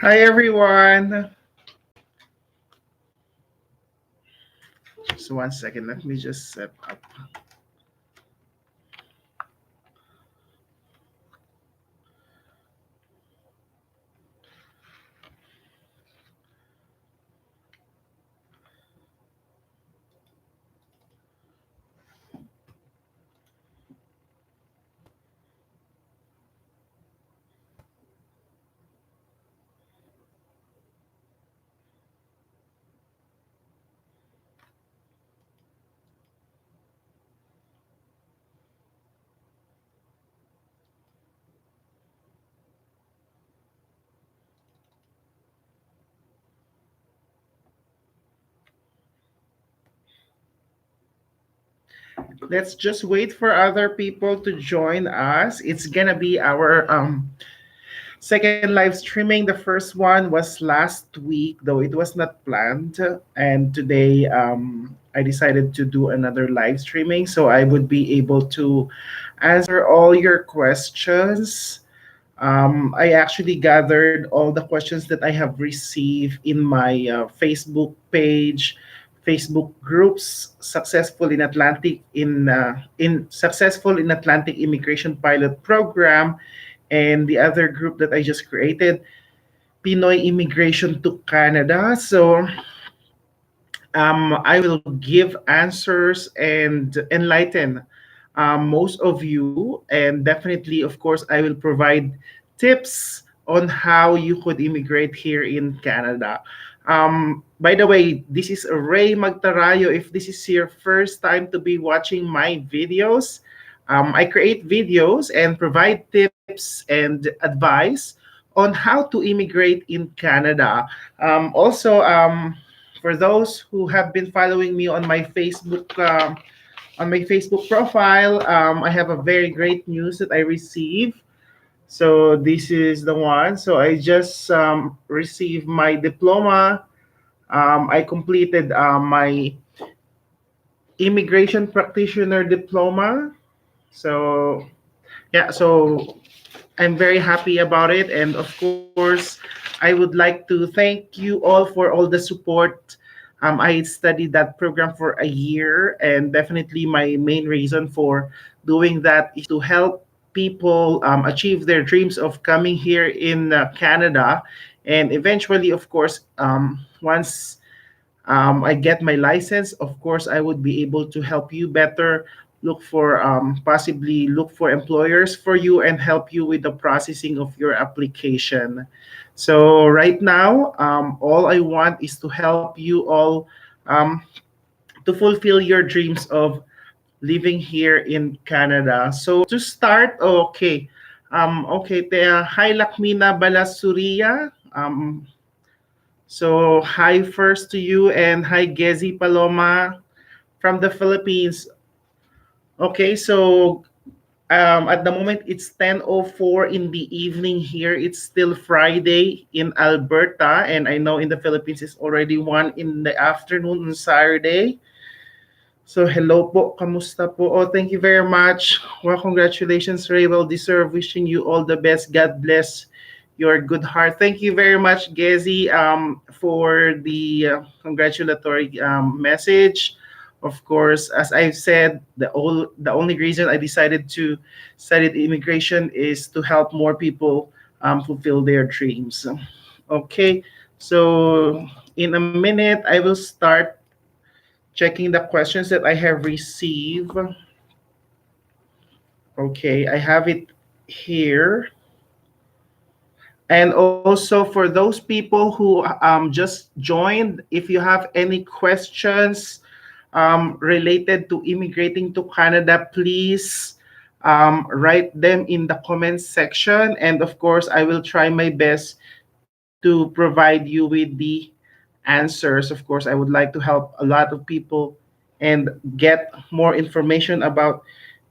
Hi everyone. Just 1 second. Let me just set up. Let's just wait for other people to join us. It's gonna be our second live streaming. The first one was last week, though it was not planned. And today I decided to do another live streaming so I would be able to answer all your questions. I actually gathered all the questions that I have received in my Facebook page, Facebook groups, successful in Atlantic Immigration Pilot Program, and the other group that I just created, Pinoy Immigration to Canada. So I will give answers and enlighten most of you. And definitely, of course, I will provide tips on how you could immigrate here in Canada. By the way, this is Ray Magtarayo. If this is your first time to be watching my videos, I create videos and provide tips and advice on how to immigrate in Canada. Also, for those who have been following me on my Facebook profile, I have a very great news that I received. So this is the one. So I just received my diploma. I completed my immigration practitioner diploma. So yeah, so I'm very happy about it. And of course, I would like to thank you all for all the support. I studied that program for a year, and definitely my main reason for doing that is to help people achieve their dreams of coming here in Canada. And eventually, of course, once I get my license, of course, I would be able to help you better possibly look for employers for you and help you with the processing of your application. So right now, all I want is to help you all um, to fulfill your dreams of living here in Canada. So to start, okay. Hi Lakmina Balasuria. So hi first to you, and hi Gezi Paloma from the Philippines. Okay, so at the moment it's 10:04 in the evening here. It's still Friday in Alberta, and I know in the Philippines it's already 1 in the afternoon on Saturday. So hello po, kamusta po? Oh, thank you very much. Well, congratulations, Ray. Well deserved. Wishing you all the best. God bless your good heart. Thank you very much, Gezi, for the congratulatory message. Of course, as I've said, the only reason I decided to study immigration is to help more people fulfill their dreams. Okay, so in a minute, I will start checking the questions that I have received. Okay, I have it here. And also for those people who just joined, if you have any questions related to immigrating to Canada, please write them in the comments section. And of course, I will try my best to provide you with the answers. Of course, I would like to help a lot of people and get more information about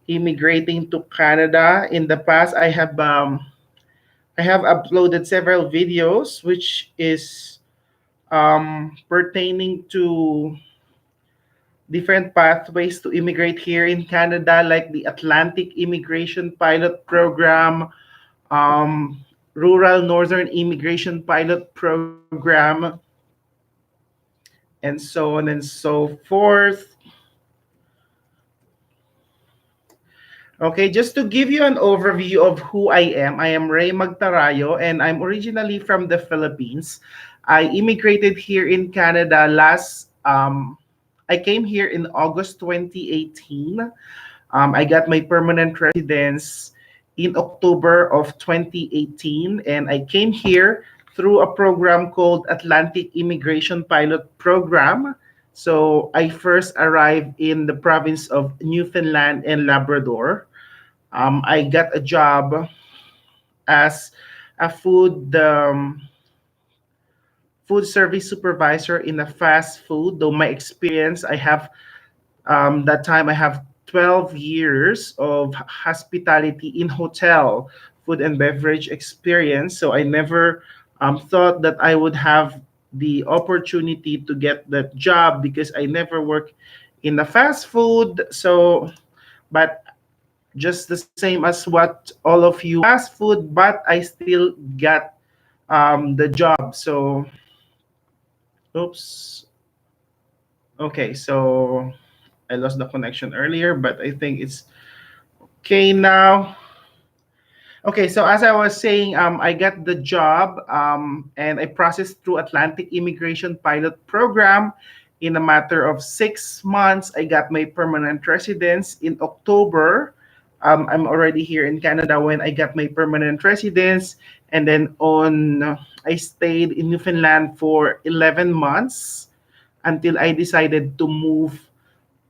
immigrating to Canada. In the past, I have uploaded several videos which is pertaining to different pathways to immigrate here in Canada, like the Atlantic Immigration Pilot Program. Um, Rural Northern Immigration Pilot Program, and so on and so forth. Okay, just to give you an overview of who I am Ray Magtarayo, and I'm originally from the Philippines. I immigrated here in Canada I came here in August 2018. I got my permanent residence in October of 2018, and I came here through a program called Atlantic Immigration Pilot Program. So I first arrived in the province of Newfoundland and Labrador. I got a job as a food service supervisor in a fast food. Though my experience, I have that time I have 12 years of hospitality in hotel food and beverage experience. So I never thought that I would have the opportunity to get that job because I never worked in the fast food. So, but just the same as what all of you fast food, but I still got the job. So, oops. Okay, so I lost the connection earlier, but I think it's okay now. Okay, so as I was saying, I got the job and I processed through Atlantic Immigration Pilot Program. In a matter of 6 months, I got my permanent residence in October. I'm already here in Canada when I got my permanent residence. And then I stayed in Newfoundland for 11 months until I decided to move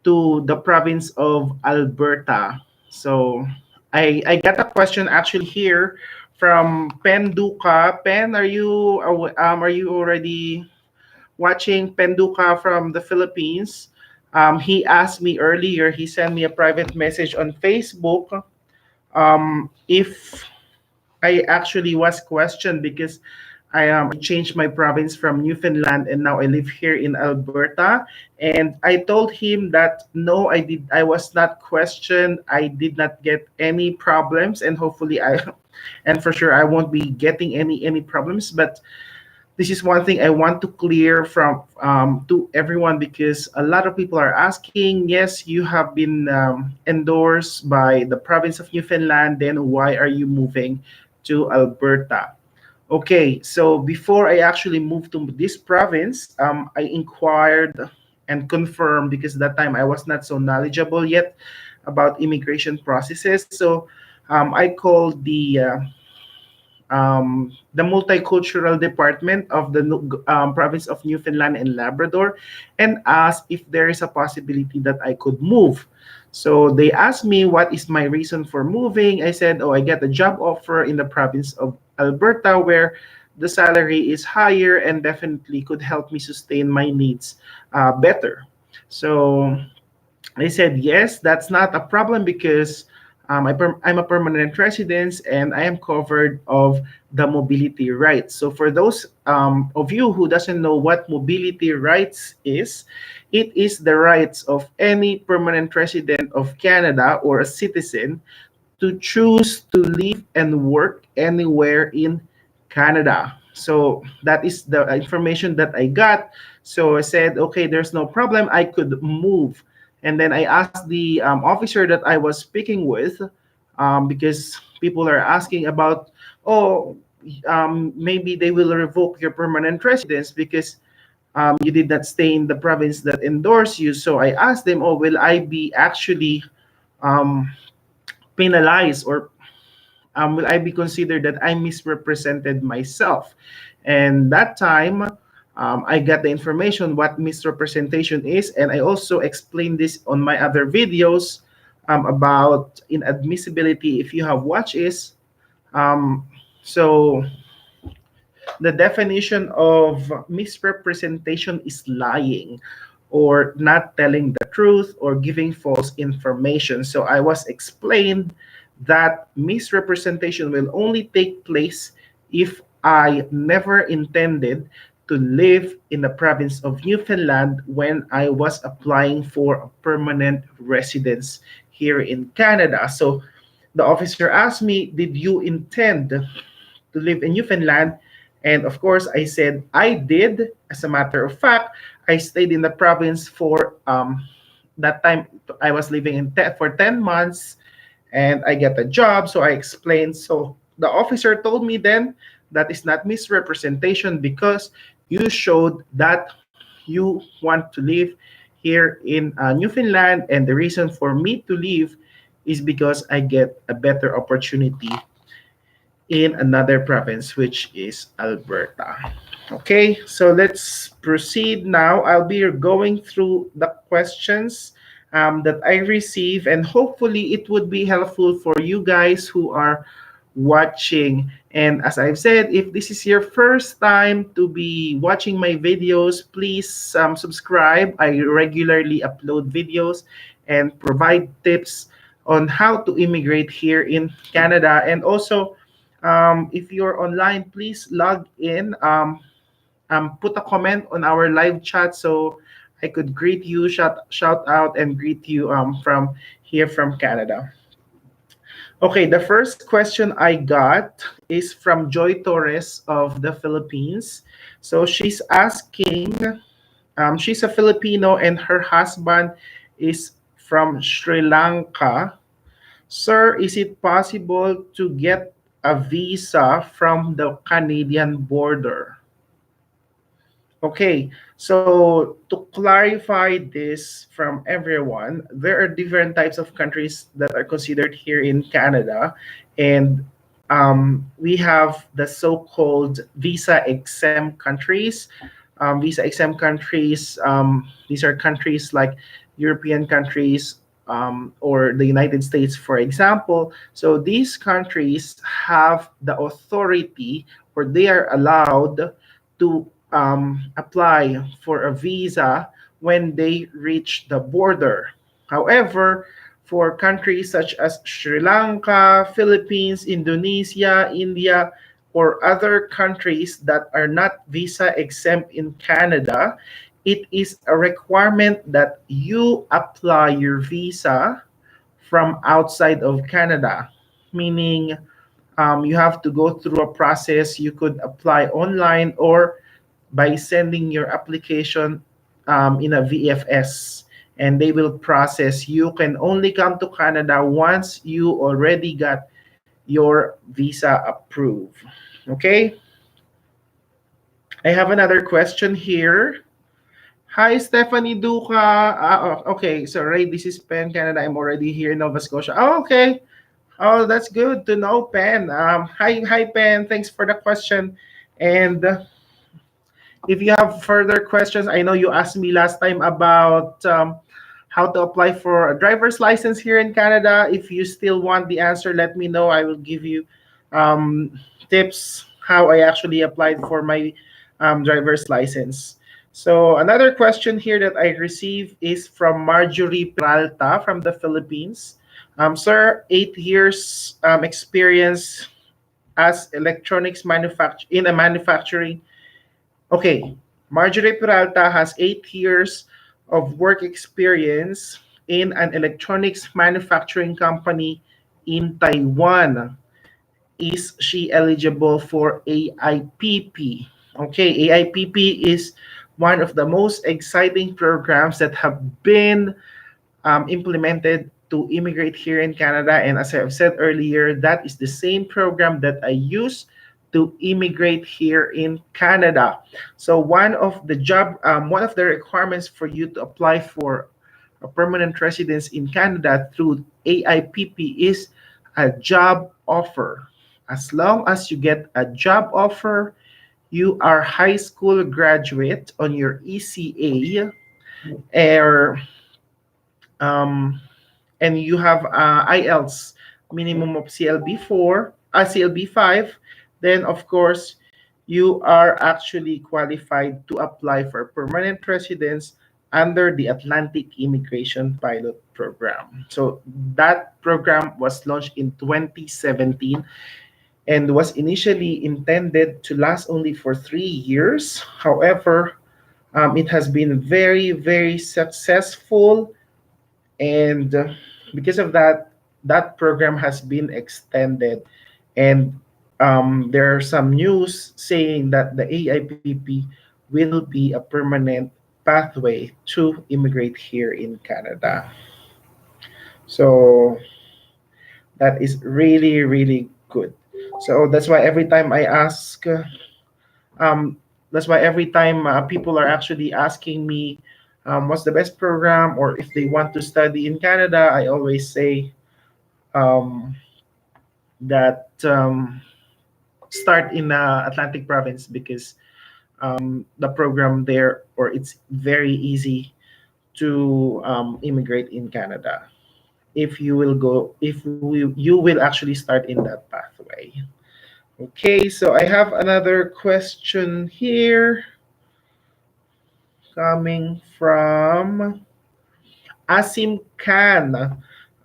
to the province of Alberta. So I got a question actually here from Pen Duca. Pen, are you already watching Pen Duca from the Philippines? He asked me earlier. He sent me a private message on Facebook. If I actually was questioned because I changed my province from Newfoundland and now I live here in Alberta. And I told him that no, I was not questioned. I did not get any problems, and hopefully I and for sure I won't be getting any problems. But this is one thing I want to clear from to everyone because a lot of people are asking. Yes, you have been endorsed by the province of Newfoundland. Then why are you moving to Alberta? Okay, so before I actually moved to this province, I inquired and confirmed because that time I was not so knowledgeable yet about immigration processes. So I called the multicultural department of the province of Newfoundland and Labrador and asked if there is a possibility that I could move. So they asked me what is my reason for moving. I said, oh, I get a job offer in the province of Alberta where the salary is higher and definitely could help me sustain my needs better. So I said, yes, that's not a problem because I'm a permanent resident and I am covered of the mobility rights. So for those of you who doesn't know what mobility rights is, it is the rights of any permanent resident of Canada or a citizen to choose to live and work anywhere in Canada. So that is the information that I got. So I said, okay, there's no problem. I could move. And then I asked the officer that I was speaking with because people are asking about, oh, maybe they will revoke your permanent residence because you did not stay in the province that endorsed you. So I asked them, oh, will I be actually um, penalized or will I be considered that I misrepresented myself? And that time, I got the information what misrepresentation is, and I also explained this on my other videos about inadmissibility. If you have watched is um, so the definition of misrepresentation is lying or not telling the truth or giving false information. So I was explained that misrepresentation will only take place if I never intended to live in the province of Newfoundland when I was applying for a permanent residence here in Canada. So the officer asked me, did you intend to live in Newfoundland. And of course, I said I did. As a matter of fact, I stayed in the province for that time. I was living for 10 months, and I get a job. So I explained. So the officer told me then that is not misrepresentation because you showed that you want to live here in Newfoundland, and the reason for me to leave is because I get a better opportunity in another province, which is Alberta. Okay, so let's proceed now. I'll be going through the questions that I receive, and hopefully, it would be helpful for you guys who are watching. And as I've said, if this is your first time to be watching my videos, please subscribe. I regularly upload videos and provide tips on how to immigrate here in Canada. And also, if you're online, please log in. Put a comment on our live chat so I could greet you, shout out, and greet you from here from Canada. Okay, the first question I got is from Joy Torres of the Philippines. So she's asking, she's a Filipino and her husband is from Sri Lanka. Sir, is it possible to get a visa from the Canadian border? Okay, so to clarify this from everyone, there are different types of countries that are considered here in Canada, and we have the so-called visa exempt countries. Visa exempt countries, these are countries like European countries or the United States, for example. So these countries have the authority, or they are allowed to apply for a visa when they reach the border. However, for countries such as Sri Lanka, Philippines, Indonesia, India, or other countries that are not visa exempt in Canada, it is a requirement that you apply your visa from outside of Canada, meaning you have to go through a process. You could apply online or by sending your application in a VFS, and they will process. You can only come to Canada once you already got your visa approved. Okay, I have another question here. Hi, Stephanie Duca. Okay, so Ray, this is Penn, Canada. I'm already here in Nova Scotia. Oh, okay. Oh, that's good to know, Penn. Hi, Penn. Thanks for the question. And if you have further questions, I know you asked me last time about how to apply for a driver's license here in Canada. If you still want the answer, let me know. I will give you tips how I actually applied for my driver's license. So another question here that I received is from Marjorie Peralta from the Philippines. Sir, 8 years experience as electronics in a manufacturing. Okay, Marjorie Peralta has 8 years of work experience in an electronics manufacturing company in Taiwan. Is she eligible for AIPP? Okay, AIPP is one of the most exciting programs that have been implemented to immigrate here in Canada. And as I've said earlier, that is the same program that I use to immigrate here in Canada. So one of the requirements for you to apply for a permanent residence in Canada through AIPP is a job offer. As long as you get a job offer, you are high school graduate on your ECA, or um, and you have IELTS minimum of CLB 5, then of course you are actually qualified to apply for permanent residence under the Atlantic Immigration Pilot Program. So that program was launched in 2017 and was initially intended to last only for 3 years. However, it has been very, very successful, and because of that, that program has been extended, and there are some news saying that the AIPP will be a permanent pathway to immigrate here in Canada. So that is really, really good. So that's why every time I ask, um, that's why every time people are actually asking me what's the best program or if they want to study in Canada, I always say um, that start in Atlantic Province because the program there, or it's very easy to immigrate in Canada if you will go, if you will actually start in that pathway. Okay, so I have another question here coming from Asim Khan.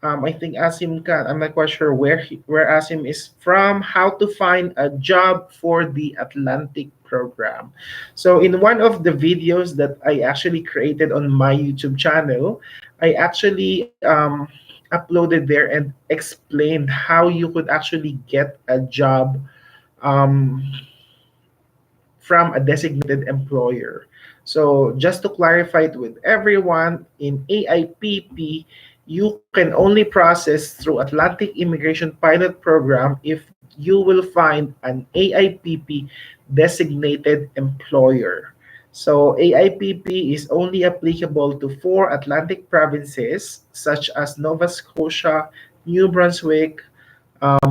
I think Asim Khan. I'm not quite sure where Asim is from. How to find a job for the Atlantic program. So in one of the videos that I actually created on my YouTube channel, I actually uploaded there and explained how you could actually get a job um, from a designated employer. So just to clarify it with everyone, in AIPP, you can only process through Atlantic Immigration Pilot Program if you will find an AIPP designated employer. So AIPP is only applicable to four Atlantic provinces such as Nova Scotia, New Brunswick,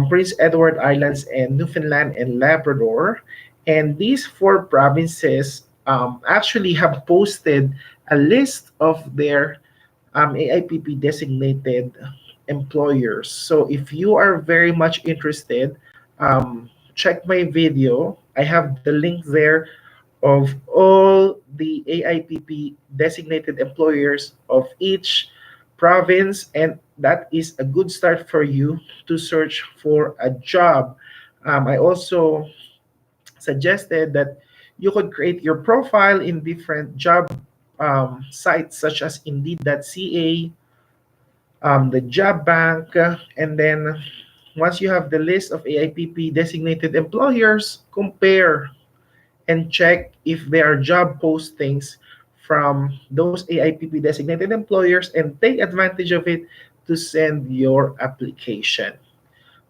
Prince Edward Islands, and Newfoundland and Labrador. And these four provinces actually have posted a list of their AIPP designated employers. So if you are very much interested, check my video. I have the link there of all the AIPP designated employers of each province, and that is a good start for you to search for a job. I also suggested that you could create your profile in different job sites such as Indeed.ca, the Job Bank, and then once you have the list of AIPP designated employers, compare and check if there are job postings from those AIPP designated employers and take advantage of it to send your application.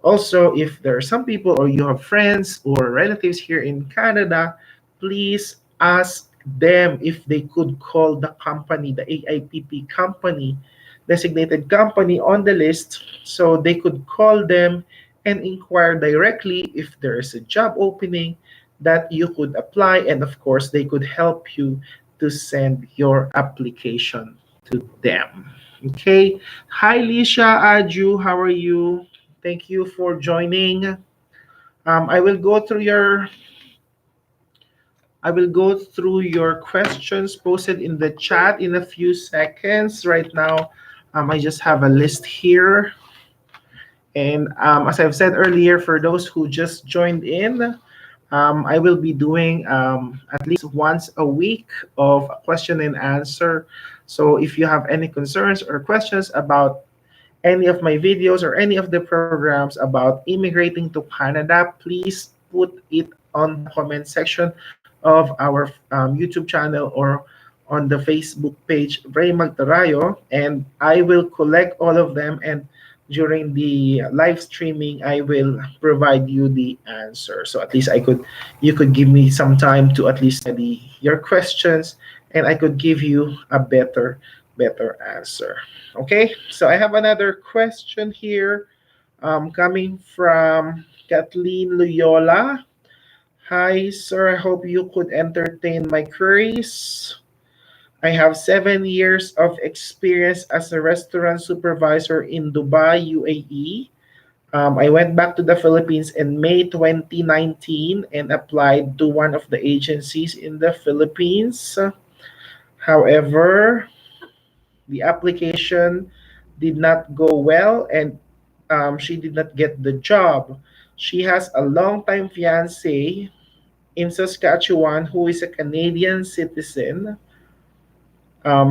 Also, if there are some people or you have friends or relatives here in Canada, please ask them if they could call the company, the AIPP company, designated company on the list, so they could call them and inquire directly if there is a job opening that you could apply. And of course, they could help you to send your application to them. Okay. Hi, Lisha Aju. How are you? Thank you for joining. I will go through your questions posted in the chat in a few seconds. Right now, I just have a list here. And as I've said earlier, for those who just joined in, I will be doing at least once a week of question and answer. So if you have any concerns or questions about any of my videos or any of the programs about immigrating to Canada, please put it on the comment section of our YouTube channel or on the Facebook page, Ray Magdarayo, and I will collect all of them. And during the live streaming, I will provide you the answer. So at least you could give me some time to at least study your questions, and I could give you a better answer. Okay, so I have another question here coming from Kathleen Loyola. Hi, sir. I hope you could entertain my queries. I have 7 years of experience as a restaurant supervisor in Dubai, UAE. I went back to the Philippines in May 2019 and applied to one of the agencies in the Philippines. However, the application did not go well, and she did not get the job. She has a longtime fiance in Saskatchewan who is a Canadian citizen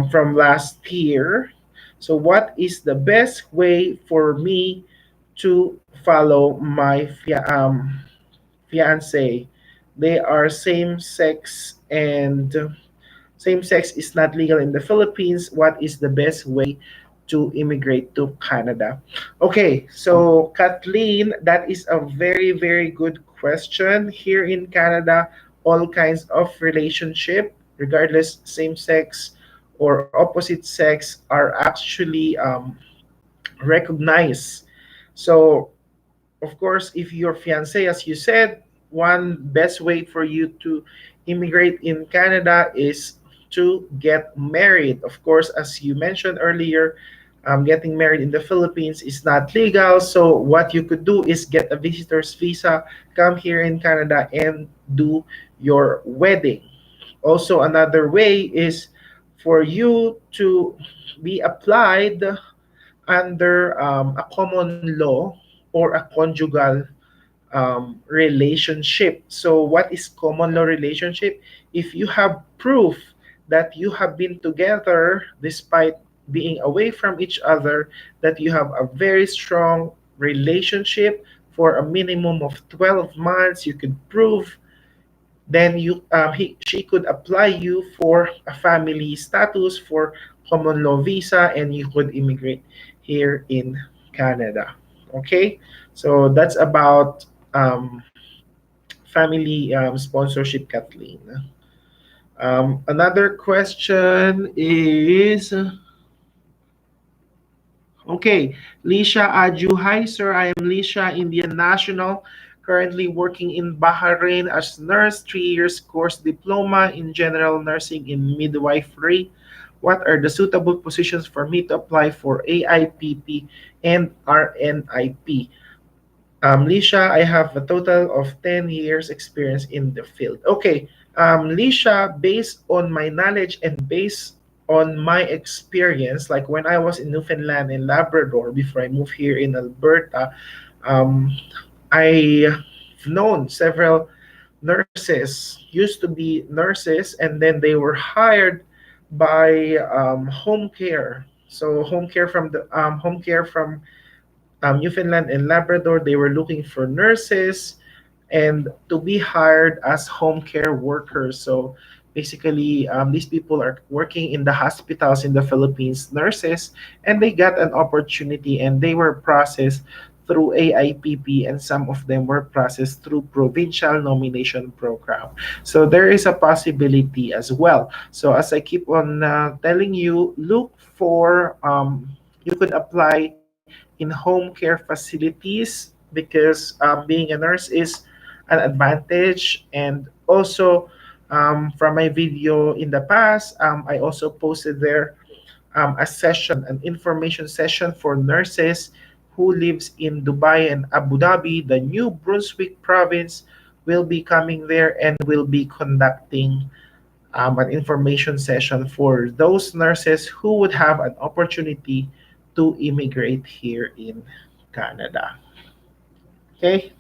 from last year. So, what is the best way for me to follow my fiance, they are same sex, and same sex is not legal in the Philippines. What is the best way to immigrate to Canada? Okay, so Kathleen, that is a very, very good question. Here in Canada, all kinds of relationship, regardless same sex or opposite sex, are actually recognized. So of course, if your fiance, as you said, one best way for you to immigrate in Canada is to get married. Of course, as you mentioned earlier, getting married in the Philippines is not legal. So what you could do is get a visitor's visa, come here in Canada, and do your wedding. Also, another way is for you to be applied under a common law or a conjugal relationship. So, what is common law relationship? If you have proof that you have been together despite being away from each other, that you have a very strong relationship for a minimum of 12 months, you could prove, then she could apply you for a family status for common law visa, and you could immigrate here in Canada. Okay, so that's about family sponsorship, Kathleen. Another question is okay, Lisha Aju. Hi, sir. I am Lisha, Indian national, currently working in Bahrain as nurse, 3 years course diploma in general nursing in midwifery. What are the suitable positions for me to apply for AIPP and RNIP? Lisha, I have a total of 10 years experience in the field. Okay, Lisha, based on my knowledge and based on my experience, like when I was in Newfoundland and Labrador before I moved here in Alberta, um, I've known several nurses, used to be nurses, and then they were hired by home care. So home care from Newfoundland and Labrador, they were looking for nurses and to be hired as home care workers. So basically, these people are working in the hospitals in the Philippines, nurses, and they got an opportunity and they were processed through AIPP, and some of them were processed through provincial nomination program. So there is a possibility as well. So as I keep on telling you, look for you could apply in home care facilities because being a nurse is an advantage. And also, from my video in the past, I also posted there a session, an information session for nurses who lives in Dubai and Abu Dhabi. The New Brunswick province will be coming there and will be conducting an information session for those nurses who would have an opportunity to immigrate here in Canada. Okay.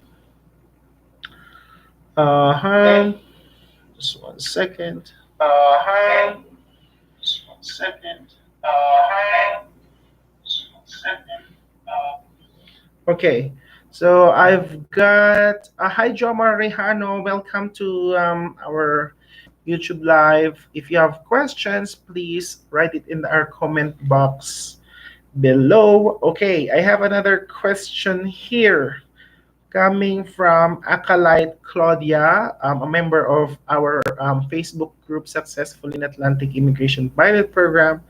Uh-huh. Just 1 second. Uh-huh. Just 1 second. Uh-huh. Just 1 second. Okay. So I've got hi Jomar Rehano. Welcome to our YouTube live. If you have questions, please write it in our comment box below. Okay, I have another question here coming from Acolyte Claudia, a member of our Facebook group Successful in Atlantic Immigration Pilot Program.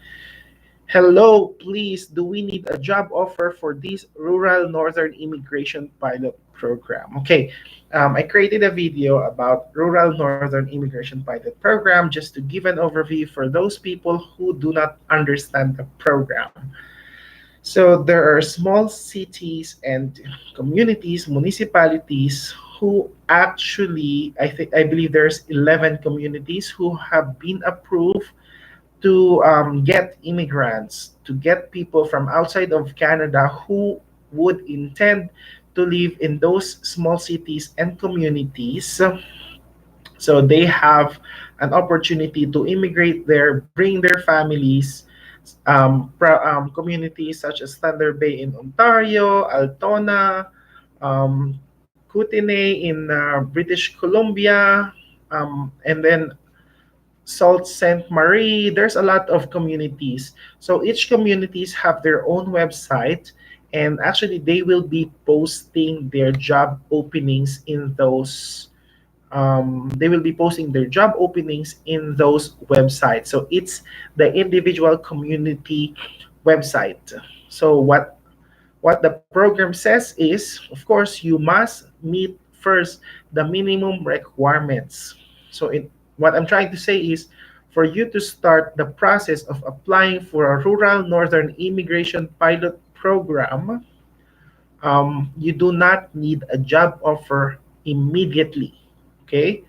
Hello, please, do we need a job offer for this rural northern immigration pilot program? Okay, I created a video about rural northern immigration pilot program just to give an overview for those people who do not understand the program. So there are small cities and communities, municipalities who actually, I believe there's 11 communities who have been approved to get immigrants, to get people from outside of Canada who would intend to live in those small cities and communities. So they have an opportunity to immigrate there, bring their families. Communities such as Thunder Bay in Ontario, Altona, um, Kootenay in British Columbia, and then Sault Ste. Marie. There's a lot of communities. So each communities have their own website, and actually they will be posting their job openings in those. They will be posting their job openings in those websites. So it's the individual community website. So what the program says is, of course, you must meet first the minimum requirements. So what I'm trying to say is, for you to start the process of applying for a rural northern immigration pilot program, you do not need a job offer immediately. Okay?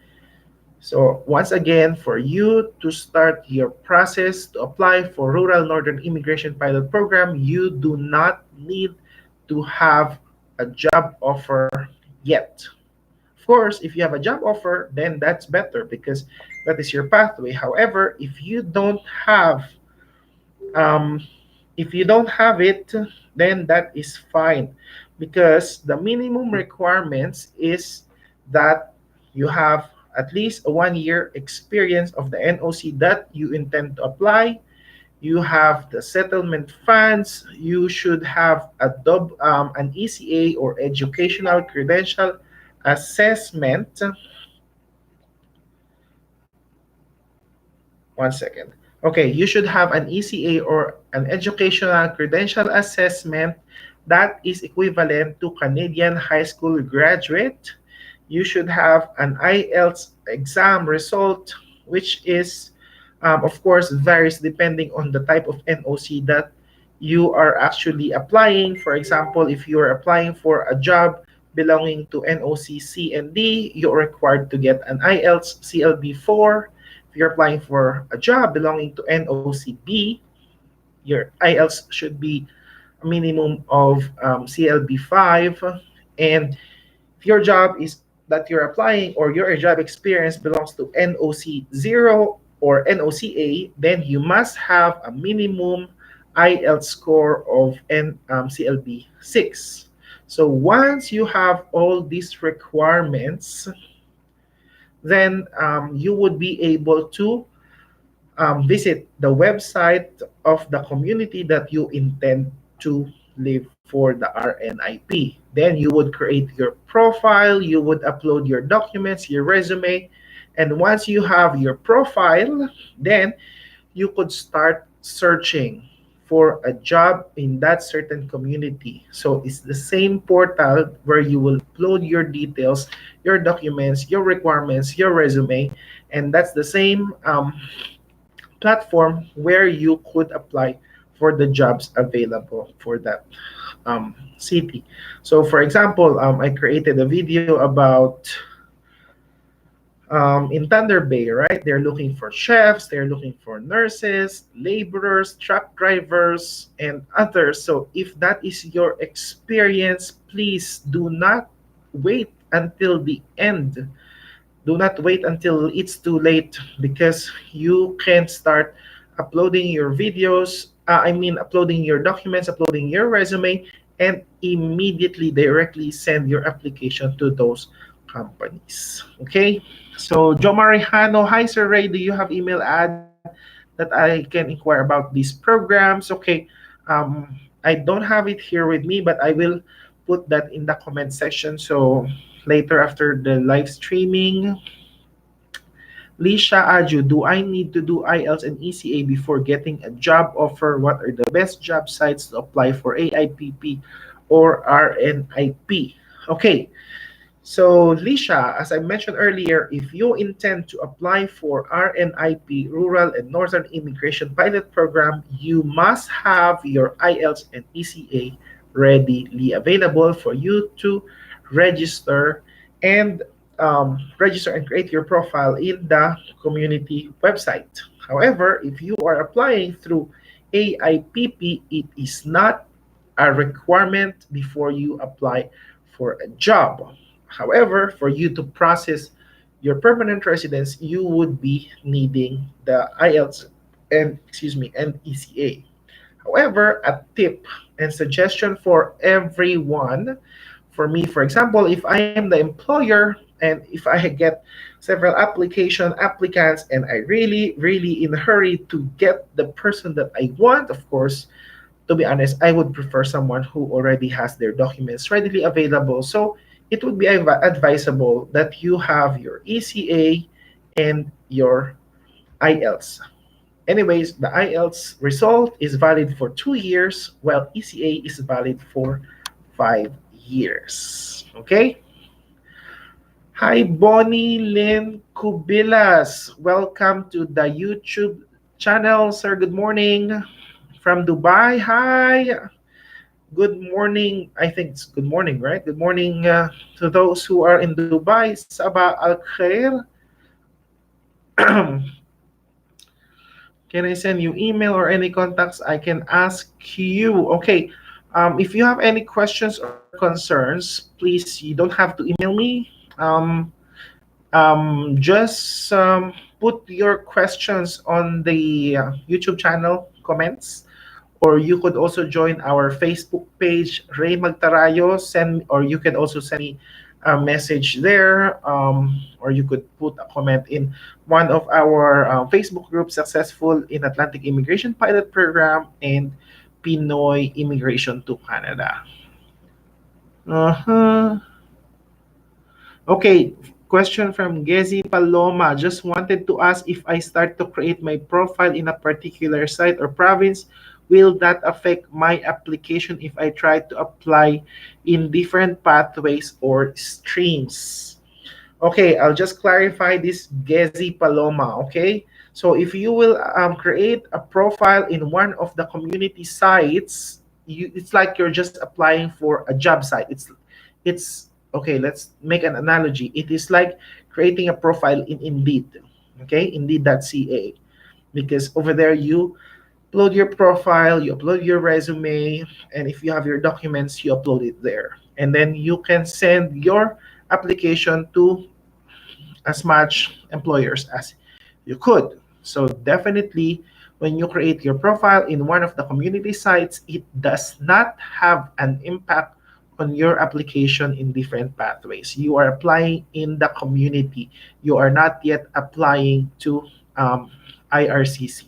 So once again, for you to start your process to apply for Rural Northern Immigration Pilot Program, you do not need to have a job offer yet. Of course, if you have a job offer, then that's better because that is your pathway. However, um, if you don't have it, then that is fine because the minimum requirements is that you have at least a 1 year experience of the NOC that you intend to apply. You have the settlement funds. You should have an ECA or educational credential assessment. One second. Okay, you should have an ECA or an educational credential assessment that is equivalent to Canadian high school graduate. You should have an IELTS exam result, which is, of course, varies depending on the type of NOC that you are actually applying. For example, if you are applying for a job belonging to NOC C and D, you're required to get an IELTS CLB4. If you're applying for a job belonging to NOCB, your IELTS should be a minimum of CLB5. And if your job is that you're applying or your job experience belongs to NOC 0 or NOCA, then you must have a minimum IELTS score of CLB 6. So once you have all these requirements, then you would be able to visit the website of the community that you intend to live for the RNIP. Then you would create your profile, you would upload your documents, your resume, and once you have your profile, then you could start searching for a job in that certain community. So it's the same portal where you will upload your details, your documents, your requirements, your resume, and that's the same platform where you could apply for the jobs available for that city. So, for example, I created a video about in Thunder Bay, right? They're looking for chefs, they're looking for nurses, laborers, truck drivers, and others. So, if that is your experience, please do not wait until the end. Do not wait until it's too late because you can start uploading your videos. Uploading your documents, uploading your resume, and immediately directly send your application to those companies. Okay. So, Joe Marihano, hi, Sir Ray. Do you have email ad that I can inquire about these programs? Okay. I don't have it here with me, but I will put that in the comment section. So, later after the live streaming, Lisha Aju, do I need to do IELTS and ECA before getting a job offer? What are the best job sites to apply for AIPP or RNIP? Okay, so Lisha, as I mentioned earlier, if you intend to apply for RNIP, Rural and Northern Immigration Pilot Program, you must have your IELTS and ECA readily available for you to register and register and create your profile in the community website. However, if you are applying through AIPP, it is not a requirement before you apply for a job. However, for you to process your permanent residence, you would be needing the IELTS and ECA. However, a tip and suggestion for everyone for me, for example, if I am the employer and if I get several applicants, and I really in a hurry to get the person that I want, of course, to be honest, I would prefer someone who already has their documents readily available. So it would be advisable that you have your ECA and your IELTS. Anyways, the IELTS result is valid for 2 years, while ECA is valid for 5 years. Okay? Hi, Bonnie Lynn Kubilas. Welcome to the YouTube channel, sir. Good morning from Dubai. Hi. Good morning. I think it's good morning, right? Good morning to those who are in Dubai. Sabah Al Khair. Can I send you email or any contacts I can ask you? Okay. If you have any questions or concerns, please, you don't have to email me. Just put your questions on the YouTube channel comments, or you could also join our Facebook page, Ray Magtarayo. Or you can also send me a message there, or you could put a comment in one of our Facebook groups, Successful in Atlantic Immigration Pilot Program and Pinoy Immigration to Canada. Uh-huh. Okay, question from Gezi Paloma. Just wanted to ask, if I start to create my profile in a particular site or province, will that affect my application if I try to apply in different pathways or streams? Okay, I'll just clarify this, Gezi Paloma. Okay, so if you will create a profile in one of the community sites, it's like you're just applying for a job site. It's okay. Let's make an analogy. It is like creating a profile in Indeed. Okay, Indeed.ca, because over there you upload your profile, you upload your resume, and if you have your documents, you upload it there, and then you can send your application to as much employers as you could. So definitely, when you create your profile in one of the community sites, it does not have an impact on your application in different pathways. You are applying in the community. You are not yet applying to IRCC.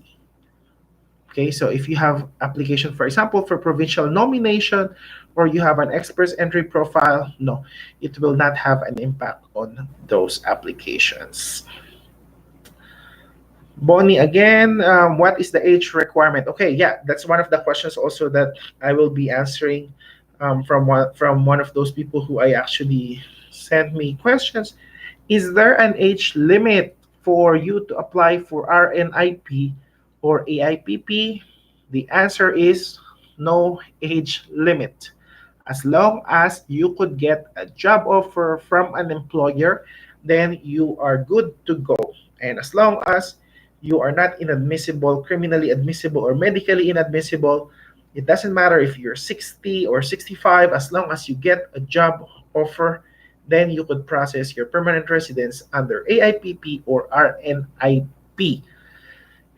Okay, so if you have application, for example, for provincial nomination, or you have an express entry profile, no, it will not have an impact on those applications. Bonnie again, what is the age requirement? Okay, yeah, that's one of the questions also that I will be answering from one of those people who I actually sent me questions. Is there an age limit for you to apply for RNIP or AIPP? The answer is no age limit. As long as you could get a job offer from an employer, then you are good to go. And as long as you are not inadmissible, criminally admissible, or medically inadmissible, it doesn't matter if you're 60 or 65, as long as you get a job offer, then you could process your permanent residence under AIPP or RNIP.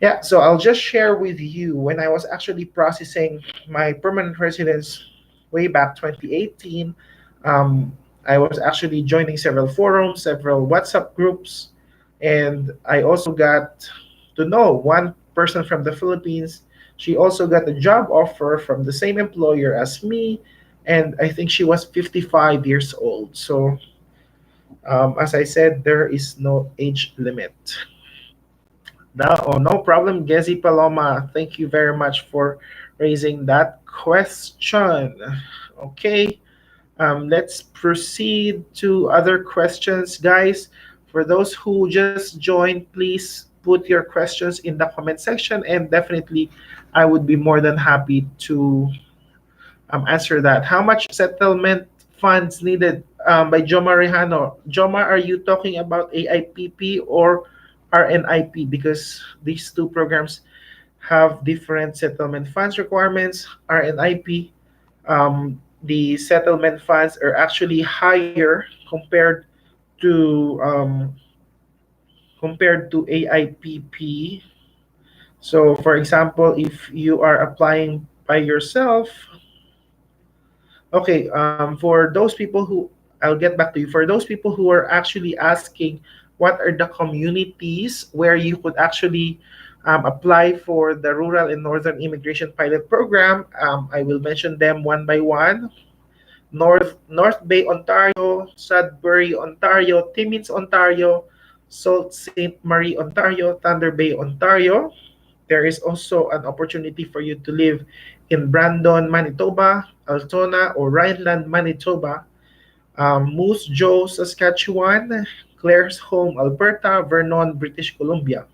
Yeah, so I'll just share with you when I was actually processing my permanent residence way back 2018. I was actually joining several forums, several WhatsApp groups, and I also got to know one person from the Philippines. She also got a job offer from the same employer as me, and I think she was 55 years old. So, as I said, there is no age limit. No, oh, no problem, Gezi Paloma. Thank you very much for raising that question. Okay, let's proceed to other questions, guys. For those who just joined, please put your questions in the comment section, and definitely I would be more than happy to answer that. How much settlement funds needed by Joma Rehano? Joma, are you talking about AIPP or RNIP? Because these two programs have different settlement funds requirements. RNIP, the settlement funds are actually higher to compared to AIPP. So, for example, if you are applying by yourself, Okay, for those people who, I'll get back to you. For those people who are actually asking what are the communities where you could actually apply for the Rural and Northern Immigration Pilot Program, I will mention them one by one. North Bay, Ontario, Sudbury, Ontario, Timmins, Ontario, Sault Ste. Marie, Ontario, Thunder Bay, Ontario. There is also an opportunity for you to live in Brandon, Manitoba, Altona, or Rhineland, Manitoba, Moose Jaw, Saskatchewan, Claresholm, Alberta, Vernon, British Columbia,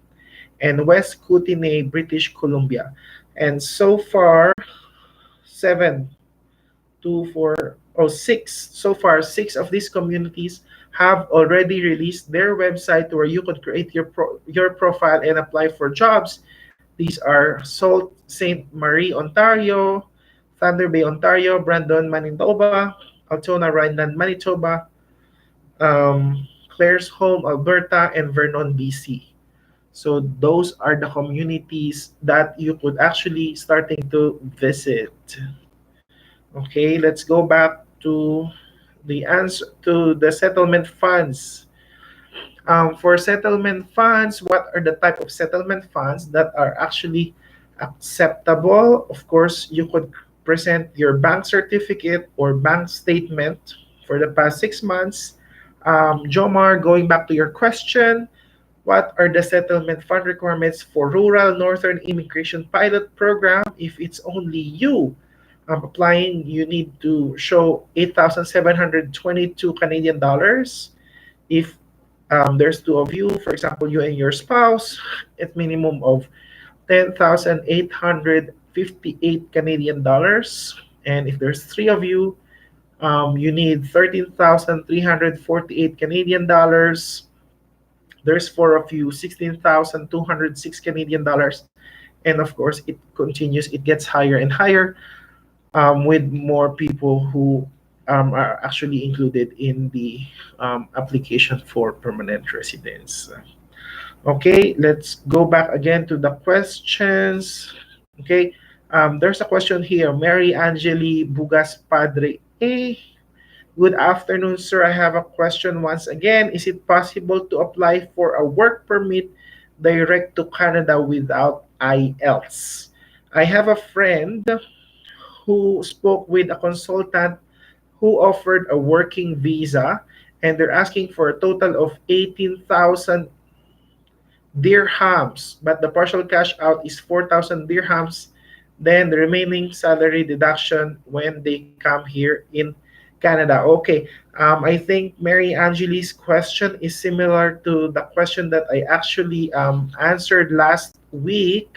and West Kootenay, British Columbia. And so far, seven, two, four, oh, six. So far, six of these communities have already released their website where you could create your profile and apply for jobs. These are Sault Ste. Marie, Ontario, Thunder Bay, Ontario, Brandon, Manitoba, Altona, Rhineland, Manitoba, Claresholm, Alberta, and Vernon, BC. So those are the communities that you could actually starting to visit. Okay, let's go back to the answer to the settlement funds. For settlement funds, what are the type of settlement funds that are actually acceptable? Of course, you could present your bank certificate or bank statement for the past 6 months. Jomar, going back to your question, what are the settlement fund requirements for Rural Northern Immigration Pilot Program? If it's only you applying, you need to show 8,722 Canadian dollars. If there's two of you, for example, you and your spouse, at minimum of 10,858 Canadian dollars. And if there's three of you, you need 13,348 Canadian dollars. There's four of you, 16,206 Canadian dollars. And of course, it continues, it gets higher and higher with more people who are actually included in the application for permanent residence. Okay, let's go back again to the questions. Okay, there's a question here. Mary Angeli Bugas Padre A. Good afternoon, sir. I have a question once again. Is it possible to apply for a work permit direct to Canada without IELTS? I have a friend who spoke with a consultant who offered a working visa, and they're asking for a total of 18,000 dirhams, but the partial cash out is 4,000 dirhams. Then the remaining salary deduction when they come here in Canada. Okay, I think Mary Angeli's question is similar to the question that I actually answered last week,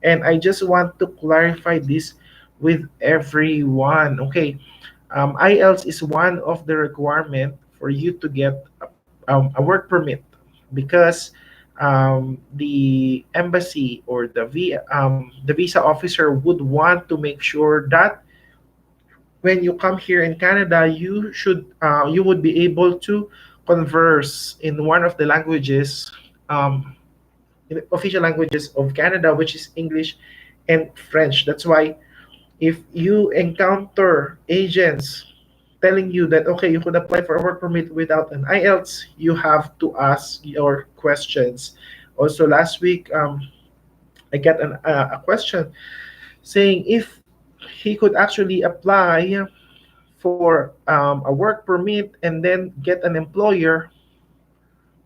and I just want to clarify this with everyone. Okay, IELTS is one of the requirement for you to get a work permit because the embassy or the visa officer would want to make sure that when you come here in Canada, you would be able to converse in one of the languages, in the official languages of Canada, which is English and French. That's why if you encounter agents telling you that okay, you could apply for a work permit without an IELTS, you have to ask your questions. Also, last week I got a question saying if he could actually apply for a work permit and then get an employer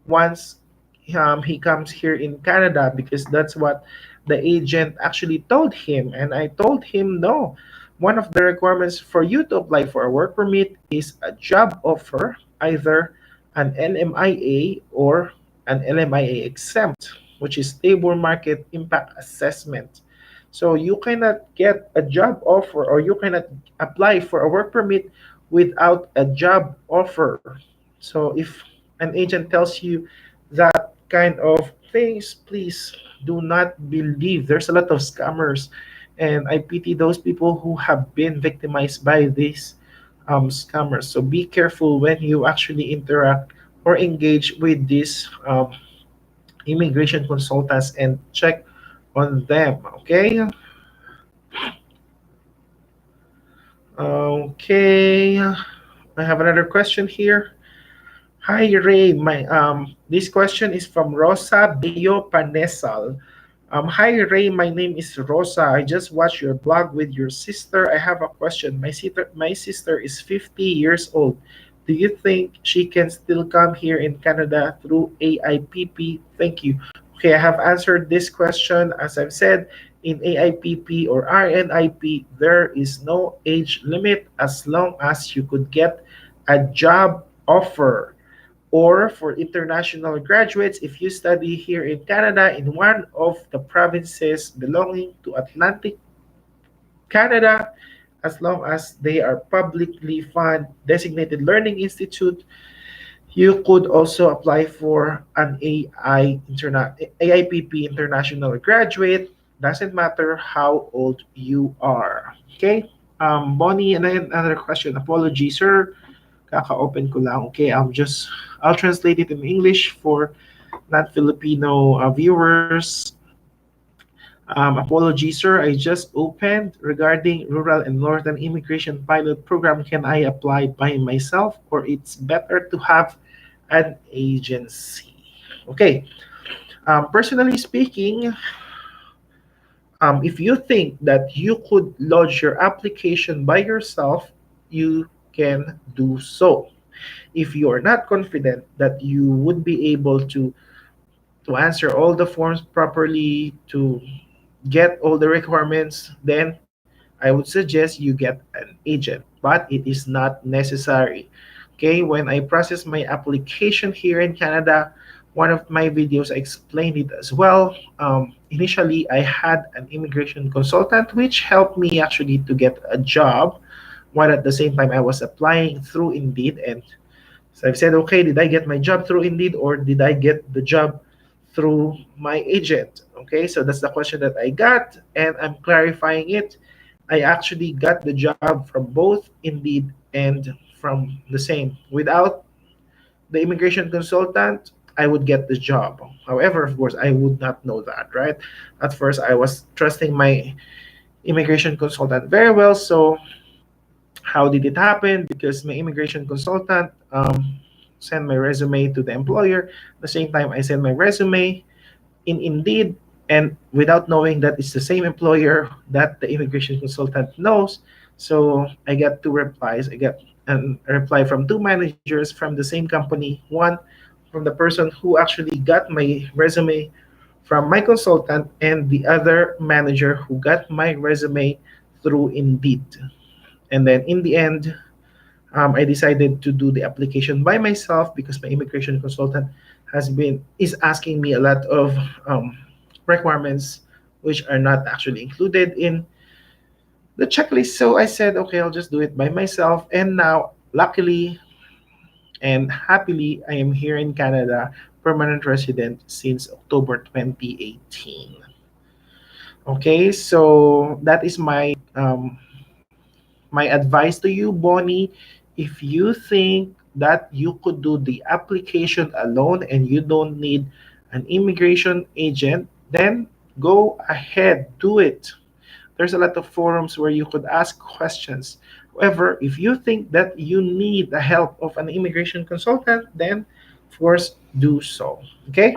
once he comes here in Canada, because that's what the agent actually told him. And I told him, no. One of the requirements for you to apply for a work permit is a job offer, either an LMIA or an LMIA exempt, which is labor market impact assessment. So you cannot get a job offer or you cannot apply for a work permit without a job offer. So if an agent tells you that kind of things, please do not believe. There's a lot of scammers, and I pity those people who have been victimized by these scammers. So be careful when you actually interact or engage with these immigration consultants and check on them. Okay. Okay, I have another question here. Hi Ray, my this question is from Rosa Bello Panesal. Hi Ray, my name is Rosa. I just watched your blog with your sister. I have a question. My sister is 50 years old. Do you think she can still come here in Canada through AIPP? Thank you. Okay, I have answered this question. As I've said, in AIPP or RNIP, there is no age limit as long as you could get a job offer. Or for international graduates, if you study here in Canada in one of the provinces belonging to Atlantic Canada, as long as they are publicly funded designated learning institute, you could also apply for an AIPP international graduate. Doesn't matter how old you are. Okay? Bonnie, and then another question. Apology, sir. Kaka-open ko lang. Okay, I'll translate it in English for non-Filipino viewers. Apology, sir. I just opened regarding rural and northern immigration pilot program. Can I apply by myself, or it's better to have an agency? Okay. Personally speaking, if you think that you could lodge your application by yourself, you can do so. If you are not confident that you would be able to answer all the forms properly, to get all the requirements, then I would suggest you get an agent, but it is not necessary. Okay, when I process my application here in Canada, one of my videos I explained it as well. Initially, I had an immigration consultant which helped me actually to get a job, while at the same time I was applying through Indeed. And so I've said, okay, did I get my job through Indeed or did I get the job through my agent? Okay, so that's the question that I got, and I'm clarifying it. I actually got the job from both Indeed and from the same. Without the immigration consultant, I would get the job. However, of course, I would not know that, right? At first, I was trusting my immigration consultant very well. So how did it happen? Because my immigration consultant sent my resume to the employer. At the same time, I sent my resume in Indeed, and without knowing that it's the same employer that the immigration consultant knows. So I got two replies. I got a reply from two managers from the same company. One from the person who actually got my resume from my consultant, and the other manager who got my resume through Indeed. And then in the end, I decided to do the application by myself because my immigration consultant is asking me a lot of requirements which are not actually included in the checklist. So I said, okay, I'll just do it by myself. And now, luckily and happily, I am here in Canada, permanent resident since October 2018. Okay, so that is my advice to you, Bonnie. If you think that you could do the application alone and you don't need an immigration agent, then go ahead, do it. There's a lot of forums where you could ask questions. However, if you think that you need the help of an immigration consultant, then of course do so. Okay?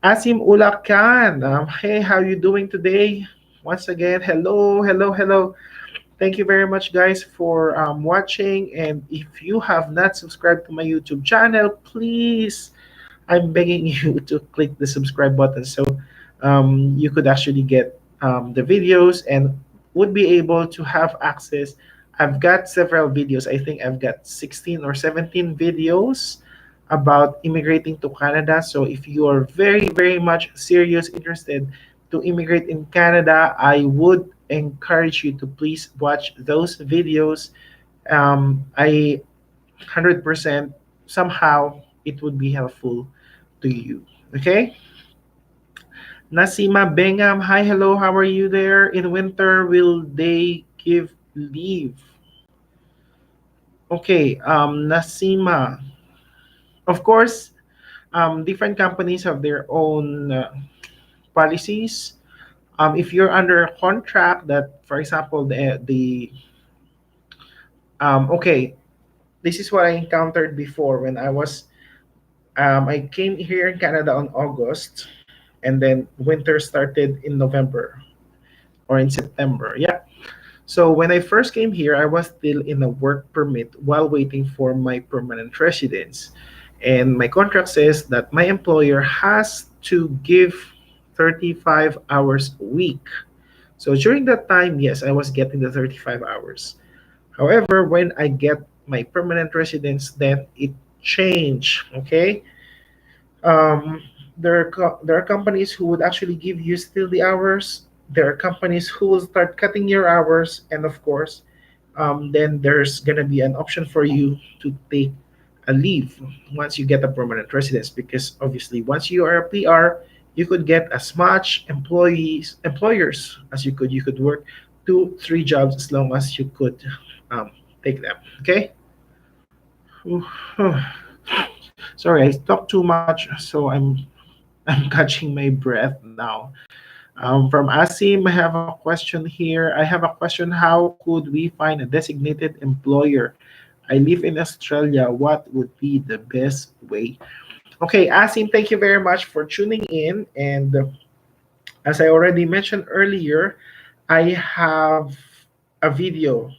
Asim Ulakan. Hey, how you doing today? Once again, hello, hello, hello. Thank you very much, guys, for watching. And if you have not subscribed to my YouTube channel, please, I'm begging you to click the subscribe button so you could actually get the videos and would be able to have access. I've got several videos. I think I've got 16 or 17 videos about immigrating to Canada. So if you are very, very much serious, interested to immigrate in Canada, I would encourage you to please watch those videos. I 100% somehow it would be helpful to you. Okay? Nasima Bengam, hi, hello, how are you there? In winter, will they give leave? Okay, Nasima, of course, different companies have their own policies. If you're under a contract that, for example, the Okay, this is what I encountered before when I came here in Canada on August, and then winter started in November or in September. Yeah. So when I first came here, I was still in a work permit while waiting for my permanent residence. And my contract says that my employer has to give 35 hours a week. So during that time, yes, I was getting the 35 hours. However, when I get my permanent residence, then it changed. Okay. Um, there are companies who would actually give you still the hours. There are companies who will start cutting your hours, and of course, then there's gonna be an option for you to take a leave once you get a permanent residence. Because obviously, once you are a PR, you could get as much employers as you could. You could work 2, 3 jobs as long as you could take them. Okay. Sorry, I talked too much, so I'm catching my breath now. From Asim, I have a question here. I have a question. How could we find a designated employer? I live in Australia. What would be the best way? Okay, Asim, thank you very much for tuning in. And as I already mentioned earlier, I have a video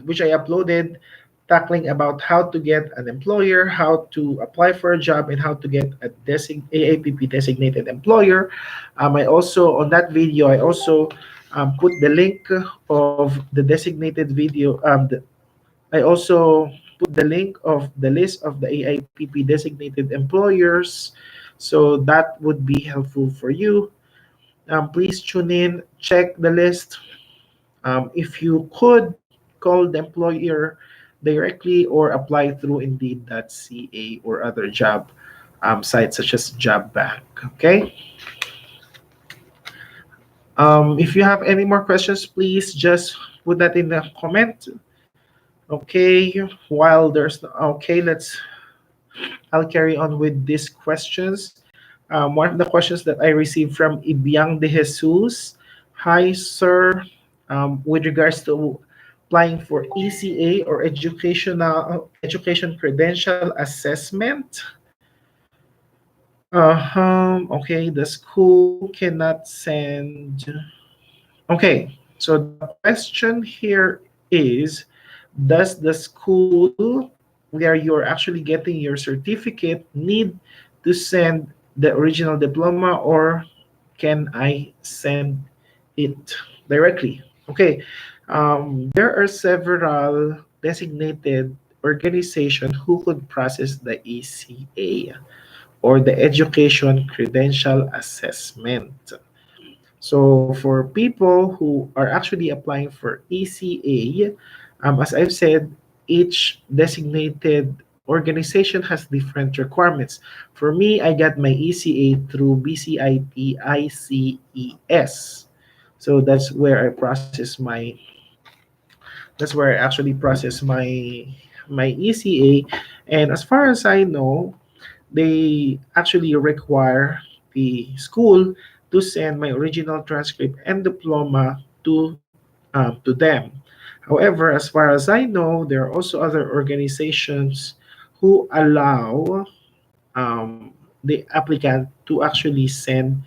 which I uploaded tackling about how to get an employer, how to apply for a job, and how to get a AAPP designated employer. I also, on that video, I also put the link of the designated video. I also put the link of the list of the AIPP designated employers. So that would be helpful for you. Please tune in, check the list. If you could call the employer directly or apply through Indeed.ca or other job sites such as Job Bank. Okay. If you have any more questions, please just put that in the comment. Okay. While there's okay, I'll carry on with these questions. One of the questions that I received from Ibiang de Jesus. Hi, sir. With regards to applying for ECA or education credential assessment. Okay, the school cannot send. Okay, so the question here is, does the school where you're actually getting your certificate need to send the original diploma, or can I send it directly? Okay, there are several designated organizations who could process the ECA or the Education Credential Assessment. So for people who are actually applying for ECA, as I've said, each designated organization has different requirements. For me, I got my ECA through BCIT ICES. So that's where I actually process my ECA. And as far as I know, they actually require the school to send my original transcript and diploma to them. However, as far as I know, there are also other organizations who allow the applicant to actually send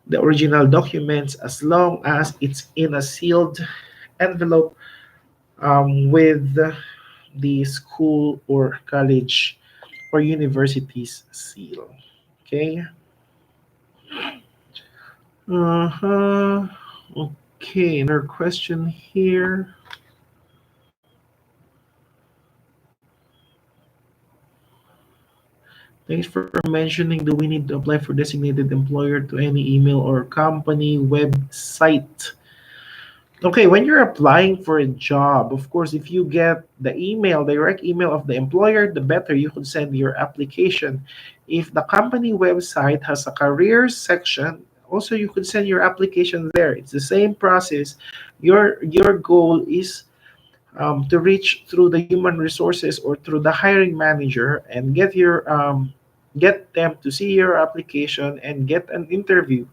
the original documents as long as it's in a sealed envelope with the school or college or university's seal. Okay. Uh-huh. Okay, another question here. Thanks for mentioning, do we need to apply for designated employer to any email or company website? Okay, when you're applying for a job, of course, if you get the direct email of the employer, the better you could send your application. If the company website has a careers section, also you could send your application there. It's the same process. Your goal is to reach through the human resources or through the hiring manager and get them to see your application and get an interview.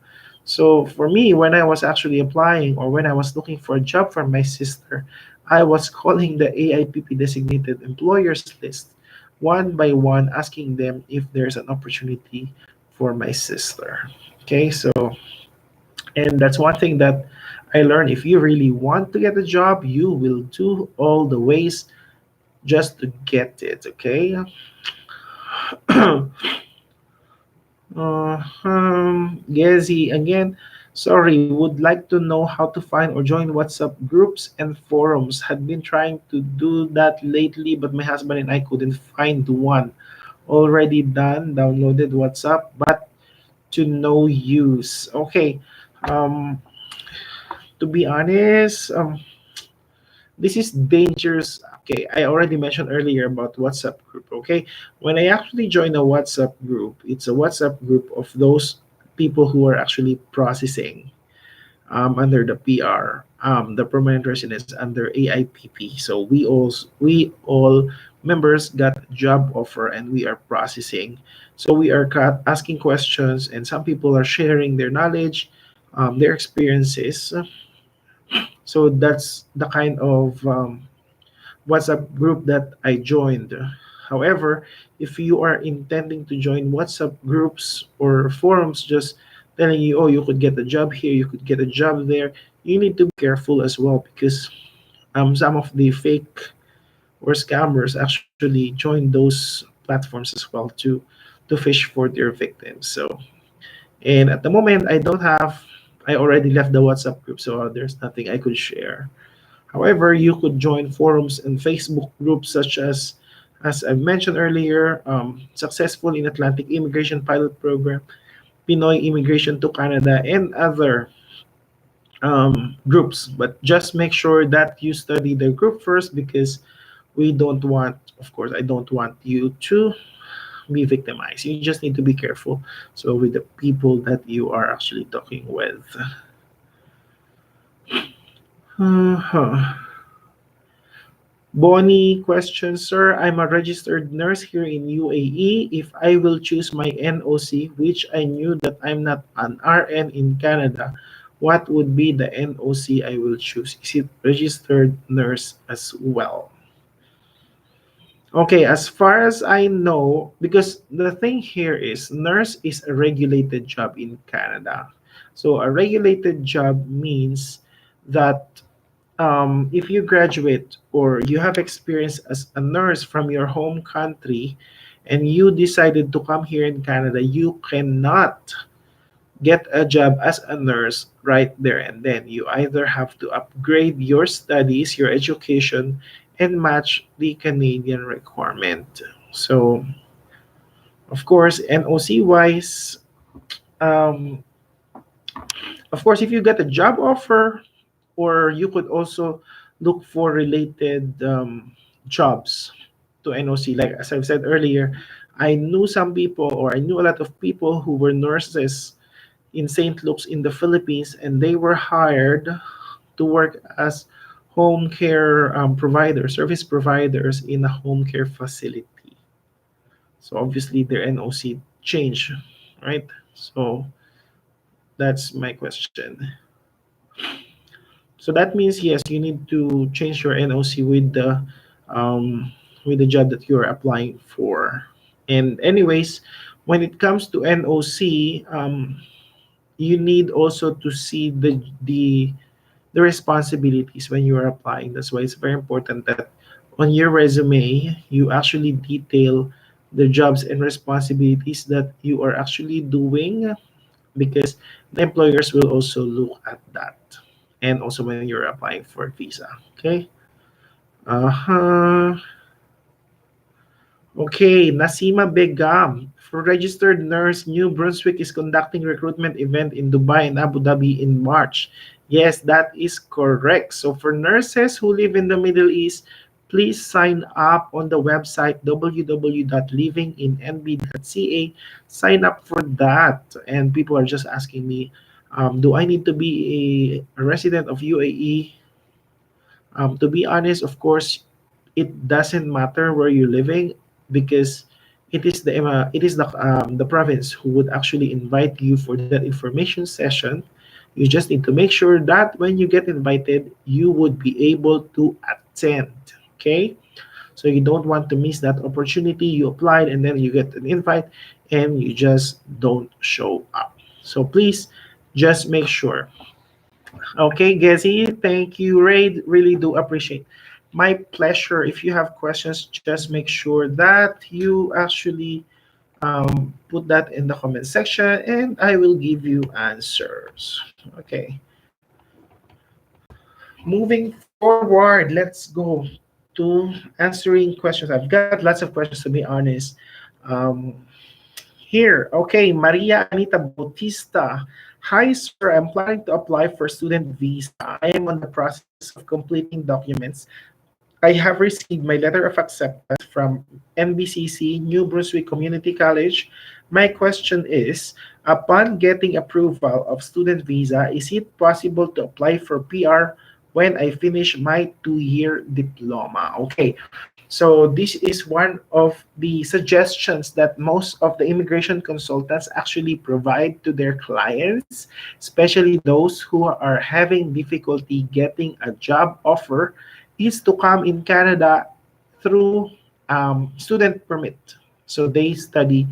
So for me, when I was actually applying or when I was looking for a job for my sister, I was calling the AIPP designated employers list one by one, asking them if there's an opportunity for my sister. Okay, so, and that's one thing that I learned. If you really want to get a job, you will do all the ways just to get it. Okay. Gezi again. Sorry, would like to know how to find or join WhatsApp groups and forums. Had been trying to do that lately, but my husband and I couldn't find one. Already done, downloaded WhatsApp, but to no use. Okay. Um, to be honest, this is dangerous. Okay, I already mentioned earlier about WhatsApp group. Okay, when I actually join a WhatsApp group, it's a WhatsApp group of those people who are actually processing under the PR. The permanent residence under AIPP. So we all members got job offer and we are processing. So we are asking questions and some people are sharing their knowledge, their experiences. So that's the kind of WhatsApp group that I joined. However, if you are intending to join WhatsApp groups or forums just telling you, oh, you could get a job here, you could get a job there, you need to be careful as well because some of the fake or scammers actually join those platforms as well to fish for their victims. So, and at the moment, I already left the WhatsApp group, so there's nothing I could share. However, you could join forums and Facebook groups such as I mentioned earlier, Successful in Atlantic Immigration Pilot Program, Pinoy Immigration to Canada, and other groups. But just make sure that you study the group first because we don't want, of course, I don't want you to be victimized. You just need to be careful. So with the people that you are actually talking with. Uh-huh. Bonnie question, sir. I'm a registered nurse here in UAE. If I will choose my NOC, which I knew that I'm not an RN in Canada, what would be the NOC I will choose? Is it registered nurse as well? Okay, as far as I know, because the thing here is nurse is a regulated job in Canada. So a regulated job means that if you graduate or you have experience as a nurse from your home country and you decided to come here in Canada, you cannot get a job as a nurse right there and then. You either have to upgrade your studies, your education, and match the Canadian requirement. So, of course, NOC wise, um, of course, if you get a job offer, or you could also look for related jobs to NOC. Like as I've said earlier, I knew some people, or I knew a lot of people who were nurses in St. Luke's in the Philippines, and they were hired to work as home care providers, service providers in a home care facility. So obviously their NOC changed, right? So that's my question. So that means yes, you need to change your NOC with the job that you're applying for. And anyways, when it comes to NOC, you need also to see the responsibilities when you are applying. That's why it's very important that on your resume you actually detail the jobs and responsibilities that you are actually doing because the employers will also look at that and also when you're applying for visa. Okay. Uh-huh. Okay, Nasima Begum. For registered nurse, New Brunswick is conducting recruitment event in Dubai and Abu Dhabi in March. Yes, that is correct. So for nurses who live in the Middle East, please sign up on the website www.livinginnb.ca. Sign up for that. And people are just asking me, do I need to be a resident of UAE? To be honest, of course, it doesn't matter where you're living because it is the province who would actually invite you for that information session You just need to make sure that when you get invited, you would be able to attend. Okay? So you don't want to miss that opportunity. You applied and then you get an invite and you just don't show up. So please just make sure. Okay, Gezi, thank you. Ray, really do appreciate. My pleasure. If you have questions, just make sure that you actually put that in the comment section and I will give you answers. Okay, moving forward, let's go to answering questions. I've got lots of questions to be honest. Um, Here, okay, Maria Anita Bautista. Hi, sir. I'm planning to apply for student visa. I am on the process of completing documents. I have received my letter of acceptance from NBCC, New Brunswick Community College. My question is, upon getting approval of student visa, is it possible to apply for PR when I finish my 2-year diploma? Okay, so this is one of the suggestions that most of the immigration consultants actually provide to their clients, especially those who are having difficulty getting a job offer, is to come in Canada through student permit. So they study,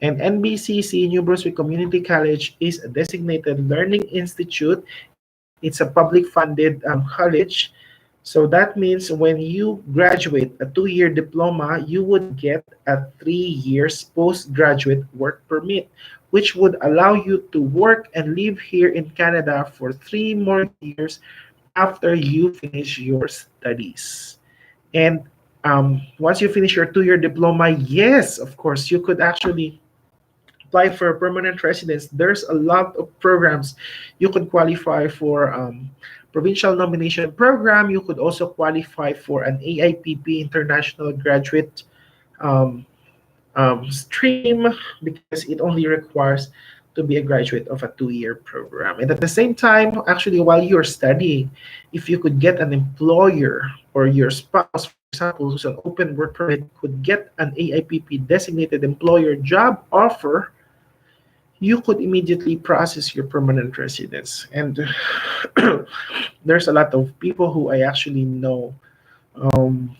and NBCC, New Brunswick Community College, is a designated learning institute. It's a public funded college. So that means when you graduate a 2-year diploma, you would get a 3 years postgraduate work permit, which would allow you to work and live here in Canada for 3 more years after you finish your studies. And once you finish your 2-year diploma, yes, of course, you could actually apply for a permanent residence. There's a lot of programs. You could qualify for provincial nomination program. You could also qualify for an AIPP International Graduate um, stream because it only requires to be a graduate of a 2-year program. And at the same time, actually, while you're studying, if you could get an employer or your spouse, for example, who's an open work permit, could get an AIPP designated employer job offer, you could immediately process your permanent residence. And there's a lot of people who I actually know.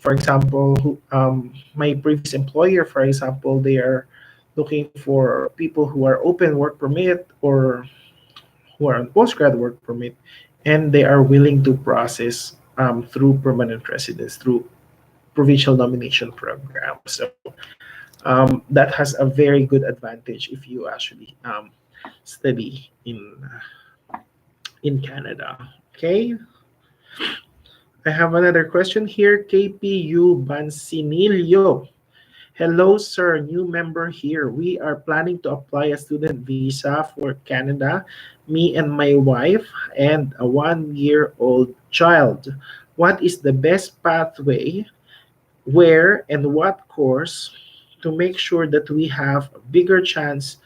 For example, my previous employer, for example, they are looking for people who are open work permit or who are on postgrad work permit, and they are willing to process through permanent residence through provincial nomination program. So that has a very good advantage if you actually study in Canada. Okay, I have another question here. KPU Bansinillo. Hello, sir. New member here. We are planning to apply a student visa for Canada, me and my wife, and a 1-year-old child. What is the best pathway, where, and what course to make sure that we have a bigger chance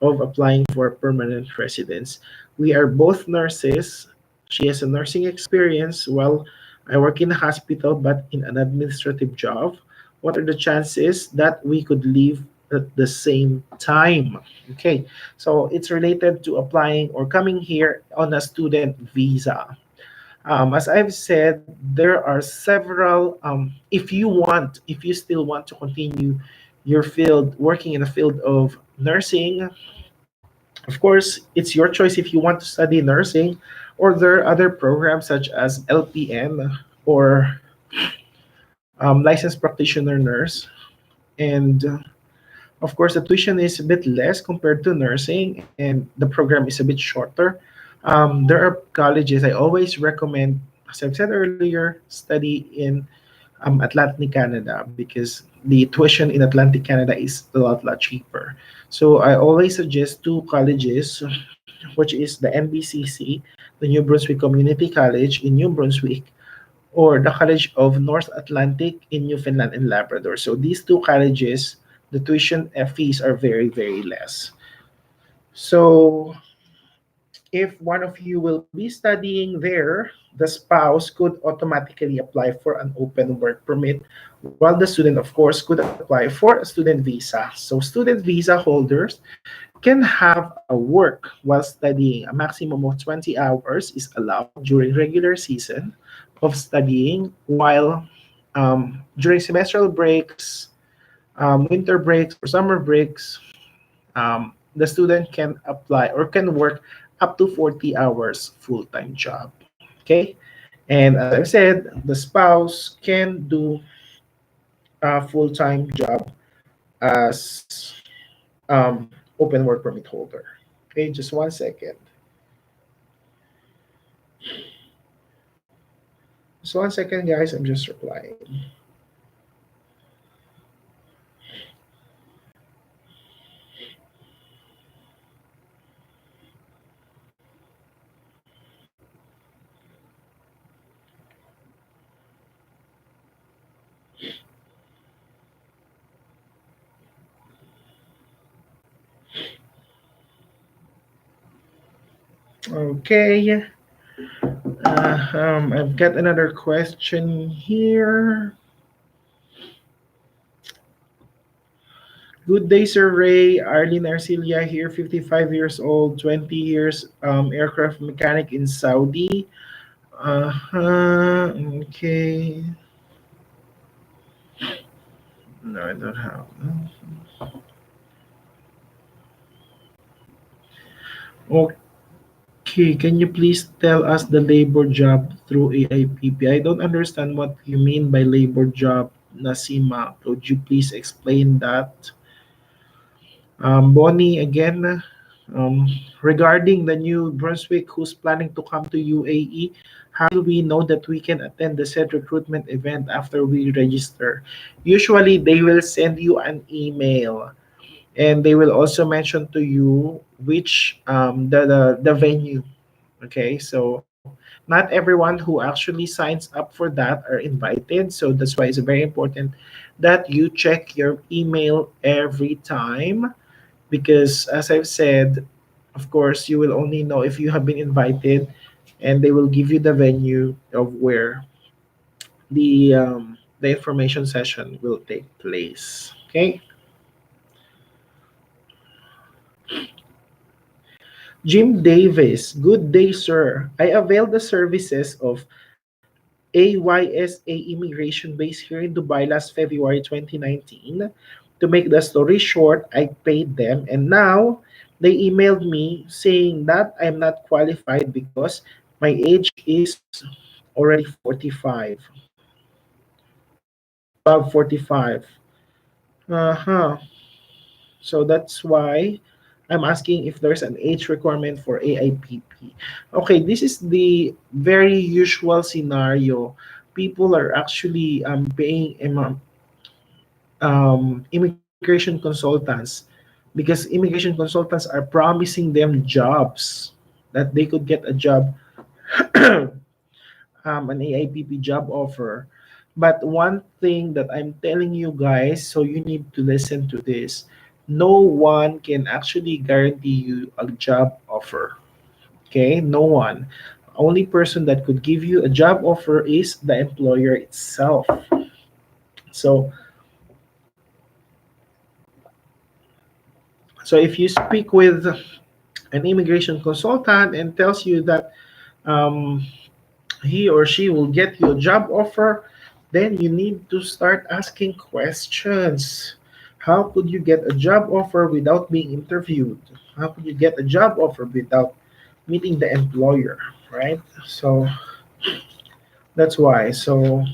of applying for permanent residence? We are both nurses. She has a nursing experience while I work in a hospital but in an administrative job. What are the chances that we could leave at the same time? Okay, so it's related to applying or coming here on a student visa. As I've said, there are several. If you still want to continue your field, working in the field of nursing, of course, it's your choice if you want to study nursing, or there are other programs such as LPN or licensed practitioner nurse. And of course, the tuition is a bit less compared to nursing, and the program is a bit shorter. There are colleges I always recommend, as I've said earlier, study in Atlantic Canada because the tuition in Atlantic Canada is a lot cheaper. So I always suggest two colleges, which is the NBCC, the New Brunswick Community College in New Brunswick, or the College of North Atlantic in Newfoundland and Labrador. So these two colleges, the tuition fees are very less. So if one of you will be studying there, the spouse could automatically apply for an open work permit, while the student, of course, could apply for a student visa. So, student visa holders can have a work while studying. A maximum of 20 hours is allowed during regular season of studying, while during semestral breaks, winter breaks, or summer breaks, the student can apply or can work up to 40 hours full-time job. Okay, and as I've said, the spouse can do a full-time job as open work permit holder. Okay, just 1 second. Just 1 second, guys. I'm just replying. Okay. I've got another question here. Good day, Sir Ray. Arlene Arcilia here, 55 years old, 20 years, aircraft mechanic in Saudi. Uh-huh. Okay. No, I don't have. Okay, can you please tell us the labor job through AIPP? I don't understand what you mean by labor job, Nasima. Could you please explain that? Bonnie, again, um, regarding the New Brunswick who's planning to come to UAE, how will we know that we can attend the said recruitment event after we register? Usually, they will send you an email, and they will also mention to you which the venue. Okay, so not everyone who actually signs up for that are invited. So that's why it's very important that you check your email every time, because as I've said, of course, you will only know if you have been invited, and they will give you the venue of where the information session will take place. Okay. Jim Davis, good day, sir. I availed the services of AYSA Immigration Base here in Dubai last February 2019. To make the story short, I paid them, and now they emailed me saying that I'm not qualified because my age is already 45, above 45. Uh-huh. So that's why I'm asking if there's an age requirement for AIPP. Okay, this is the very usual scenario. People are actually paying immigration consultants, because immigration consultants are promising them jobs, that they could get a job, an AIPP job offer. But one thing that I'm telling you guys, so you need to listen to this, no one can actually guarantee you a job offer. Okay, no one. Only person that could give you a job offer is the employer itself. So if you speak with an immigration consultant and tells you that um, he or she will get you a job offer, then you need to start asking questions. How could you get a job offer without being interviewed? How could you get a job offer without meeting the employer, right? So that's why. So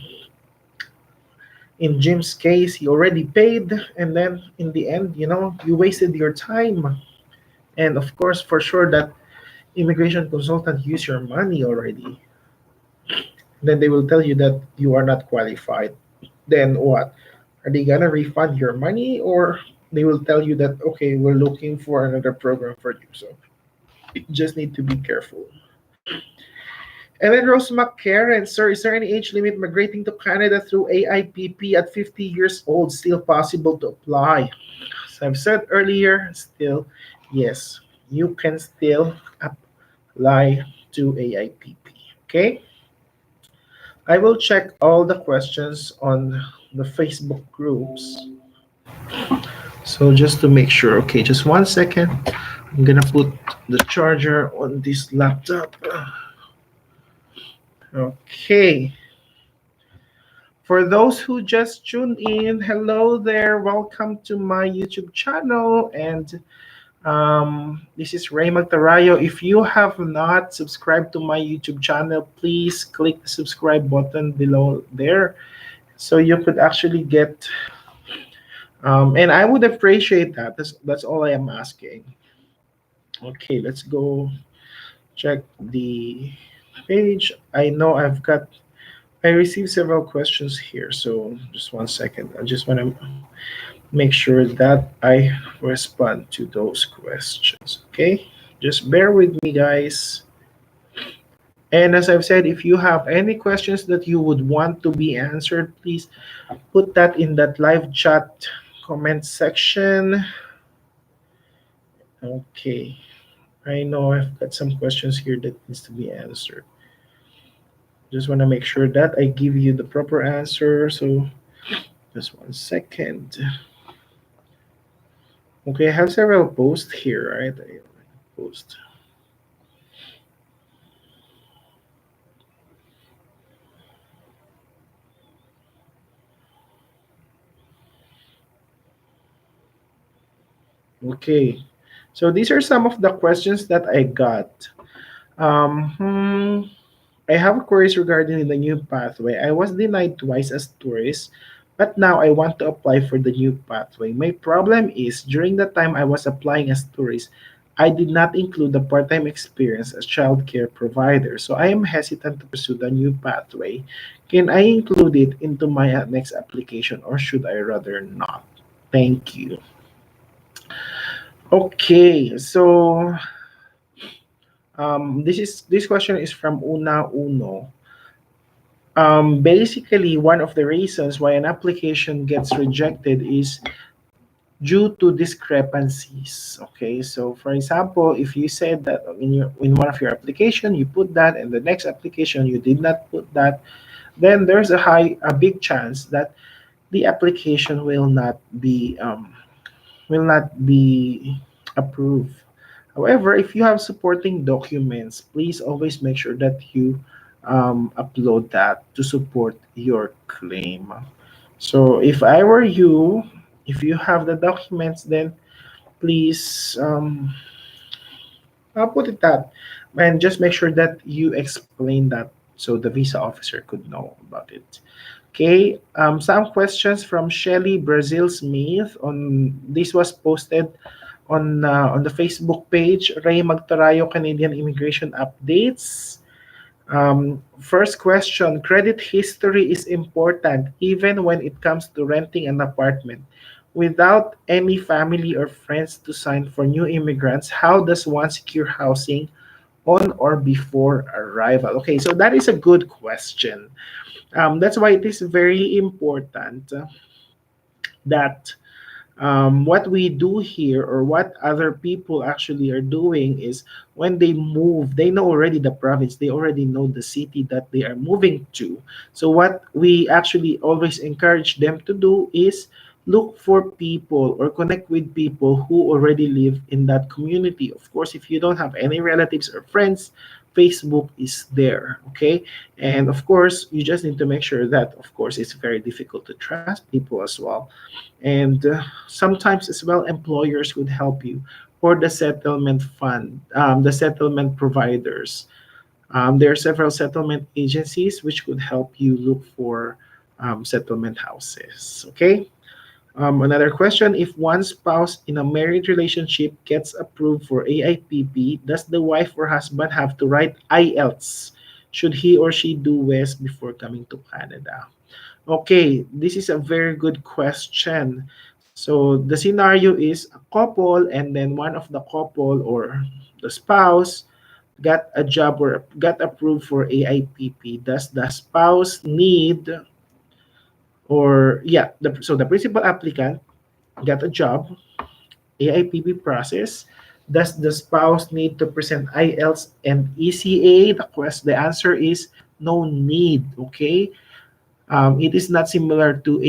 in Jim's case, he already paid, and then in the end, you wasted your time. And of course, for sure, that immigration consultant used your money already. Then they will tell you that you are not qualified. Then what? Are they gonna refund your money, or they will tell you that okay, we're looking for another program for you? So you just need to be careful. And then Rose McCarran, sir, is there any age limit migrating to Canada through AIPP at 50 years old? Still possible to apply? As I've said earlier, still yes, you can still apply to AIPP. Okay. I will check all the questions on the Facebook groups. So just to make sure, okay, just 1 second. I'm gonna put the charger on this laptop. Okay. For those who just tuned in, hello there. Welcome to my YouTube channel. And this is Ray Magtarayo. If you have not subscribed to my YouTube channel, please click the subscribe button below there so you could actually get, and I would appreciate that. That's all I am asking. Okay, let's go check the page. I know I received several questions here, so just 1 second. I just want to make sure that I respond to those questions. Okay, just bear with me, guys. And as I've said, if you have any questions that you would want to be answered, please put that in that live chat comment section. Okay, I know I've got some questions here that needs to be answered. Just want to make sure that I give you the proper answer. So just 1 second. Okay, I have several posts here, right? I post. Okay, so these are some of the questions that I got. Um, hmm, I have queries regarding the new pathway. I was denied twice as tourist, but now I want to apply for the new pathway. My problem is during the time I was applying as tourist, I did not include the part-time experience as childcare provider. So I am hesitant to pursue the new pathway. Can I include it into my next application or should I rather not? Thank you. Okay, so this question is from Una Uno. Basically, one of the reasons why an application gets rejected is due to discrepancies. Okay, so for example, if you said that in one of your application you put that, and the next application you did not put that, then there's a big chance that the application will not be approved. However, if you have supporting documents, please always make sure that you upload that to support your claim. So if I were you, if you have the documents, then please I'll put it that, and just make sure that you explain that so the visa officer could know about it. Okay, some questions from Shelly Brazil Smith. On this was posted on the Facebook page, Ray Magtarayo Canadian Immigration Updates. First question, credit history is important even when it comes to renting an apartment. Without any family or friends to sign for new immigrants, how does one secure housing on or before arrival? Okay, so that is a good question. That's why it is very important that what we do here or what other people actually are doing is when they move, they know already the province, they already know the city that they are moving to. So what we actually always encourage them to do is look for people or connect with people who already live in that community. Of course, if you don't have any relatives or friends, Facebook is there. Okay, and of course you just need to make sure that, of course, it's very difficult to trust people as well. And sometimes as well employers would help you, or the settlement fund, the settlement providers. There are several settlement agencies which could help you look for settlement houses. Okay. Another question, if one spouse in a married relationship gets approved for AIPP, does the wife or husband have to write IELTS? Should he or she do WES before coming to Canada? Okay, this is a very good question. So the scenario is a couple, and then one of the couple or the spouse got a job or got approved for AIPP. Does the spouse need, or yeah, so the principal applicant got a job, AIPP process. Does the spouse need to present IELTS and ECA? The answer is no need. Okay, it is not similar to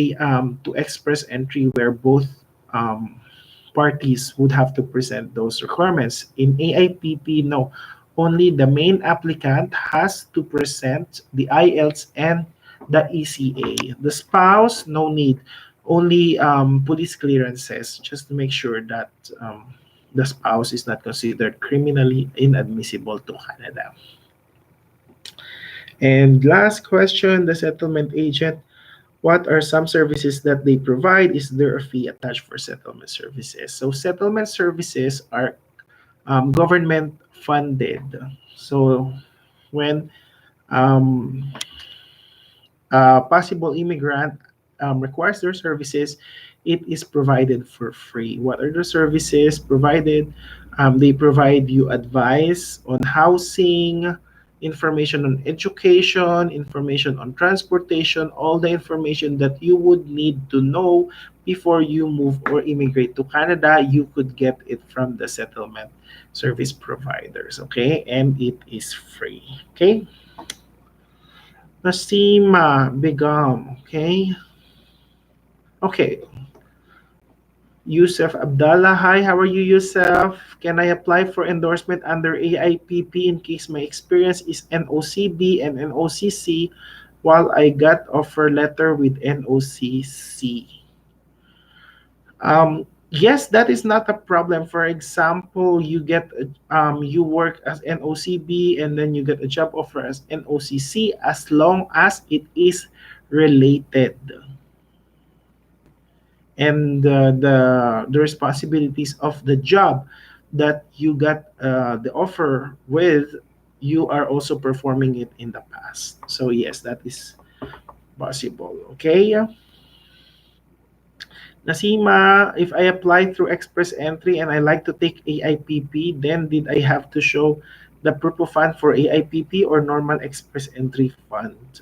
express entry where both um, parties would have to present those requirements. In AIPP, no, only the main applicant has to present the IELTS and the ECA. The spouse, no need. Only police clearances, just to make sure that the spouse is not considered criminally inadmissible to Canada. And last question, the settlement agent, what are some services that they provide? Is there a fee attached for settlement services? So settlement services are government funded. So when um, a possible immigrant requires their services, it is provided for free. What are the services provided? They provide you advice on housing, information on education, information on transportation, all the information that you would need to know before you move or immigrate to Canada. You could get it from the settlement service providers, okay? And it is free, okay? Nasima Begum, okay? Okay, Yusuf Abdallah. Hi, how are you, Yusuf? Can I apply for endorsement under AIPP in case my experience is NOCB and NOCC while I got offer letter with NOCC? Yes, that is not a problem. For example, you work as NOCB and then you get a job offer as NOCC as long as it is related, and the responsibilities of the job that you got the offer with, you are also performing it in the past. So yes, that is possible. Okay, Nasima, if I apply through express entry and I like to take AIPP, then did I have to show the proof of fund for AIPP or normal express entry fund?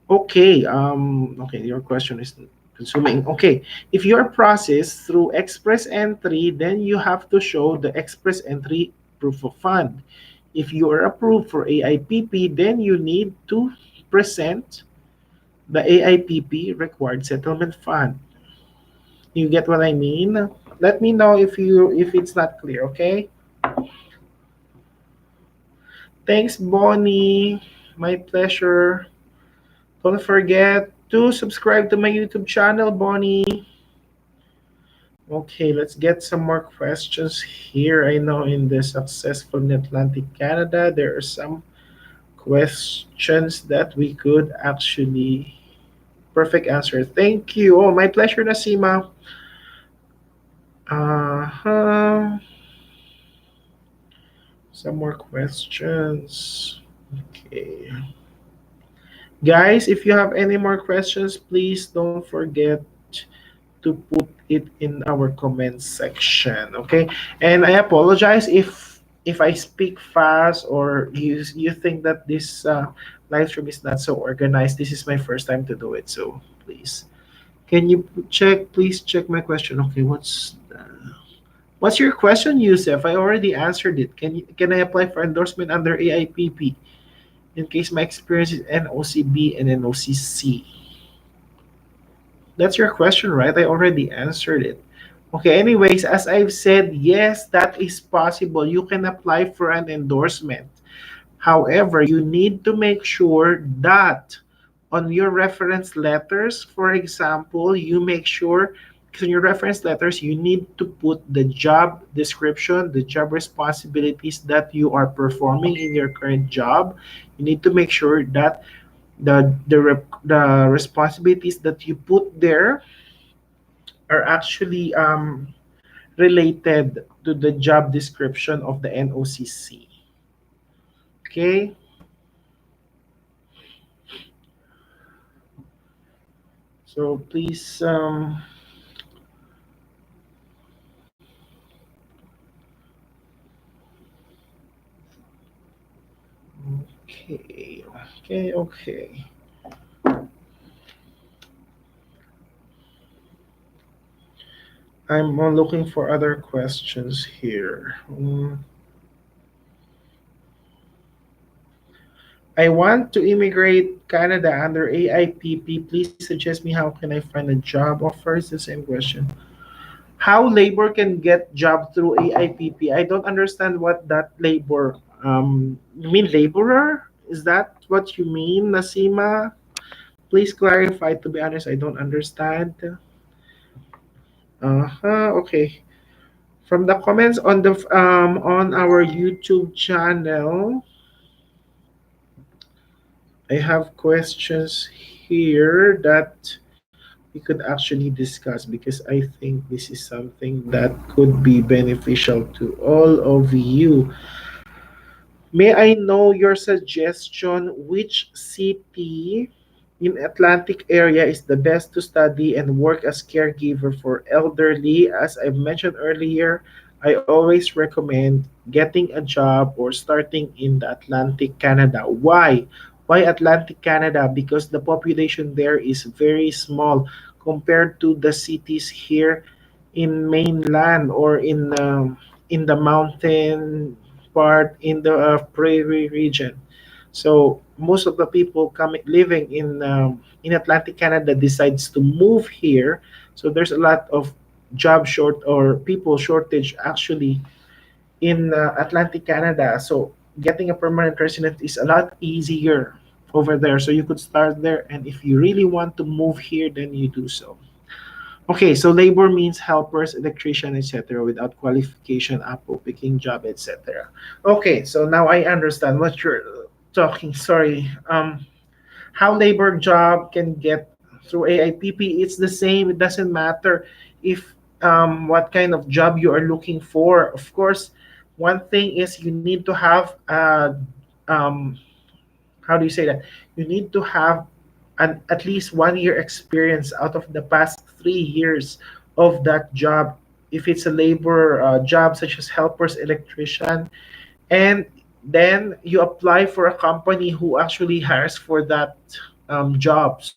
Okay, okay, your question is consuming. Okay, if you're processed through express entry, then you have to show the express entry proof of fund. If you are approved for AIPP, then you need to present the AIPP required settlement fund. You get what I mean? Let me know if it's not clear, okay? Thanks, Bonnie. My pleasure. Don't forget to subscribe to my YouTube channel, Bonnie. Okay, let's get some more questions here. I know in the Successful in Atlantic Canada, there are some questions that we could actually perfect answer. Thank you. Oh, my pleasure, Nasima. Uh-huh. Some more questions. Okay. Guys, if you have any more questions, please don't forget to put it in our comments section. Okay, and I apologize if I speak fast or you think that this live stream is not so organized. This is my first time to do it, so please can you check, please check my question. Okay, what's your question, Yusuf? I already answered it. Can I apply for endorsement under AIPP in case my experience is NOCB and NOCC? That's your question, right? I already answered it. Okay, anyways, as I've said, yes, that is possible. You can apply for an endorsement. However, you need to make sure that on your reference letters, for example, you make sure in your reference letters, you need to put the job description, the job responsibilities that you are performing in your current job. You need to make sure that the responsibilities that you put there are actually related to the job description of the NOCC. Okay. So please, okay, okay. I'm looking for other questions here. I want to immigrate Canada under AIPP. Please suggest me how can I find a job offer? It's the same question. How labor can get job through AIPP? I don't understand what that labor. You mean laborer? Is that what you mean, Nasima? Please clarify. To be honest, I don't understand. Okay. From the comments on our YouTube channel, I have questions here that we could actually discuss because I think this is something that could be beneficial to all of you. May I know your suggestion which city in Atlantic area is the best to study and work as caregiver for elderly? As I mentioned earlier, I always recommend getting a job or starting in the Atlantic Canada. Why? Why Atlantic Canada? Because the population there is very small compared to the cities here in mainland or in the mountain part in the prairie region. So most of the people coming living in Atlantic Canada decides to move here. So there's a lot of job short or people shortage actually in Atlantic Canada. So getting a permanent resident is a lot easier over there. So you could start there, and if you really want to move here, then you do so. Okay, so labor means helpers, electrician, etc. without qualification, apple picking job, etc. Okay, so now I understand what you're talking. Sorry. How labor job can get through AIPP? It's the same. It doesn't matter if what kind of job you are looking for. Of course, one thing is you need to have um, how do you say that? You need to have at least 1 year experience out of the past 3 years of that job. If it's a labor job such as helpers, electrician, and then you apply for a company who actually hires for that jobs.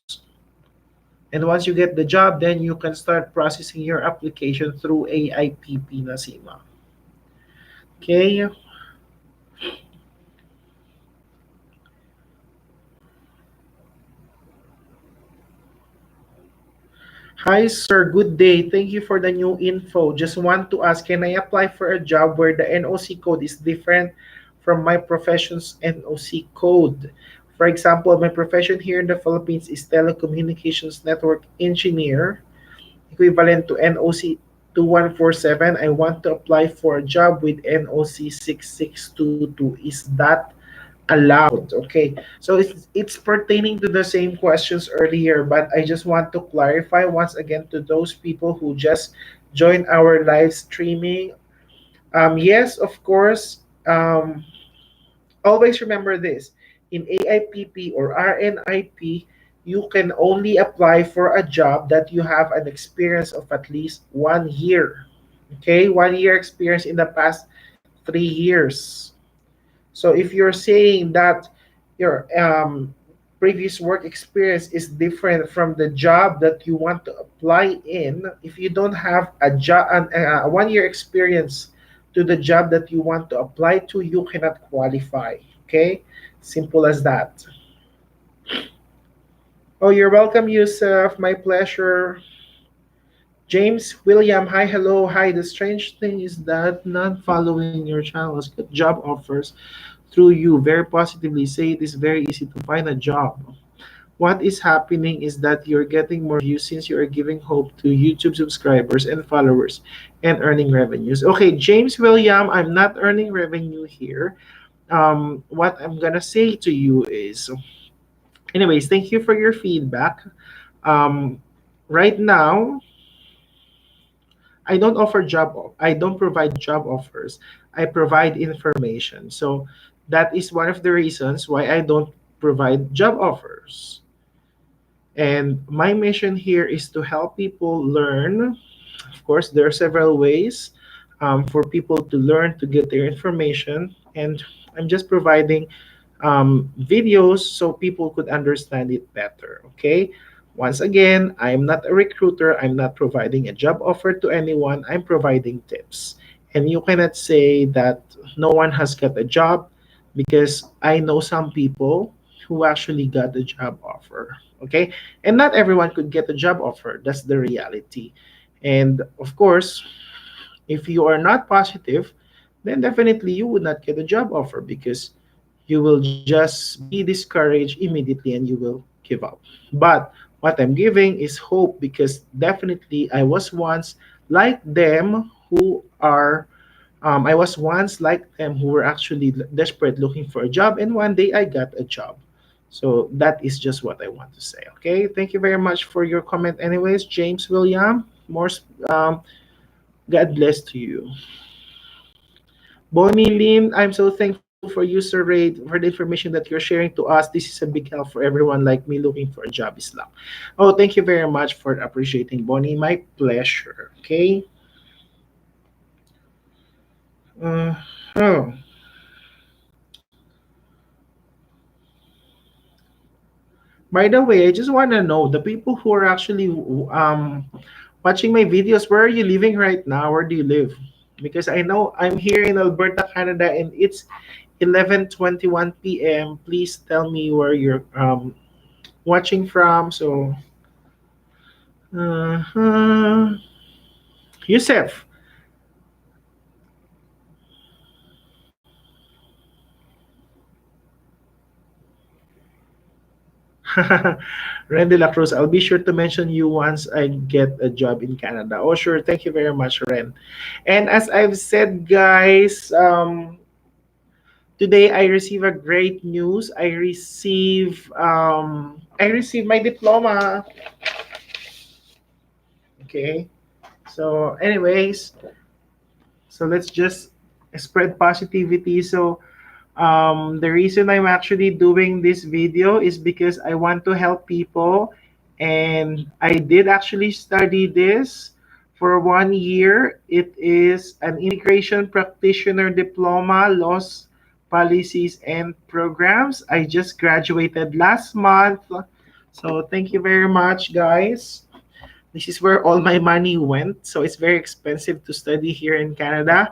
And once you get the job, then you can start processing your application through AIPP, Nasima. Okay. Hi, sir. Good day. Thank you for the new info. Just want to ask, can I apply for a job where the NOC code is different from my profession's NOC code? For example, my profession here in the Philippines is telecommunications network engineer, equivalent to NOC 2147. I want to apply for a job with NOC 6622. Is that allowed? Okay, so it's pertaining to the same questions earlier, but I just want to clarify once again to those people who just joined our live streaming. Yes, of course. Always remember this: in AIPP or RNIP, you can only apply for a job that you have an experience of at least 1 year. Okay, 1 year experience in the past 3 years. So if you're saying that your previous work experience is different from the job that you want to apply in, if you don't have a job, a 1 year experience to the job that you want to apply to, you cannot qualify. Okay, simple as that. Oh, you're welcome, Yusuf. My pleasure. James William, hi, hello, hi. The strange thing is that not following your channels get job offers through you very positively. Say it is very easy to find a job. What is happening is that you're getting more views since you are giving hope to YouTube subscribers and followers and earning revenues. Okay, James William, I'm not earning revenue here. What I'm gonna say to you is, anyways, thank you for your feedback. Um, right now, I don't provide job offers. I provide information. So that is one of the reasons why I don't provide job offers. And my mission here is to help people learn. Of course, there are several ways for people to learn to get their information. And I'm just providing videos so people could understand it better. Okay. Once again, I'm not a recruiter. I'm not providing a job offer to anyone. I'm providing tips. And you cannot say that no one has got a job because I know some people who actually got a job offer. Okay, and not everyone could get a job offer. That's the reality. And of course, if you are not positive, then definitely you would not get a job offer because you will just be discouraged immediately and you will give up. But what I'm giving is hope because definitely I was once like them who are I was once like them who were actually desperate looking for a job, and one day I got a job. So that is just what I want to say. Okay, thank you very much for your comment. Anyways, James William, God bless to you. Bonnie Lin, I'm so thankful for you, Sir Ray, for the information that you're sharing to us. This is a big help for everyone like me looking for a job, Islam. Oh, thank you very much for appreciating, Bonnie. My pleasure. Okay. Oh, by the way, I just want to know the people who are actually watching my videos. Where are you living right now? Where do you live? Because I know I'm here in Alberta, Canada, and it's 11:21 p.m. Please tell me where you're watching from. So, uh, Yusef. Ren de la Cruz, I'll be sure to mention you once I get a job in Canada. Oh, sure. Thank you very much, Ren. And as I've said, guys, today I receive a great news. I receive my diploma. Okay. So, anyways, so let's just spread positivity. So, the reason I'm actually doing this video is because I want to help people, and I did actually study this for 1 year. It is an immigration practitioner diploma, laws, policies, and programs. I just graduated last month. So thank you very much, guys. This is where all my money went. So it's very expensive to study here in Canada.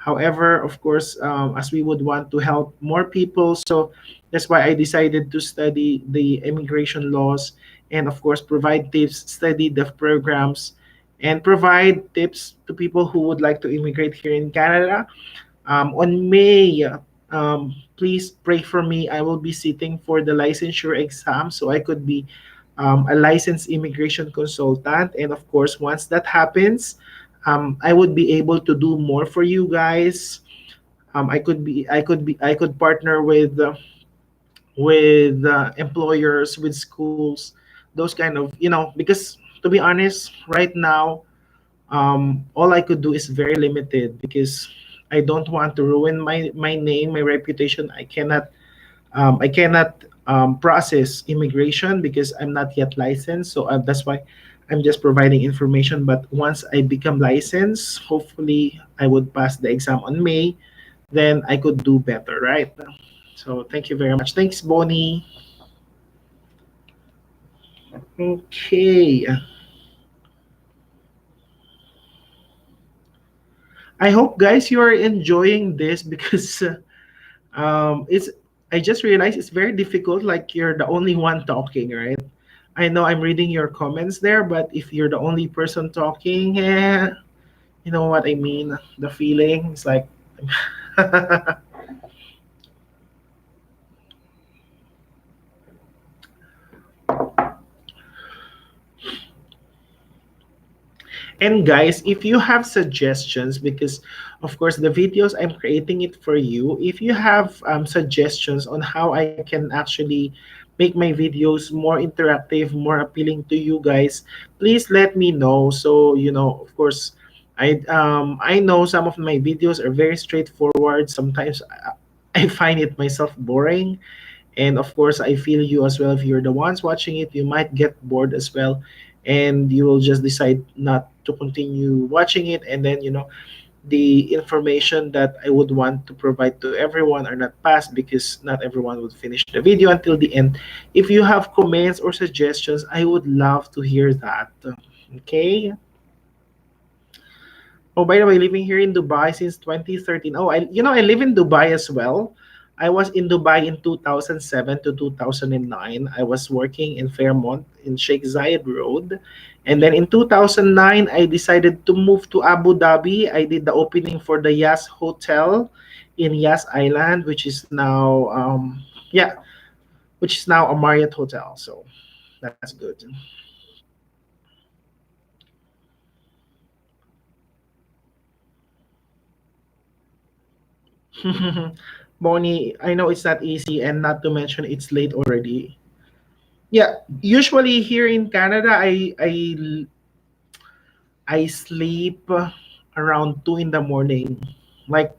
However, of course, as we would want to help more people, so that's why I decided to study the immigration laws and, of course, provide tips, study the programs, and provide tips to people who would like to immigrate here in Canada. On May, please pray for me. I will be sitting for the licensure exam so I could be a licensed immigration consultant. And of course, once that happens, I would be able to do more for you guys. I could partner with employers, with schools, those kind of, because to be honest, right now, all I could do is very limited because I don't want to ruin my name, my reputation. I cannot process immigration because I'm not yet licensed. So that's why I'm just providing information. But once I become licensed, hopefully I would pass the exam on May. Then I could do better, right? So thank you very much. Thanks, Bonnie. Okay. I hope guys you are enjoying this because it's I just realized it's very difficult, like you're the only one talking, right? I know I'm reading your comments there, but if you're the only person talking, you know what I mean, the feeling is like And guys, if you have suggestions, because of course the videos I'm creating it for you, if you have suggestions on how I can actually make my videos more interactive, more appealing to you guys, please let me know. So of course, I know some of my videos are very straightforward. Sometimes I find it myself boring, and of course I feel you as well. If you're the ones watching it, you might get bored as well, and you will just decide not to continue watching it. And then the information that I would want to provide to everyone are not passed because not everyone would finish the video until the end. If you have comments or suggestions, I would love to hear that. Okay. Oh, by the way, living here in Dubai since 2013. Oh, I live in Dubai as well. I was in Dubai in 2007 to 2009. I was working in Fairmont in Sheikh Zayed Road. And then in 2009, I decided to move to Abu Dhabi. I did the opening for the Yas Hotel in Yas Island, which is now, yeah, which is now a Marriott Hotel. So that's good. Bonnie, I know it's not easy, and not to mention it's late already. Yeah, usually here in Canada, I sleep around 2 in the morning. Like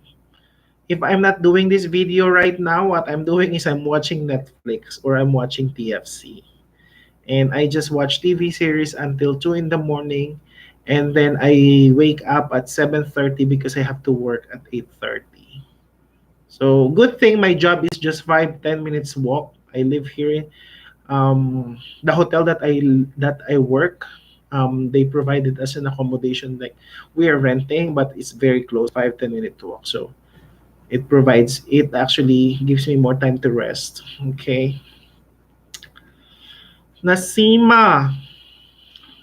if I'm not doing this video right now, what I'm doing is I'm watching Netflix or I'm watching TFC, and I just watch TV series until 2 in the morning, and then I wake up at 7:30 because I have to work at 8:30. So good thing my job is just 5-10 minutes walk. I live here. The hotel that I work, they provided us an accommodation like we are renting, but it's very close, 5-10 minute walk. So it actually gives me more time to rest. Okay, Nasima,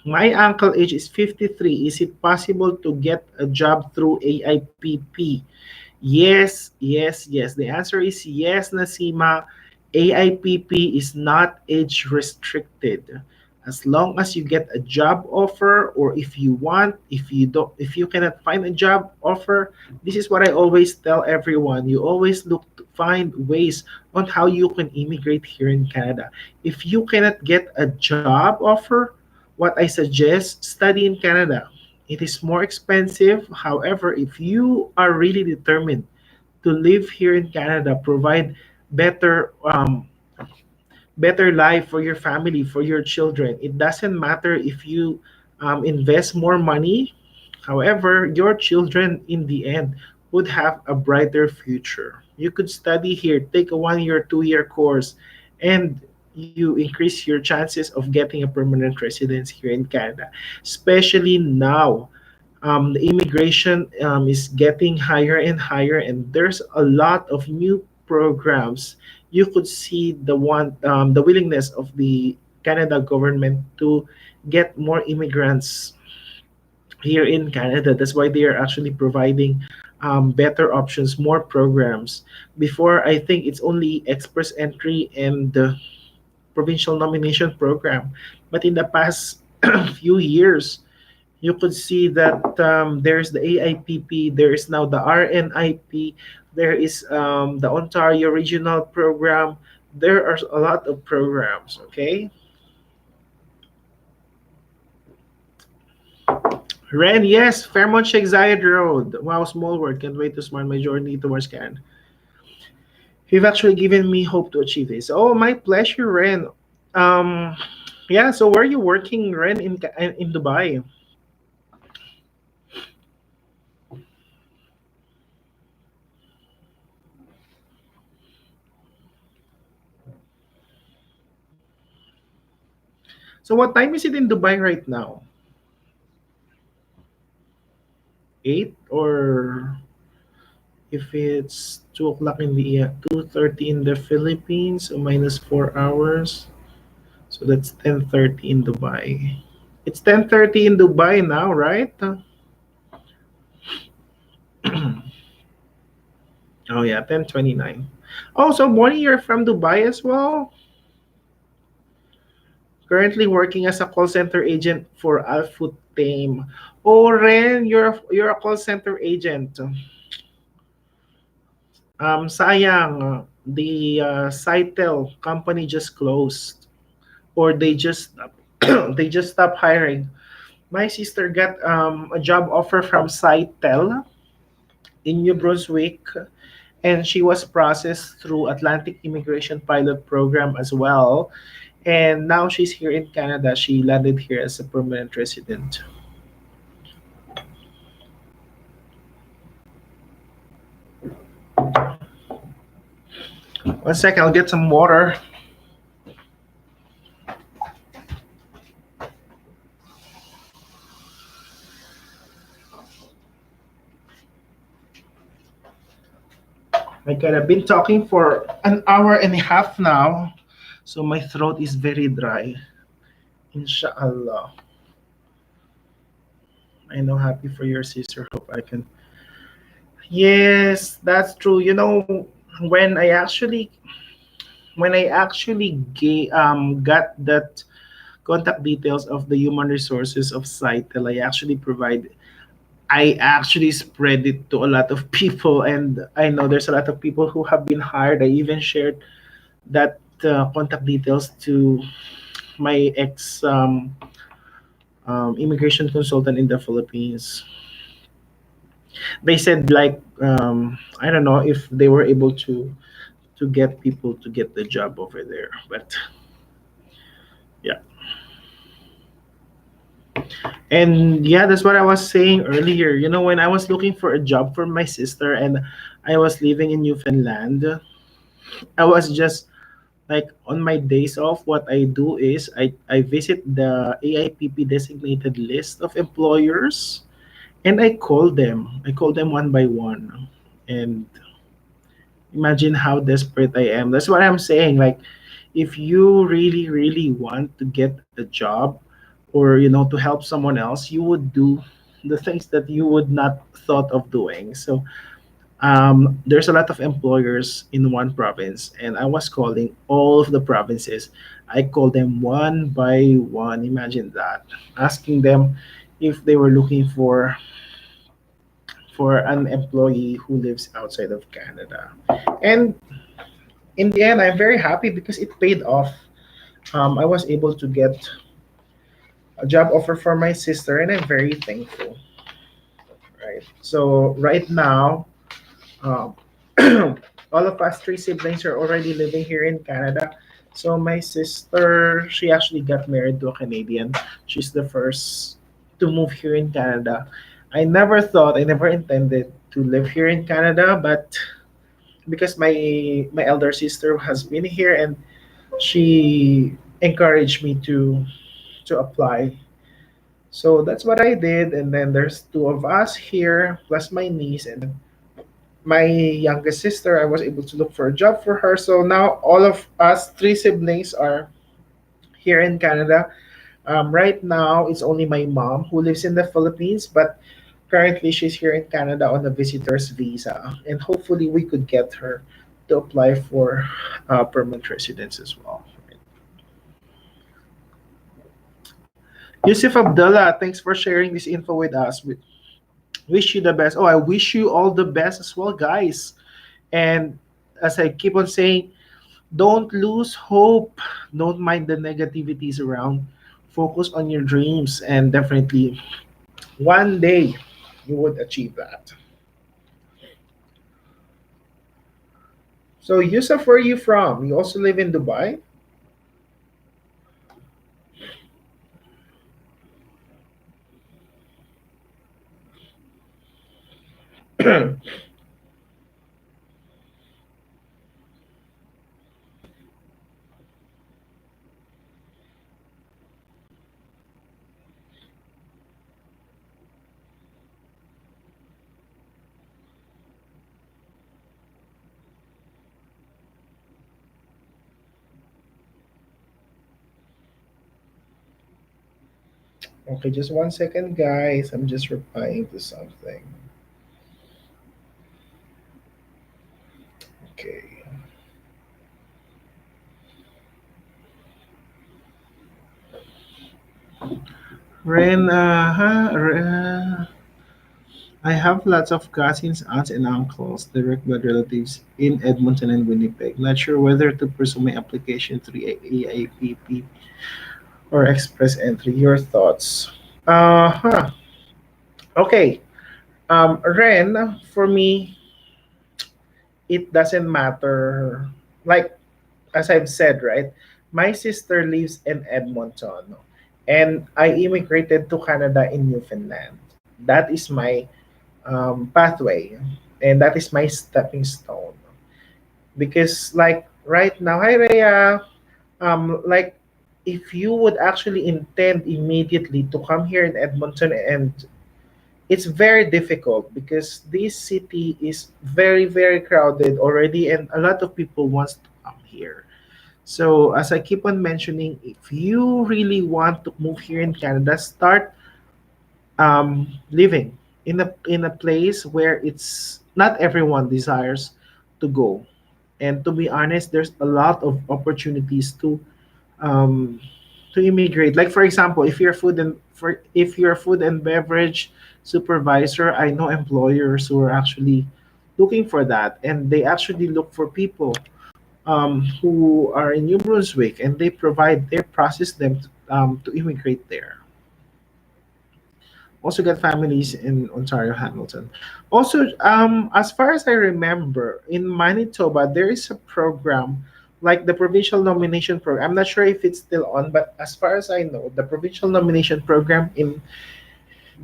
my uncle age is 53. Is it possible to get a job through AIPP? Yes, yes, yes. The answer is yes, Nasima. AIPP is not age restricted. As long as you get a job offer, or if you want, if you cannot find a job offer, this is what I always tell everyone. You always look to find ways on how you can immigrate here in Canada. If you cannot get a job offer, what I suggest, study in Canada. It is more expensive. However, if you are really determined to live here in Canada, provide better better life for your family, for your children. It doesn't matter if you invest more money. However, your children in the end would have a brighter future. You could study here, take a 1 year, 2 year course, and you increase your chances of getting a permanent residence here in Canada, especially now. The immigration is getting higher and higher, and there's a lot of new programs. You could see the willingness of the Canada government to get more immigrants here in Canada. That's why they are actually providing better options, more programs. Before, I think it's only express entry and the provincial nomination program, but in the past few years you could see that there's the AIPP, there is now the RNIP, there is the Ontario Regional Program. There are a lot of programs, okay? Ren, yes, Fairmont Shake Zayed Road. Wow, small world. Can't wait to start my journey towards Canada. You've actually given me hope to achieve this. Oh, my pleasure, Ren. Um, yeah, so where are you working, Ren, in Dubai? So what time is it in Dubai right now? 8, or if it's 2 o'clock in the 2:30 in the Philippines, so minus 4 hours, so that's 10:30 in Dubai. It's 10:30 in Dubai now, right? Oh yeah, 10:29. Oh, so Bonnie, you're from Dubai as well. Currently working as a call center agent for Alfood Tame. Oh, Ren, you're a call center agent. Sayang, the Sitel company just closed, or they just they just stopped hiring. My sister got a job offer from Sitel in New Brunswick, and she was processed through Atlantic Immigration Pilot Program as well. And now she's here in Canada. She landed here as a permanent resident. One second, I'll get some water. My God, I've been talking for an hour and a half now, so my throat is very dry. Inshallah. I know, happy for your sister. Hope I can. Yes, that's true. When I actually got that contact details of the human resources of Cytel, I actually spread it to a lot of people, and I know there's a lot of people who have been hired. I even shared that contact details to my ex immigration consultant in the Philippines. They said like I don't know if they were able to get people to get the job over there, but yeah. And yeah, that's what I was saying earlier. When I was looking for a job for my sister and I was living in Newfoundland, I was just like on my days off, what I do is I visit the AIPP designated list of employers and I call them. I call them one by one. And imagine how desperate I am. That's what I'm saying. Like, if you really, really want to get a job or, to help someone else, you would do the things that you would not thought of doing. So, there's a lot of employers in one province, and I was calling all of the provinces. I called them one by one. Imagine that, asking them if they were looking for an employee who lives outside of Canada. And in the end, I'm very happy because it paid off. I was able to get a job offer for my sister, and I'm very thankful. Right. So right now, um, all of us three siblings are already living here in Canada. So my sister, she actually got married to a Canadian. She's the first to move here in Canada. I never intended to live here in Canada, but because my elder sister has been here and she encouraged me to apply. So that's what I did, and then there's two of us here plus my niece, and then my youngest sister. I was able to look for a job for her. So now all of us three siblings are here in Canada. Right now, it's only my mom who lives in the Philippines, but currently she's here in Canada on a visitor's visa, and hopefully we could get her to apply for permanent residence as well. Yusuf Abdullah, thanks for sharing this info with us. We wish you the best. Oh, I wish you all the best as well, guys. And as I keep on saying, don't lose hope. Don't mind the negativities around. Focus on your dreams, and definitely one day you would achieve that. So, Yusuf, where are you from? You also live in Dubai? Okay, just 1 second, guys. I'm just replying to something. Okay. Ren, I have lots of cousins, aunts, and uncles, direct blood relatives in Edmonton and Winnipeg. Not sure whether to pursue my application through AIPP or Express Entry. Your thoughts? Huh. Okay. Ren, for me, it doesn't matter. Like, as I've said, right? My sister lives in Edmonton, and I immigrated to Canada in Newfoundland. That is my pathway, and that is my stepping stone. Because, like, right now, hi Rhea, like, if you would actually intend immediately to come here in Edmonton and it's very difficult because this city is very, very crowded already, and a lot of people wants to come here. So as I keep on mentioning, if you really want to move here in Canada, start living in a place where it's not everyone desires to go. And to be honest, there's a lot of opportunities um, to immigrate. Like for example, if you're a food and beverage supervisor, I know employers who are actually looking for that, and they actually look for people who are in New Brunswick, and they process them to immigrate there. Also got families in Ontario, Hamilton. Also, as far as I remember, in Manitoba, there is a program like the provincial nomination program. I'm not sure if it's still on, but as far as I know, the provincial nomination program in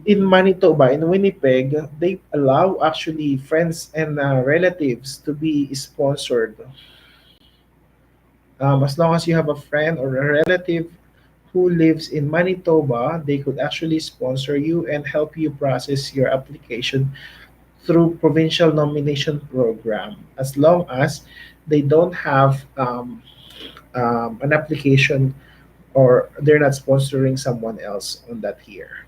Manitoba, in Winnipeg, they allow actually friends and relatives to be sponsored. As long as you have a friend or a relative who lives in Manitoba, they could actually sponsor you and help you process your application through provincial nomination program, as long as they don't have an application or they're not sponsoring someone else on that year.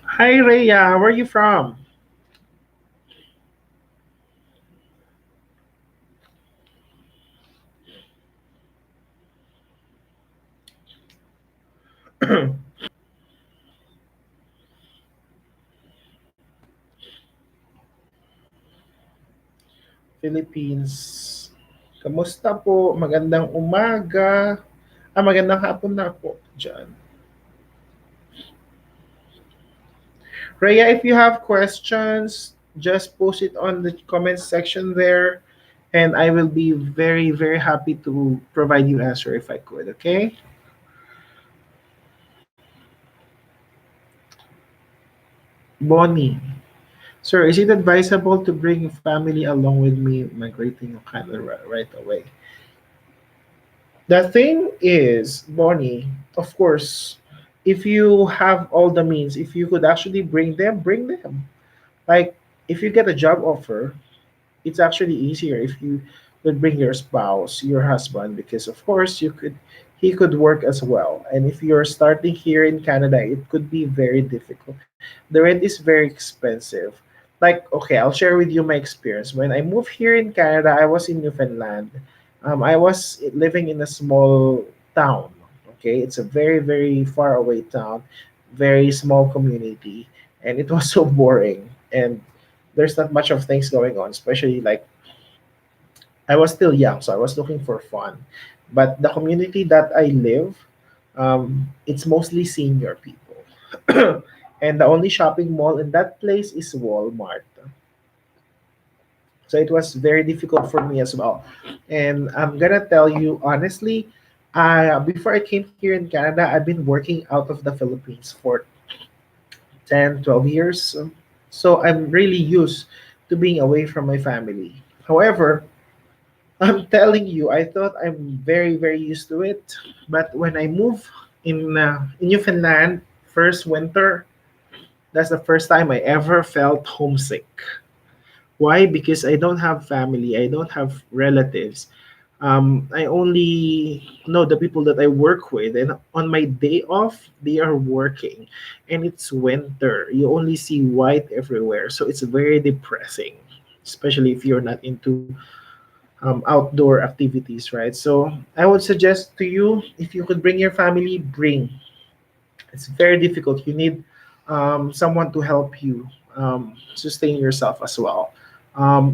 Hi Rhea, where are you from? Philippines. Kamusta po? Magandang umaga. Magandang hapon na po dyan. Rhea, if you have questions, just post it on the comments section there, and I will be very, very happy to provide you answer if I could. Okay, Bonnie. Sir, is it advisable to bring family along with me migrating to Canada right away? The thing is, Bonnie, of course, if you have all the means, if you could actually bring them, bring them. Like, if you get a job offer, it's actually easier if you would bring your spouse, your husband, because of course he could work as well. And if you're starting here in Canada, it could be very difficult. The rent is very expensive. Like, okay, I'll share with you my experience. When I moved here in Canada, I was in Newfoundland. I was living in a small town. Okay, it's a very, very far away town, very small community, and it was so boring. And there's not much of things going on, especially like I was still young, so I was looking for fun. But the community that I live, it's mostly senior people. And the only shopping mall in that place is Walmart. So it was very difficult for me as well. And I'm gonna tell you honestly, before I came here in Canada, I've been working out of the Philippines for 10, 12 years. So I'm really used to being away from my family. However, I'm telling you, I thought I'm very, very used to it. But when I moved in Newfoundland, first winter, that's the first time I ever felt homesick. Why? Because I don't have family, I don't have relatives. I only know the people that I work with, and on my day off, they are working, and it's winter. You only see white everywhere, so it's very depressing, especially if you're not into outdoor activities, right? So I would suggest to you, if you could bring your family, bring. It's very difficult. You need someone to help you sustain yourself as well.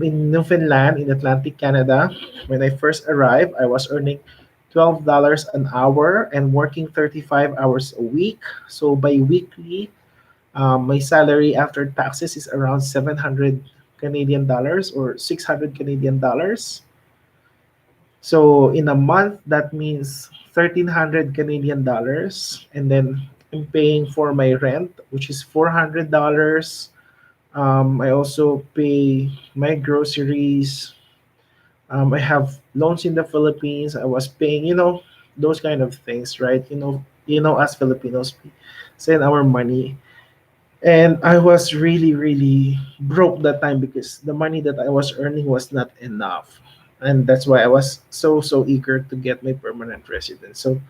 In Newfoundland, in Atlantic Canada, when I first arrived, I was earning $12 an hour and working 35 hours a week. So by weekly, my salary after taxes is around 700 Canadian dollars or 600 Canadian dollars. So in a month, that means 1,300 Canadian dollars, and then I'm paying for my rent, which is $400. I also pay my groceries. I have loans in the Philippines. I was paying, those kind of things, right? Us Filipinos we send our money. And I was really, really broke that time because the money that I was earning was not enough. And that's why I was so eager to get my permanent residence. So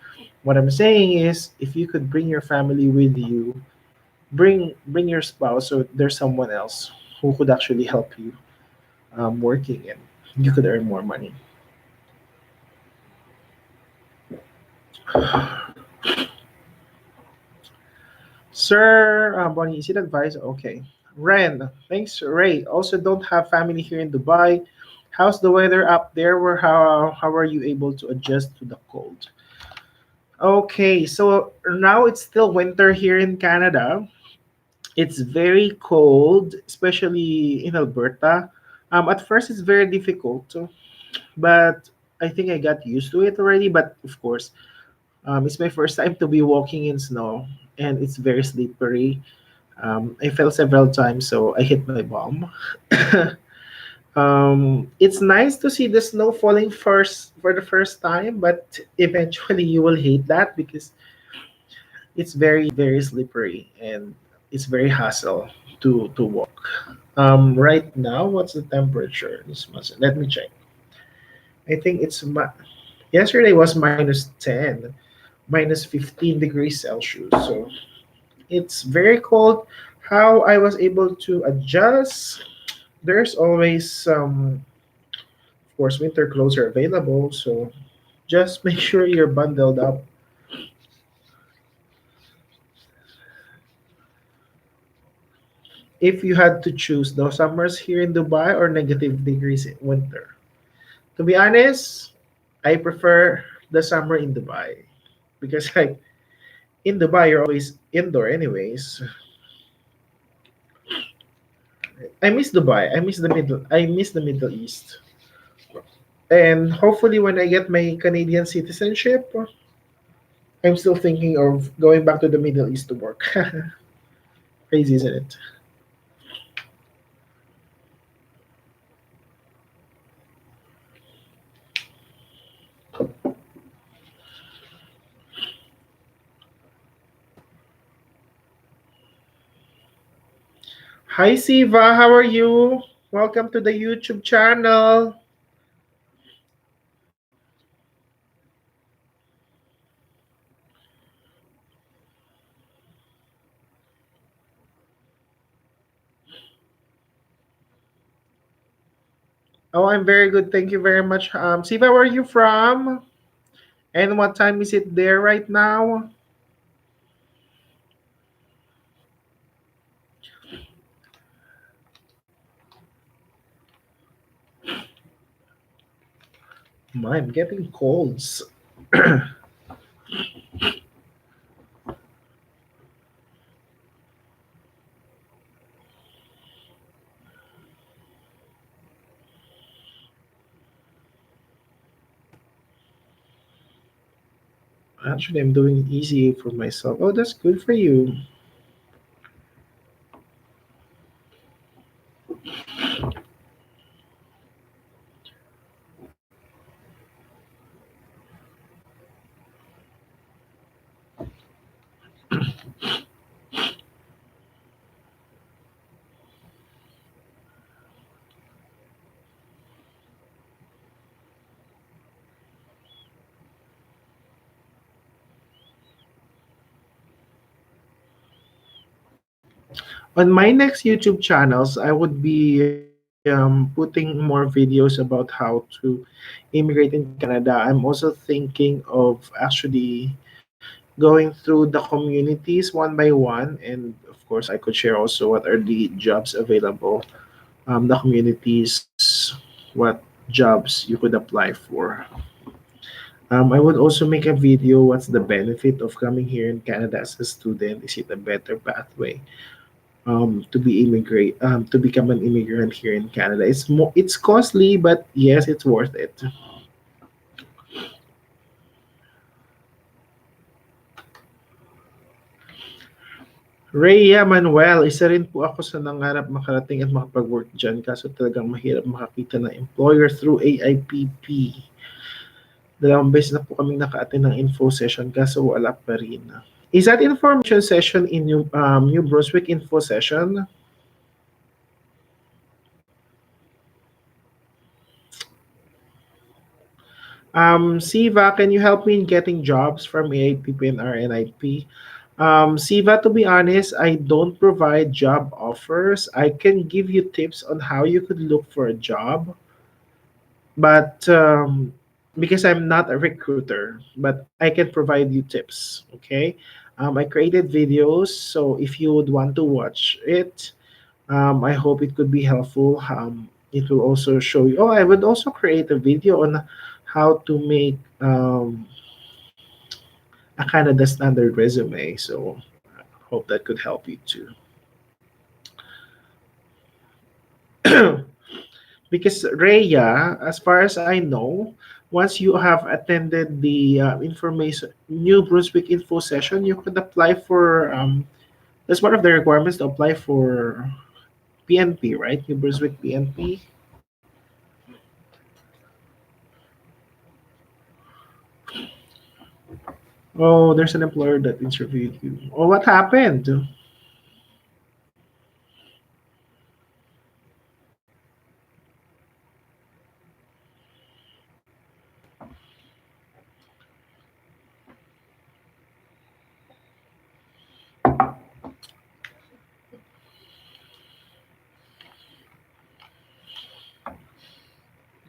what I'm saying is if you could bring your family with you, bring your spouse, so there's someone else who could actually help you working, and you could earn more money. Sir, Bonnie, is it advice? Okay. Ren, thanks, Ray. Also, don't have family here in Dubai. How's the weather up there? Where how are you able to adjust to the cold? Okay, so now it's still winter here in Canada. It's very cold, especially in Alberta. At first, it's very difficult, but I think I got used to it already. But of course, it's my first time to be walking in snow, and it's very slippery. I fell several times, so I hit my bum. It's nice to see the snow falling first for the first time, but eventually you will hate that because it's very slippery and it's very hassle to walk. Right now, what's the temperature? This must let me check. I think yesterday was -10, -15 degrees Celsius. So it's very cold. How I was able to adjust? There's always of course, winter clothes are available. So just make sure you're bundled up. If you had to choose the summers here in Dubai or negative degrees in winter, to be honest, I prefer the summer in Dubai because like in Dubai you're always indoor anyways. I miss Dubai. I miss the Middle East. And hopefully when I get my Canadian citizenship, I'm still thinking of going back to the Middle East to work. Crazy, isn't it? Hi Siva, how are you? Welcome to the YouTube channel. Oh, I'm very good. Thank you very much. Siva, where are you from? And what time is it there right now? I'm getting colds. Actually, I'm doing it easy for myself. Oh, that's good for you. On my next YouTube channels, I would be putting more videos about how to immigrate in Canada. I'm also thinking of actually going through the communities one by one, and of course, I could share also what are the jobs available, the communities, what jobs you could apply for. I would also make a video. What's the benefit of coming here in Canada as a student? Is it a better pathway? To become an immigrant here in Canada. It's costly, but yes, it's worth it. Rhea Manuel, isa rin po ako sa nangarap makarating at makapag-work dyan kaso talagang mahirap makakita ng employer through AIPP. Dalawang beses na po kaming naka-attend ng info session kaso wala pa rin. Is that information session in New Brunswick info session? Siva, can you help me in getting jobs from AIPP and RNIP? Siva, to be honest, I don't provide job offers. I can give you tips on how you could look for a job, but because I'm not a recruiter, but I can provide you tips. Okay, I created videos, so if you would want to watch it, I hope it could be helpful. It will also show you. Oh, I would also create a video on how to make a Canada standard resume. So hope that could help you too. Because Rhea, as far as I know, once you have attended the information New Brunswick info session, you could apply for. That's one of the requirements to apply for PNP, right? New Brunswick PNP. Oh, there's an employer that interviewed you. Oh, what happened?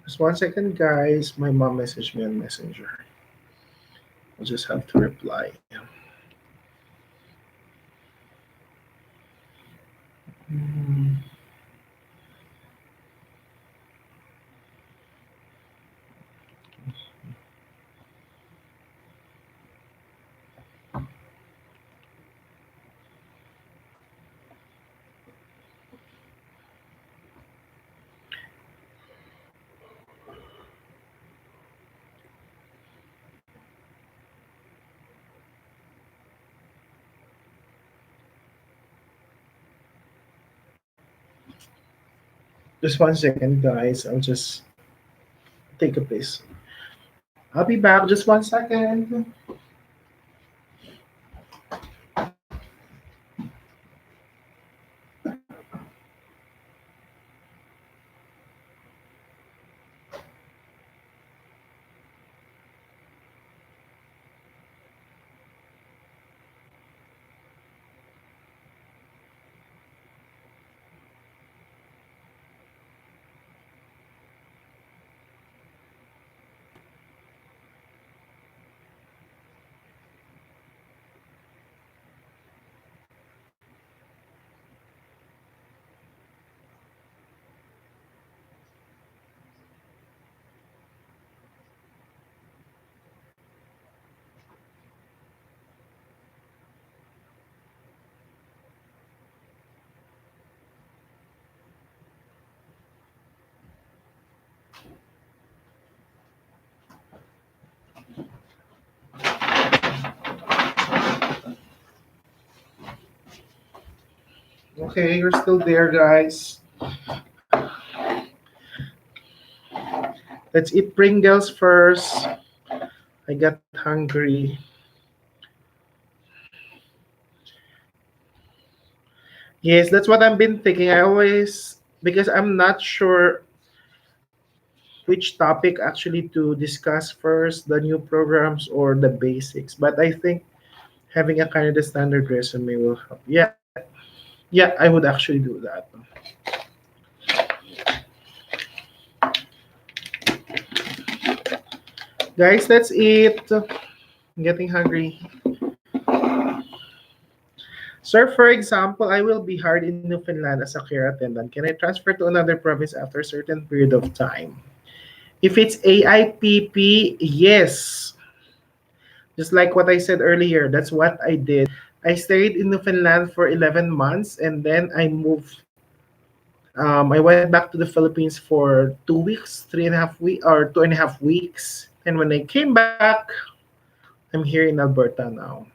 Just 1 second, guys. My mom messaged me on Messenger. I'll just have to reply. Mm, just 1 second, guys. I'll just take a piss. I'll be back. Just 1 second. Okay, you're still there, guys. Let's eat Pringles first. I got hungry. Yes, that's what I've been thinking. I always, because I'm not sure which topic actually to discuss first, the new programs or the basics. But I think having a Canada Standard resume will help. Yeah, yeah, I would actually do that. Guys, let's eat. I'm getting hungry. Sir, for example, I will be hired in Newfoundland as a care attendant. Can I transfer to another province after a certain period of time? If it's AIPP, yes. Just like what I said earlier, that's what I did. I stayed in Newfoundland for 11 months and then I moved. I went back to the Philippines for 2 weeks, 3.5 weeks, or 2.5 weeks. And when I came back, I'm here in Alberta now.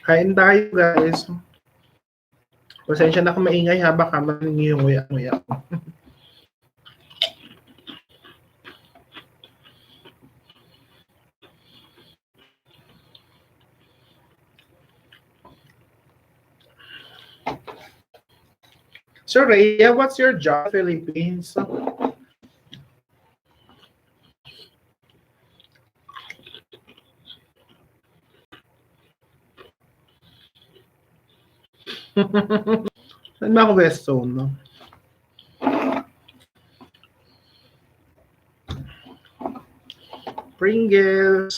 Kain tayo, guys. Pasensya na kung maingay ha, baka maninig yung nguya-nguya ko. So, Rhea, what's your job in the Philippines? Saan ba ako West Zone, no? Pringles.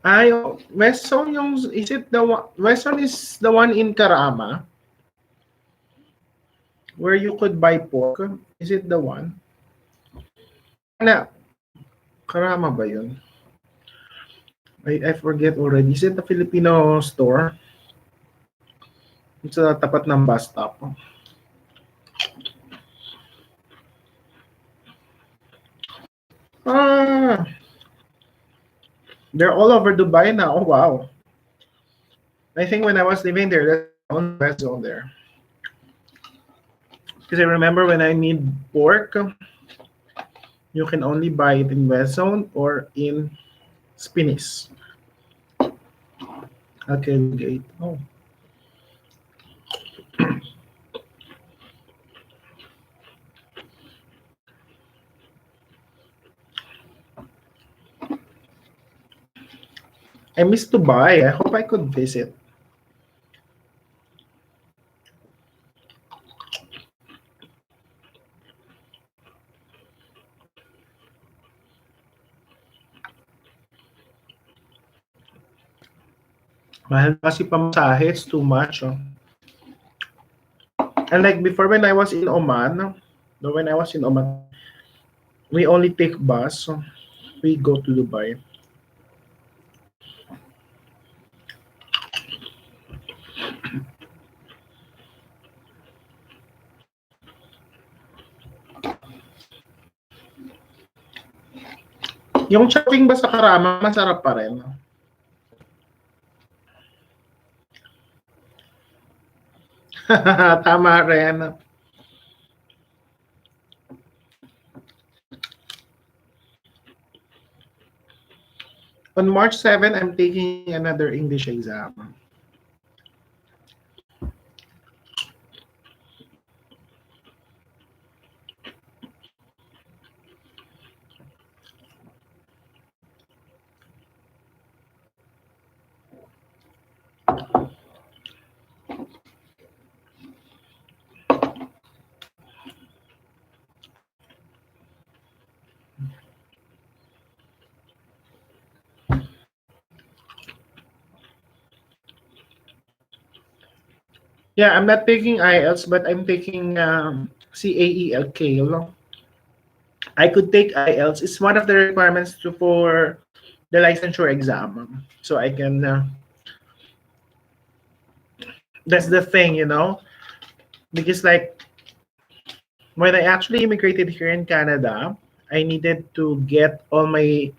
Ay, West Zone yung, is it the one, West Zone is the one in Carama, where you could buy pork? Is it the one? Na, Carama ba yun? I forget already. Is it the Filipino store? It's sa tapat ng bus stop. Ah, they're all over Dubai now. Oh, wow. I think when I was living there, there's on West Zone there. Because I remember when I need pork, you can only buy it in West Zone or in Spinis. Okay, gate. Oh. I miss Dubai. I hope I could visit. Mahal kasi pamasahe, it's too much. Oh. And like before when I was in Oman, no, when I was in Oman, we only take bus. So we go to Dubai. Yung shopping ba sa Karama, masarap pa rin. Tama rin. On March 7, I'm taking another English exam. Yeah, I'm not taking IELTS, but I'm taking CAELK. I could take IELTS. It's one of the requirements for the licensure exam. So I can, that's the thing, because like when I actually immigrated here in Canada, I needed to get all my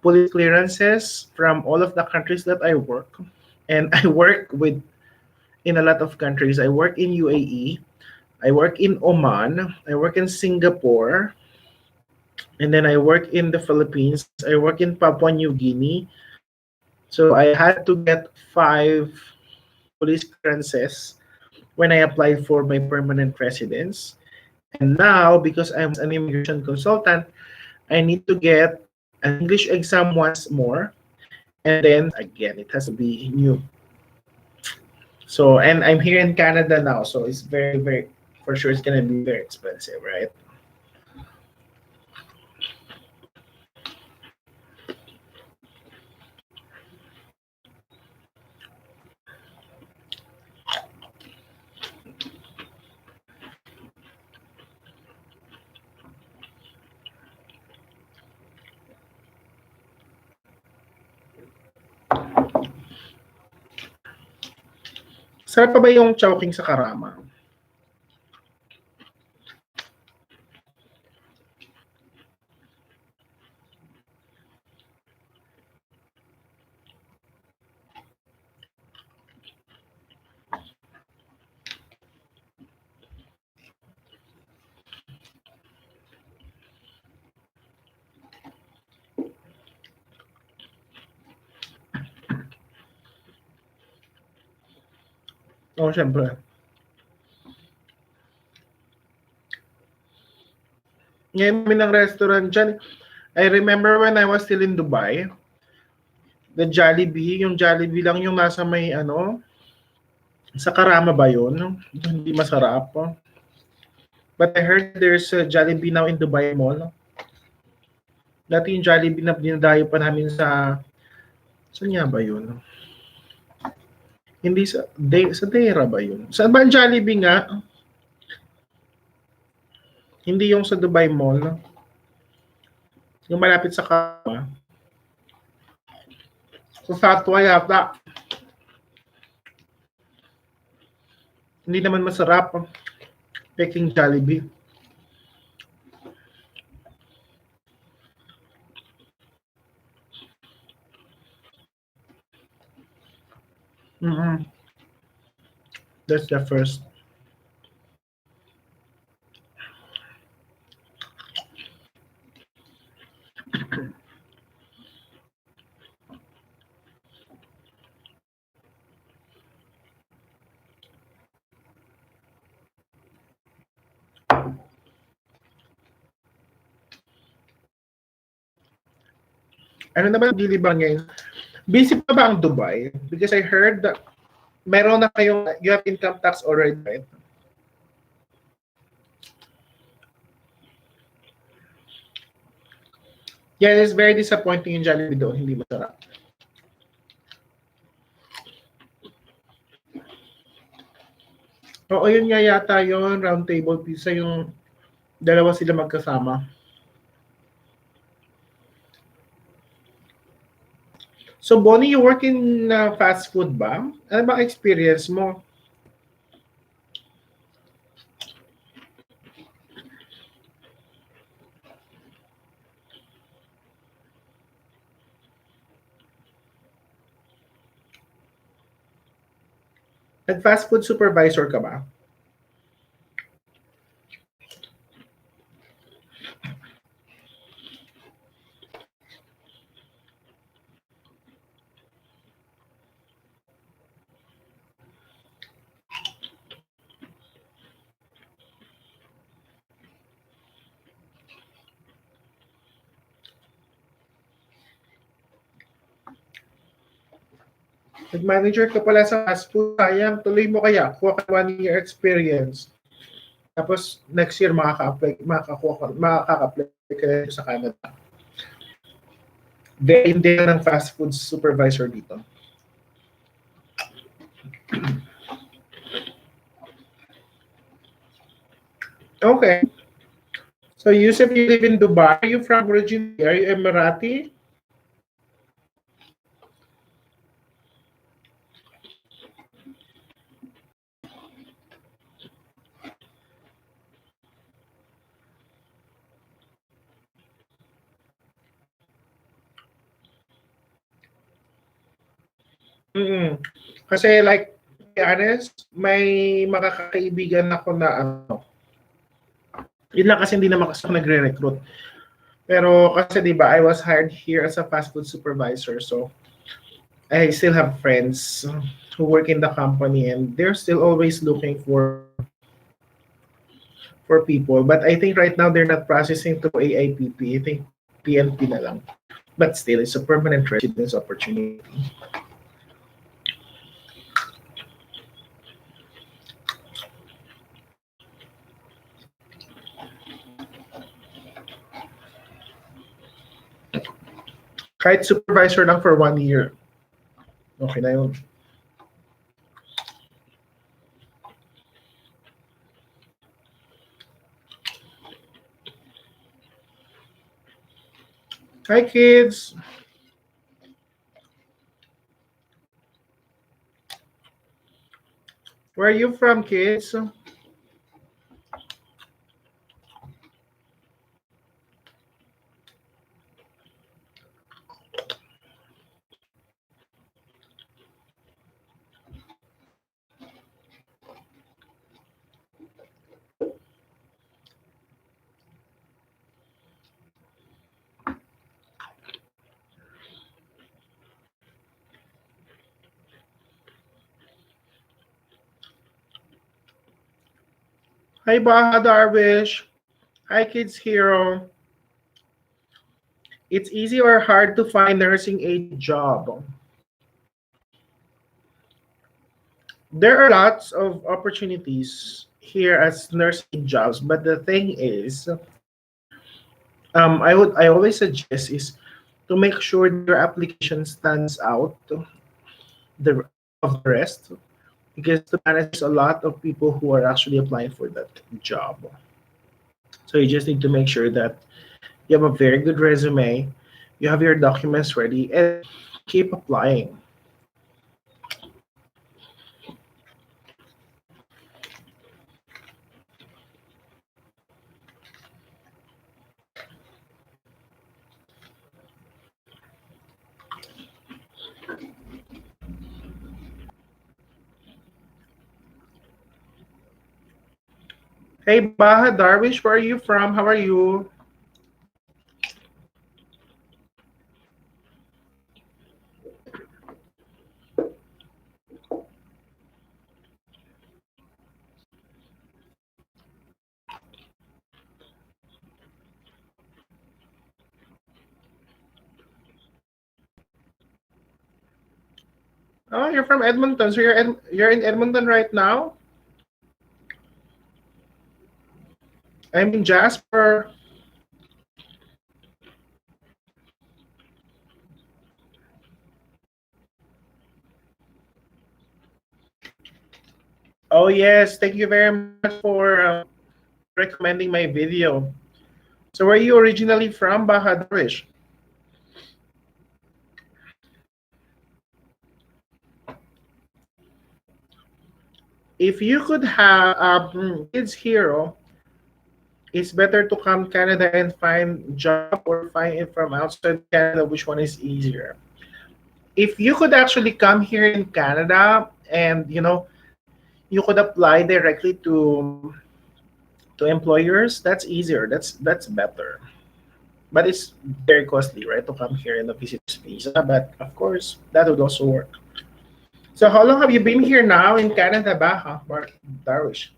police clearances from all of the countries that I work. And I work with in a lot of countries. I work in UAE, I work in Oman, I work in Singapore, and then I work in the Philippines. I work in Papua New Guinea. So I had to get 5 police clearances when I applied for my permanent residence. And now, because I'm an immigration consultant, I need to get an English exam once more. And then again, it has to be new. So, and I'm here in Canada now. So it's very, very, for sure, it's going to be very expensive, right? Sarap pa ba yung chowking sa Karama? Oo, syempre. Ngayon kami ng restaurant dyan. I remember when I was still in Dubai, the Jollibee, yung Jollibee lang yung nasa may ano, sa Karama ba yun? Hindi masarap. But I heard there's a Jollibee now in Dubai Mall. Dati yung Jollibee na dinadayo pa namin saan nga ba yun? Hindi sa Dera ba yun? Saan ba ang Jollibee nga? Hindi yung sa Dubai Mall. Yung malapit sa Karama. Sa Satwa yata. Hindi naman masarap. Peking Jollibee. Mm-hmm. That's the first. Ano naman dilibang ngayon? Busy pa ba ang Dubai? Because I heard that meron na kayong, you have income tax already, right? Yeah, it's very disappointing yung Jollibee doon. Hindi masarap. Oo, yun nga yata yun. Round table pizza yung dalawa sila magkasama. So, Bonnie, you work in fast food ba? Ano ba experience mo? Nag-fast food supervisor ka ba? Nag-manager ka pala sa fast food. Sayang, tuloy mo kaya. Kuha ka 1 year experience. Tapos next year makaka-apply ka sa Canada. Hindi ng fast food supervisor dito. Okay. So Yusuf, you live in Dubai. Are you from originally? Are you Emirati? Mm-mm. Kasi like, to be honest, may mga kakaibigan ako na ano, yun lang kasi hindi naman kasi ako nagre-recruit. Pero kasi di ba, I was hired here as a fast food supervisor. So I still have friends who work in the company and they're still always looking for people. But I think right now they're not processing through AIPP. I think PNP na lang. But still, it's a permanent residence opportunity. Kahit supervisor lang for 1 year. Okay na yun. Hi, kids. Where are you from, kids? Hi, Baha Darwish. Hi, Kids Hero. It's easy or hard to find nursing aid job? There are lots of opportunities here as nursing aid jobs, but the thing is, I always suggest is to make sure that your application stands out the of the rest, because to be honest, there's a lot of people who are actually applying for that job. So you just need to make sure that you have a very good resume, you have your documents ready, and keep applying. Hey Baha Darwish, where are you from? How are you? Oh, you're from Edmonton. So you're in Edmonton right now? I'm in Jasper. Oh yes, thank you very much for recommending my video. So where are you originally from, Baha Darwish? If you could have kids hero, it's better to come Canada and find job or find it from outside Canada. Which one is easier? If you could actually come here in Canada and you could apply directly to employers, that's easier. That's better. But it's very costly, right, to come here in a visitor's visa. But of course, that would also work. So how long have you been here now in Canada, Baha, Mark Darwish?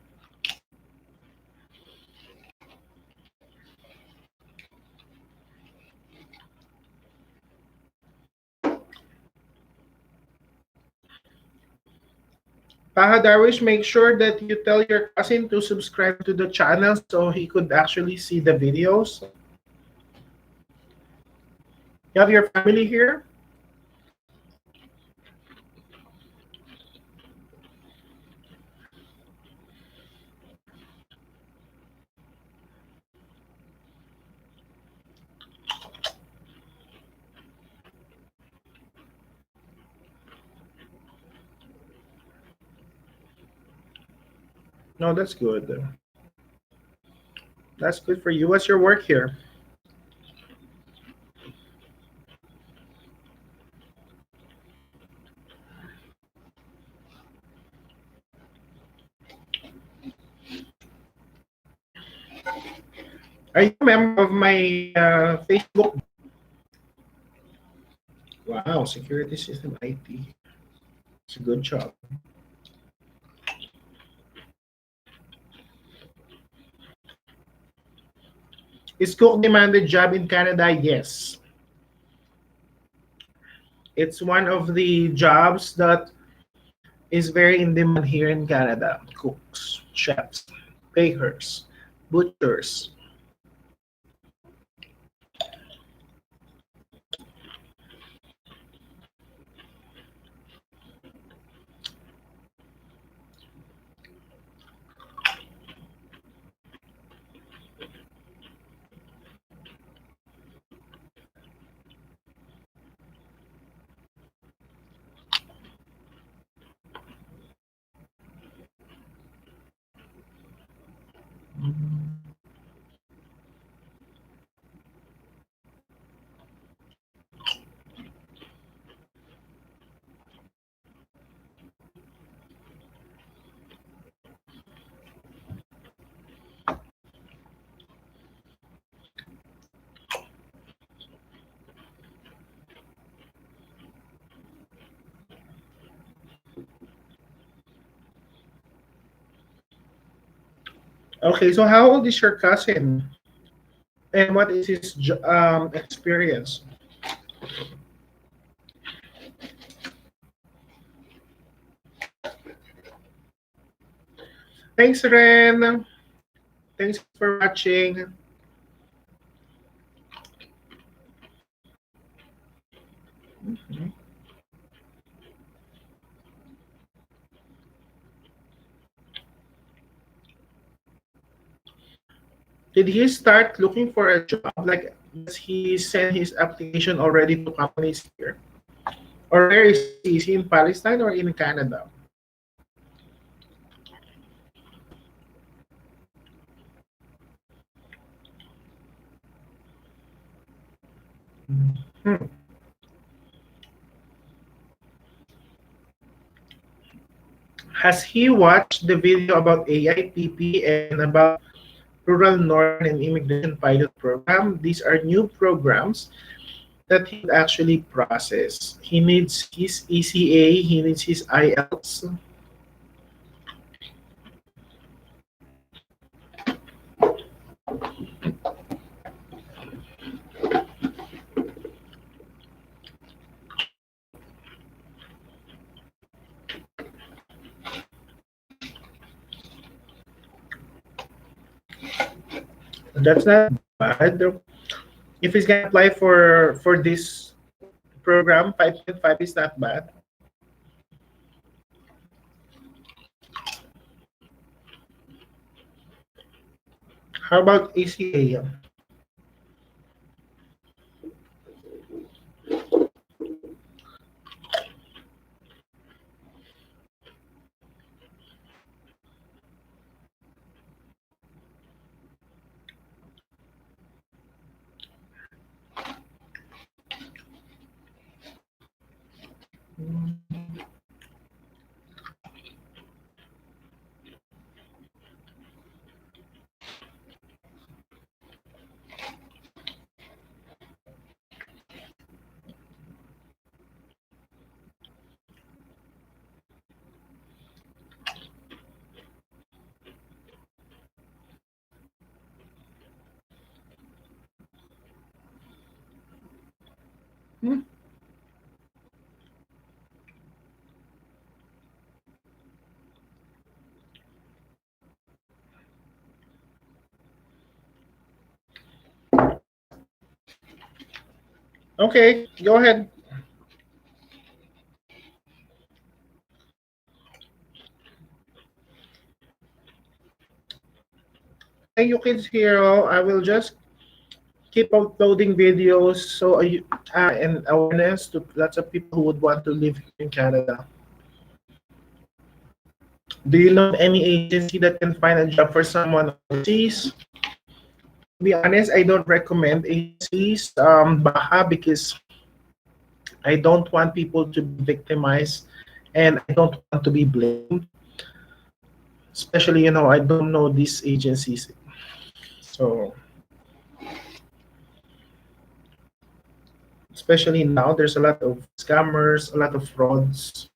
Baha Darwish, make sure that you tell your cousin to subscribe to the channel so he could actually see the videos. You have your family here? No, that's good. That's good for you. What's your work here? Are you a member of my Facebook? Wow, security system IT. It's a good job. Is cook demanded job in Canada? Yes. It's one of the jobs that is very in demand here in Canada. Cooks, chefs, bakers, butchers. Okay, so how old is your cousin? And what is his experience? Thanks, Ren. Thanks for watching. Did he start looking for a job? Like, does he send his application already to companies here? Or where is he? Is he in Palestine or in Canada? Hmm. Has he watched the video about AIPP and about Rural Northern and Immigration Pilot Program? These are new programs that he would actually process. He needs his ECA, he needs his IELTS. That's not bad. If he's gonna apply for this program, 5.5 is not bad. How about ACA? Hmm. Okay, go ahead. Thank you, Kids Hero. I will just keep uploading videos so and awareness to lots of people who would want to live here in Canada. Do you know any agency that can find a job for someone overseas? To be honest, I don't recommend agencies, Baha, because I don't want people to be victimized and I don't want to be blamed. Especially, I don't know these agencies. So, especially now, there's a lot of scammers, a lot of frauds.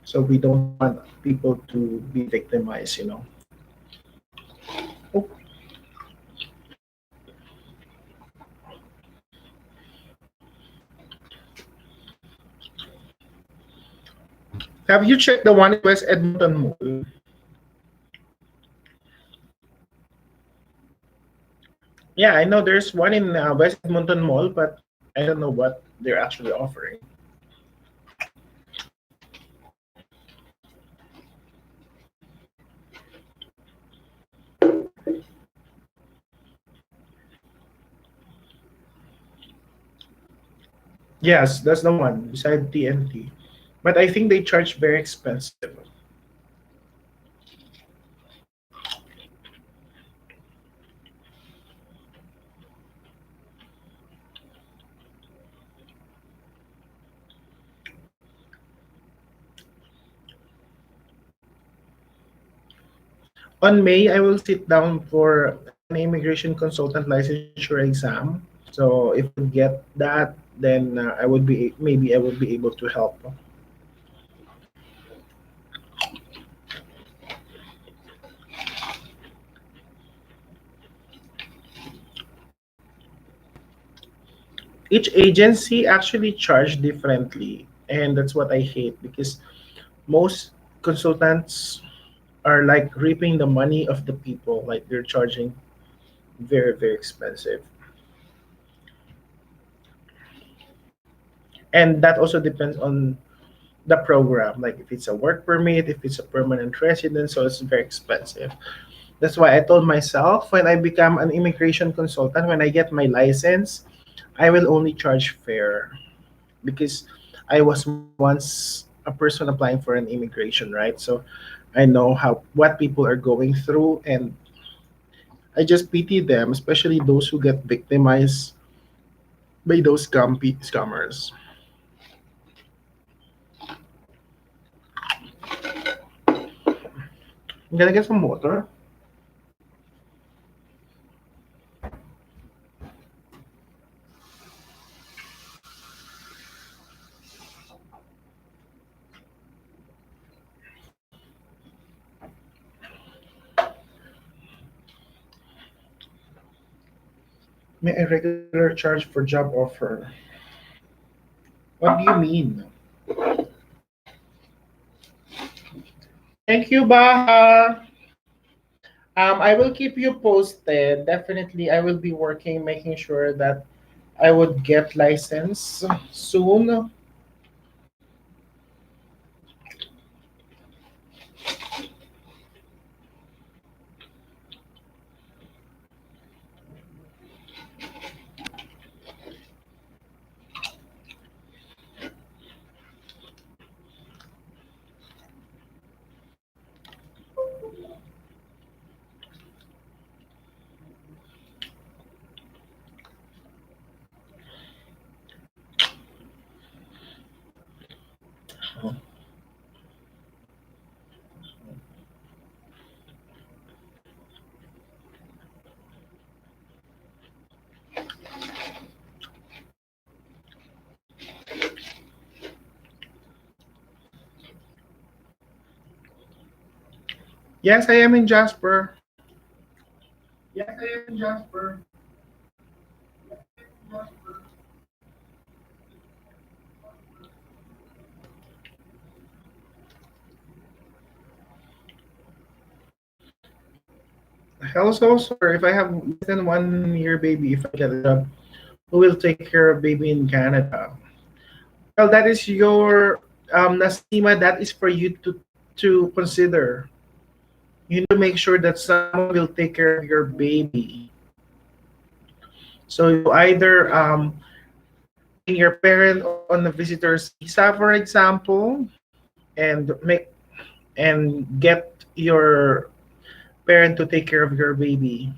So, we don't want people to be victimized. Oh, have you checked the one in West Edmonton Mall? Yeah, I know there's one in West Edmonton Mall, but I don't know what they're actually offering. Yes, that's the one beside TNT. But I think they charge very expensive. On May, I will sit down for an immigration consultant licensure exam. So if I get that, then I would be maybe I would be able to help. each agency actually charge differently, and that's what I hate because most consultants are like reaping the money of the people, like they're charging very very expensive, and that also depends on the program, like if it's a work permit, if it's a permanent residence, so it's very expensive. That's why I told myself when I become an immigration consultant, when I get my license, I will only charge fair because I was once a person applying for an immigration, right? So I know how what people are going through, and I just pity them, especially those who get victimized by those scammers. I'm gonna get some water. May a regular charge for job offer. What do you mean? Thank you, Baha. I will keep you posted. Definitely, I will be working, making sure that I would get license soon. Yes, I am in Jasper. Yes, I am in Jasper. Also, sir, if I have less than 1 year baby, if I get a job, who will take care of baby in Canada? Well, that is your Nasima. That is for you to consider. You need to make sure that someone will take care of your baby. So you either bring your parent on a visitor's visa, for example, and get your parent to take care of your baby.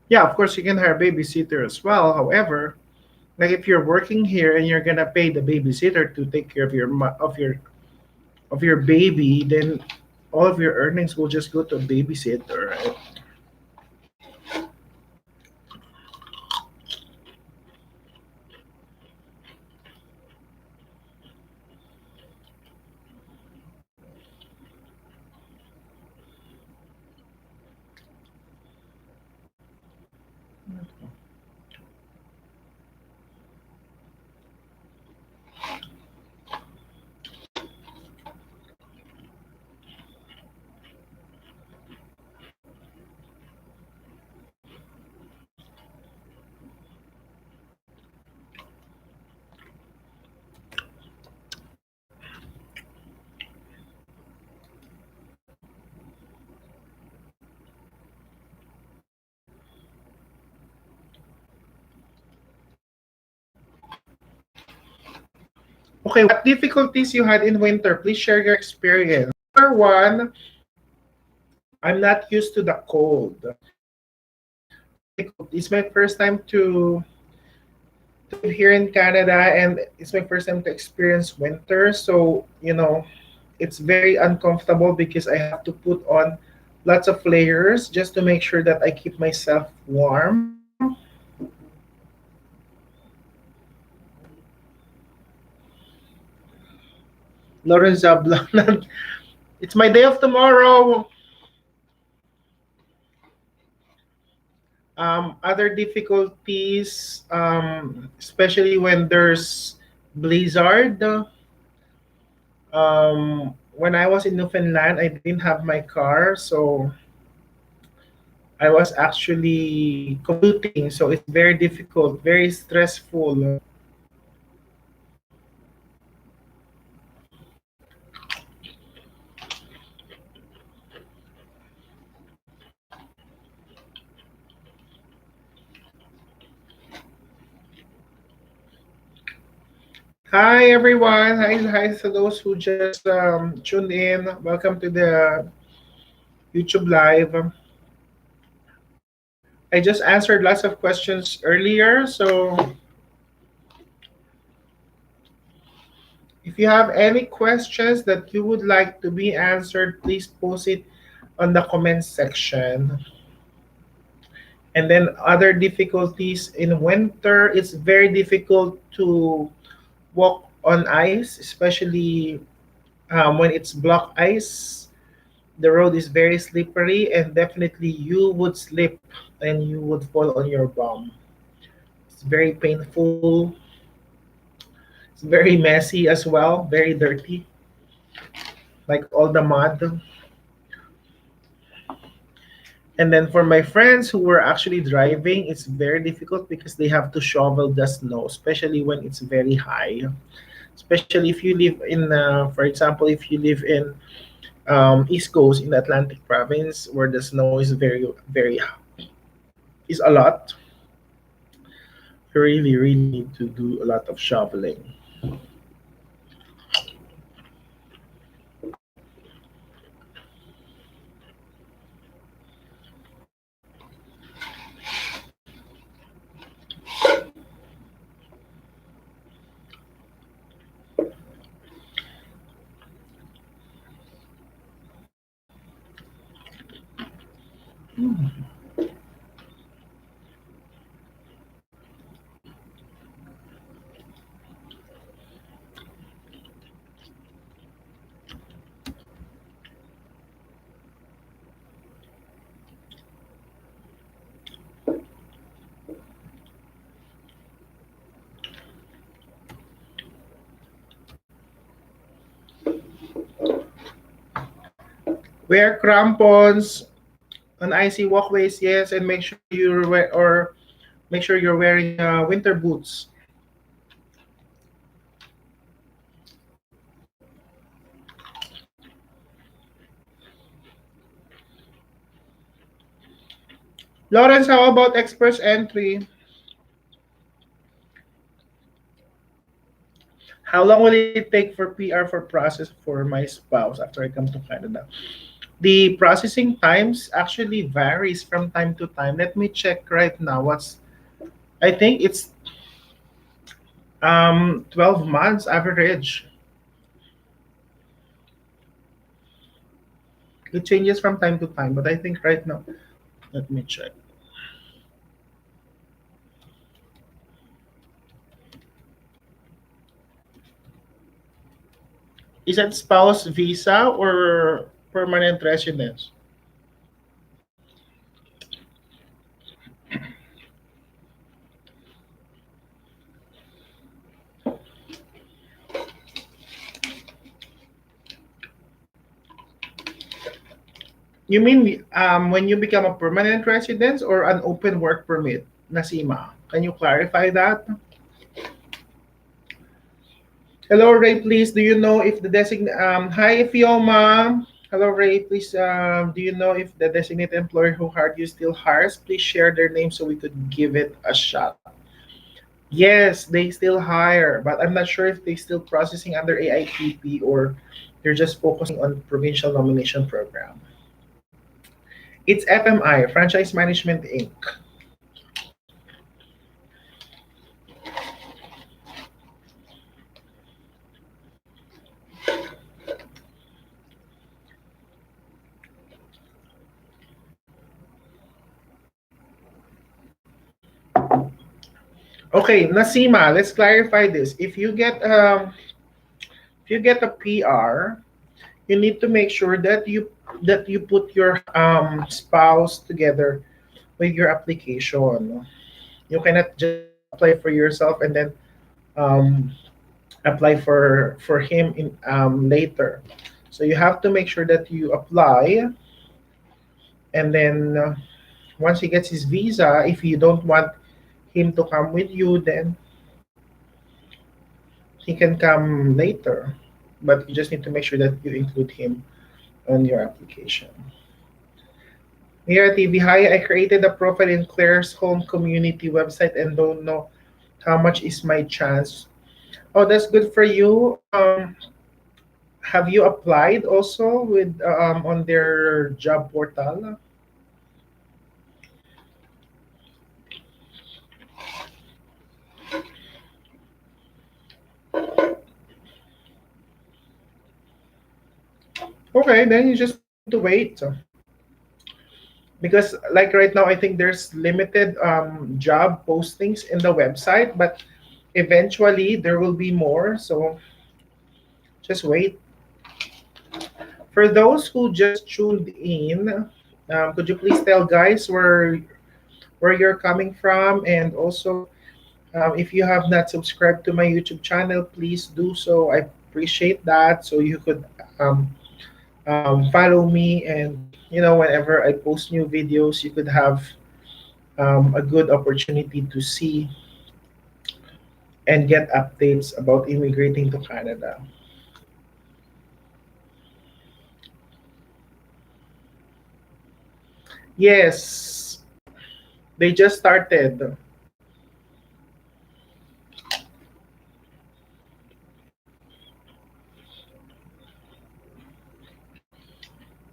Yeah, of course you can hire a babysitter as well. However, like if you're working here and you're gonna pay the babysitter to take care of your baby, then all of your earnings will just go to a babysitter, right? Okay, what difficulties you had in winter? Please share your experience. Number one, I'm not used to the cold. Difficult. It's my first time to live here in Canada, and it's my first time to experience winter. So, it's very uncomfortable because I have to put on lots of layers just to make sure that I keep myself warm. Lawrence Zablon. It's my day of tomorrow. Other difficulties, especially when there's blizzard. When I was in Newfoundland, I didn't have my car, so I was actually commuting. So it's very difficult, very stressful. Hi everyone. Hi to those who just tuned in. Welcome to the YouTube live. I just answered lots of questions earlier, so if you have any questions that you would like to be answered, please post it on the comment section. And then other difficulties in winter, it's very difficult to walk on ice, especially when it's block ice. The road is very slippery, and definitely you would slip and you would fall on your bum. It's very painful. It's very messy as well, very dirty, like all the mud. And then for my friends who were actually driving, it's very difficult because they have to shovel the snow, especially when it's very high. Especially if you live in, for example, if you live in East Coast in the Atlantic province where the snow is is a lot. You really need to do a lot of shoveling. Wear crampons on icy walkways, yes, and make sure you're wearing winter boots. Lawrence, how about express entry? How long will it take for PR for process for my spouse after I come to Canada? The processing times actually varies from time to time. Let me check right now. I think it's 12 months average. It changes from time to time, but I think right now, let me check. Is it spouse visa or permanent residence? You mean when you become a permanent resident or an open work permit, Nasima? Can you clarify that? Hello, Ray. Please, do you know if the Hi, Fioma. Hello, Ray. Please, do you know if the designated employer who hired you still hires? Please share their name so we could give it a shot. Yes, they still hire, but I'm not sure if they still processing under AIPP or they're just focusing on provincial nomination program. It's FMI, Franchise Management Inc. Okay, Nasima, let's clarify this. If you get a PR, you need to make sure that you put your spouse together with your application. You cannot just apply for yourself and then um, apply for him in later. So you have to make sure that you apply, and then once he gets his visa, if you don't want him to come with you, then he can come later. But you just need to make sure that you include him on your application. Mira TV, hi, I created a profile in Claire's home community website and don't know how much is my chance. Oh, that's good for you. Have you applied also with on their job portal? Okay, then you just need to wait. Because like right now, I think there's limited job postings in the website, but eventually there will be more. So just wait. For those who just tuned in, could you please tell guys where you're coming from, and also if you have not subscribed to my YouTube channel, please do so. I appreciate that. So you could um, follow me, and whenever I post new videos, you could have a good opportunity to see and get updates about immigrating to Canada. Yes, they just started.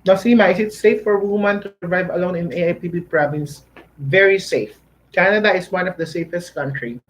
Nasima, is it safe for women to survive alone in AIPP province? Very safe. Canada is one of the safest country.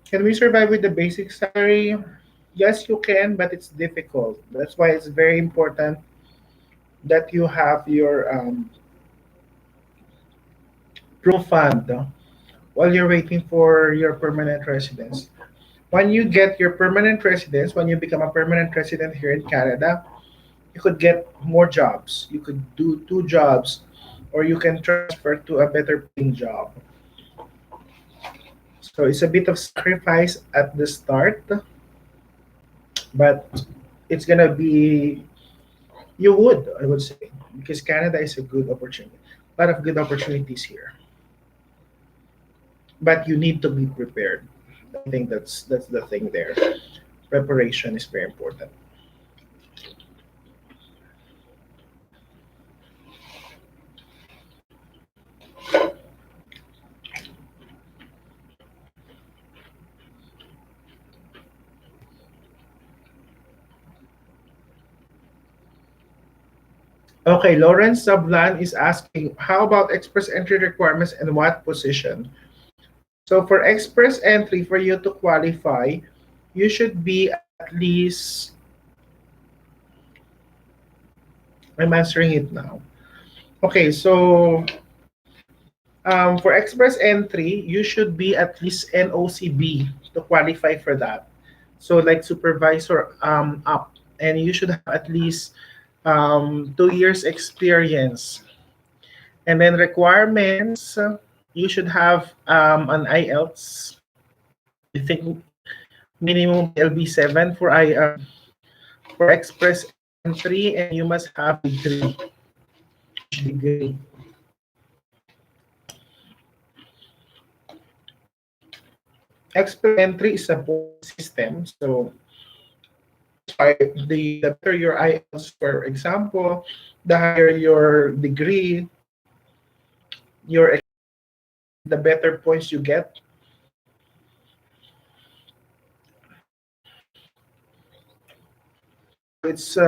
Can we survive with the basic salary? Yes, you can, but it's difficult. That's why it's very important that you have your proof fund while you're waiting for your permanent residence. When you get your permanent residence, when you become a permanent resident here in Canada, you could get more jobs. You could do two jobs, or you can transfer to a better paying job. So it's a bit of sacrifice at the start, but it's gonna be you would, I would say, because Canada is a good opportunity. A lot of good opportunities here, but you need to be prepared. I think that's the thing there. Preparation is very important. Okay, Lawrence Sablan is asking, how about express entry requirements and what position? So for express entry, for you to qualify, you should be at least, I'm answering it now. Okay, so for express entry, you should be at least NOCB to qualify for that. So like supervisor up, and you should have at least 2 years experience. And then requirements, you should have an IELTS. I think minimum PLB 7 for express entry, and you must have degree, degree. Express entry is a point system, so why the better your IELTS, for example, the higher your degree, your the better points you get. It's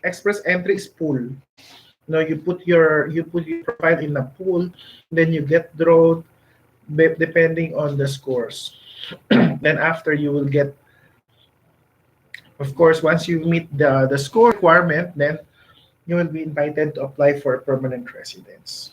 express entry is pool. You put your profile in a pool, then you get drawn depending on the scores. Then after you will get, of course, once you meet the score requirement, then you will be invited to apply for permanent residence.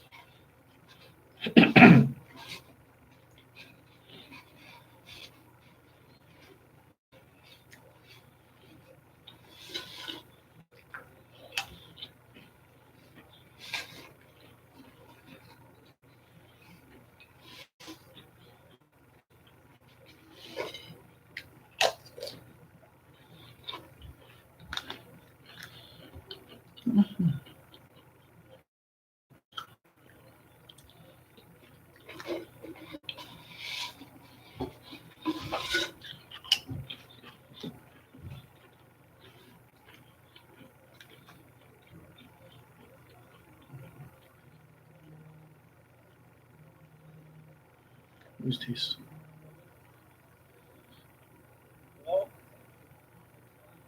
Who's this?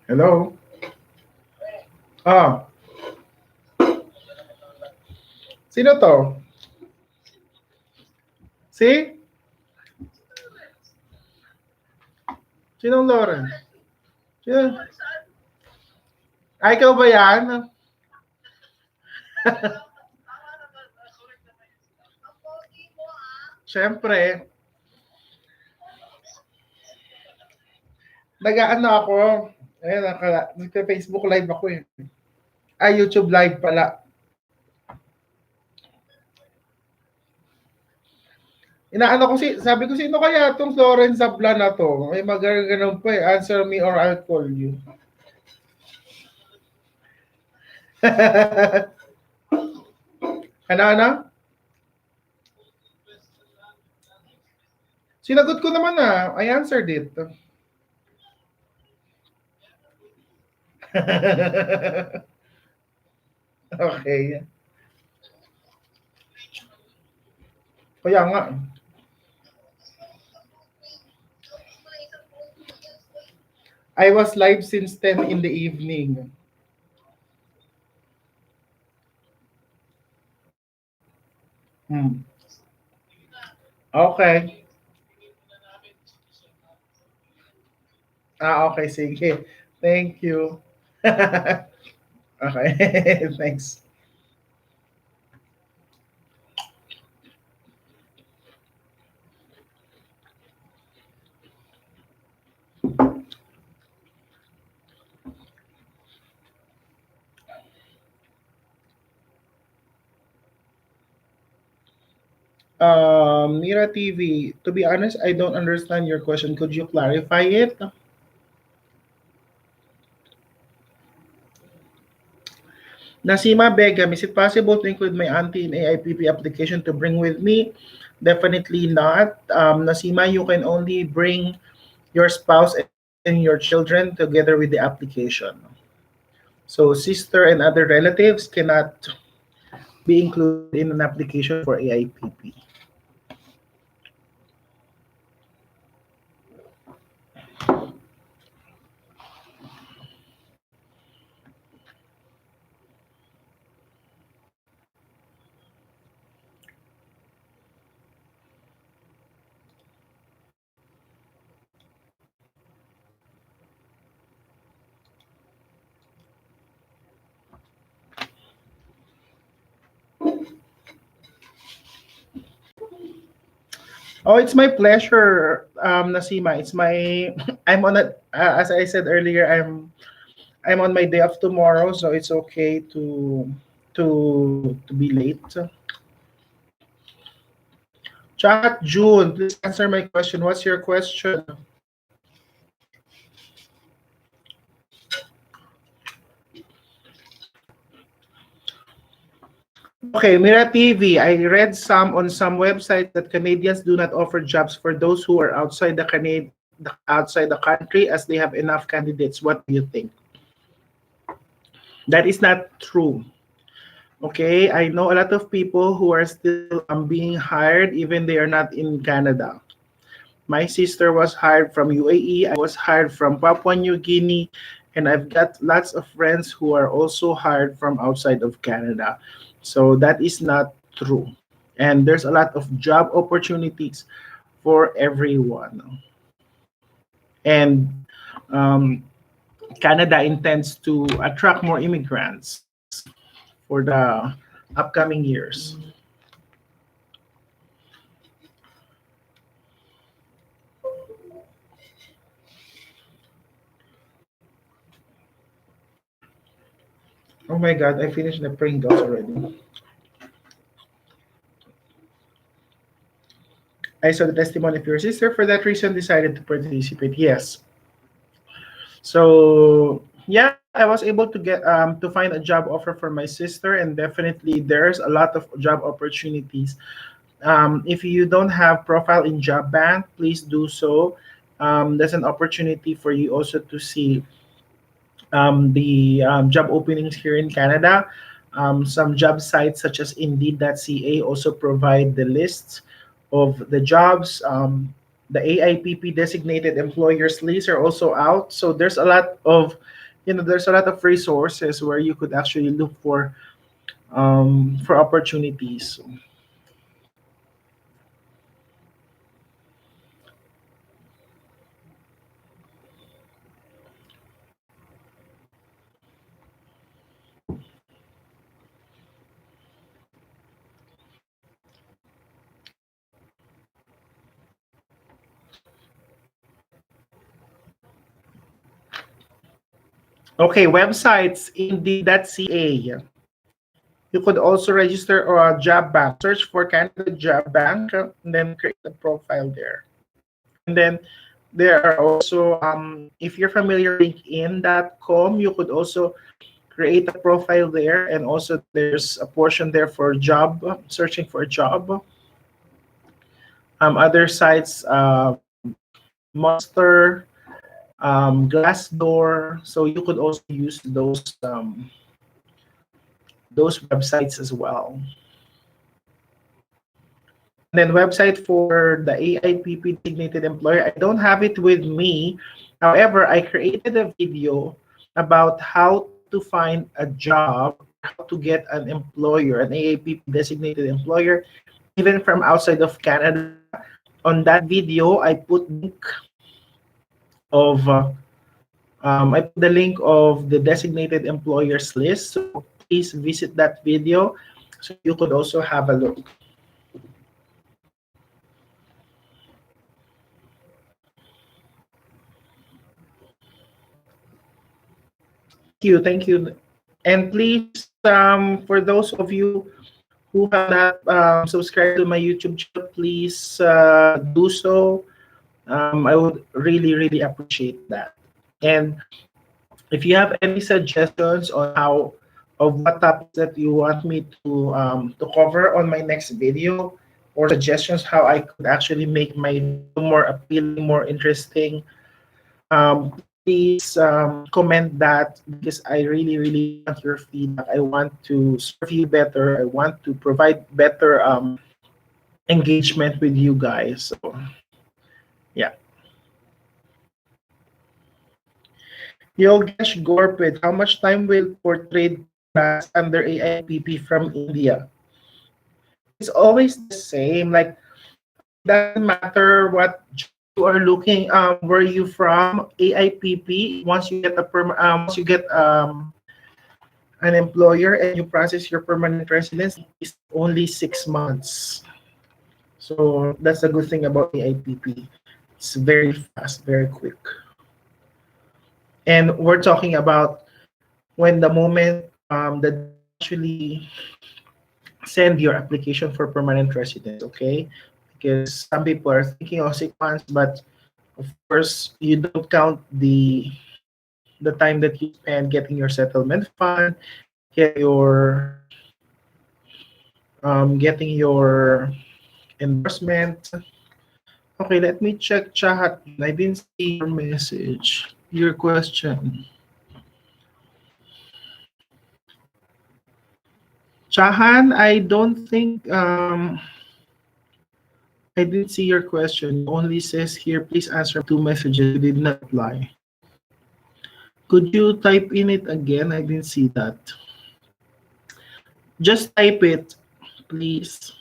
Hello? Ah, sino to? Si? Sinong Lauren? Sino? Ay, ikaw ba yan? Siyempre, nag-ano ako. Ayun, nagka-Facebook live ako eh. Ay, YouTube live pala. Inaano ko sabi ko, sino kaya itong Florence Zabla na to? May magaganon pa eh. Answer me or I'll call you. Ano? Sinagot ko naman na. I answered it. Okay. Kaya nga. I was live since 10 in the evening. Hmm. Okay. Okay, sige. Thank you. Okay, thanks. Mira TV, to be honest, I don't understand your question. Could you clarify it? Nasima Begum, is it possible to include my auntie in AIPP application to bring with me? Definitely not. Nasima, you can only bring your spouse and your children together with the application. So sister and other relatives cannot be included in an application for AIPP. Oh, it's my pleasure, Nasima. It's my I'm on a as I said earlier, I'm on my day off tomorrow, so it's okay to be late. Chat June, please answer my question. What's your question? Okay, Mira TV. I read some on some websites that Canadians do not offer jobs for those who are outside the country as they have enough candidates. What do you think? That is not true. Okay, I know a lot of people who are still being hired even they are not in Canada. My sister was hired from UAE. I was hired from Papua New Guinea, and I've got lots of friends who are also hired from outside of Canada. So that is not true. And there's a lot of job opportunities for everyone. And um, Canada intends to attract more immigrants for the upcoming years. Oh my God, I finished the Pringles already. I saw the testimony of your sister. For that reason, decided to participate. Yes. So yeah, I was able to get to find a job offer for my sister, and definitely there's a lot of job opportunities. If you don't have profile in Job Bank, please do so. There's an opportunity for you also to see the job openings here in Canada. Some job sites such as Indeed.ca also provide the lists of the jobs. The AIPP designated employers list are also out. So there's a lot of, there's a lot of resources where you could actually look for opportunities. Okay, websites Indeed.ca. You could also register or a job bank. Search for Canada Job Bank and then create a profile there. And then there are also, if you're familiar with LinkedIn.com, you could also create a profile there. And also there's a portion there for job, searching for a job. Other sites, Monster, Glassdoor. So you could also use those websites as well. And then website for the AIPP designated employer. I don't have it with me. However, I created a video about how to find a job, how to get an employer, an AIPP designated employer, even from outside of Canada. On that video, I put the link of the designated employers list. So please visit that video so you could also have a look. Thank you. And please, for those of you who have not subscribed to my YouTube channel, please do so. I would really, really appreciate that. And if you have any suggestions on how of what topics that you want me to cover on my next video, or suggestions how I could actually make my video more appealing, more interesting, please comment that, because I really, really want your feedback. I want to serve you better. I want to provide better engagement with you guys. So yeah. Yogesh Gorpit, how much time will portrayed last under AIPP from India? It's always the same. Like, it doesn't matter what job you are looking. Where you from? AIPP. Once you get an employer and you process your permanent residency, it's only 6 months. So that's the good thing about AIPP. It's very fast, very quick. And we're talking about when the moment that you actually send your application for permanent residence, okay? Because some people are thinking of 6 months, but of course you don't count the time that you spend getting your settlement fund, get your getting your endorsement. Okay, let me check chat. I didn't see your message, your question. Chahan, I don't think I didn't see your question. It only says here, please answer 2 messages. You did not reply. Could you type in it again? I didn't see that. Just type it, please.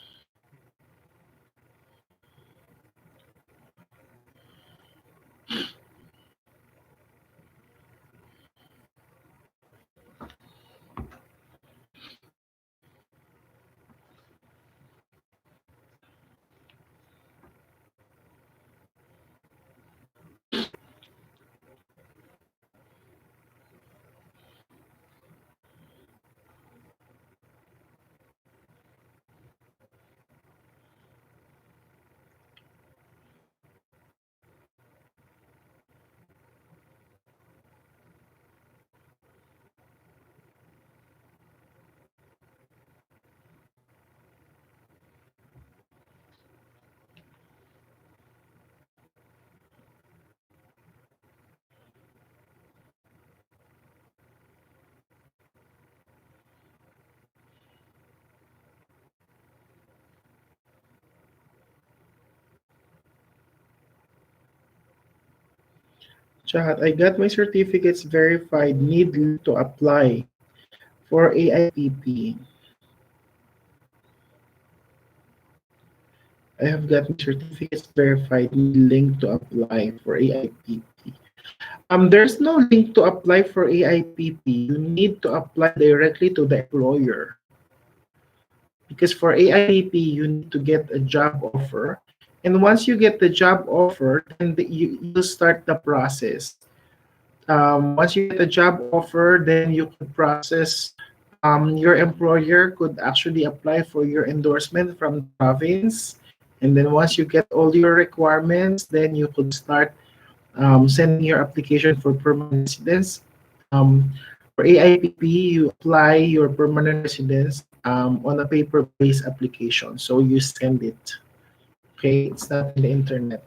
Chat, I got my certificates verified. Need link to apply for AIPP. I have got my certificates verified. Need link to apply for AIPP. There's no link to apply for AIPP. You need to apply directly to the employer. Because for AIPP, you need to get a job offer. And once you get the job offer, then you start the process. Once you get a job offer, then you could process. Your employer could actually apply for your endorsement from the province. And then once you get all your requirements, then you could start sending your application for permanent residence. For AIPP, you apply your permanent residence on a paper-based application. So you send it. Okay, it's not in the internet.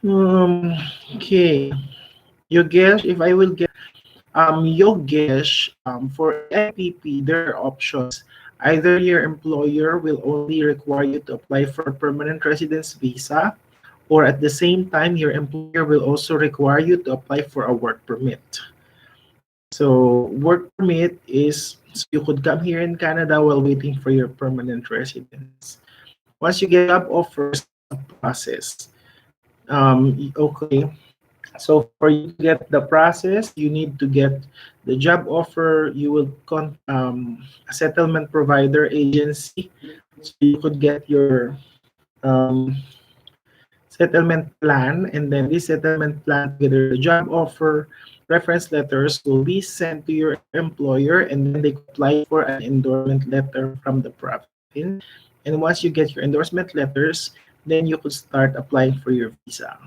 Okay, Yogesh, if I will get Yogesh, for AIPP, there are options. Either your employer will only require you to apply for a permanent residence visa, or at the same time, your employer will also require you to apply for a work permit. So work permit is so you could come here in Canada while waiting for your permanent residence. Once you get job offers, a process. Okay. So for you to get the process, you need to get the job offer. You will a settlement provider agency, so you could get your um, settlement plan, and then this settlement plan together the job offer reference letters will be sent to your employer, and then they could apply for an endorsement letter from the province. And once you get your endorsement letters, then you could start applying for your visa.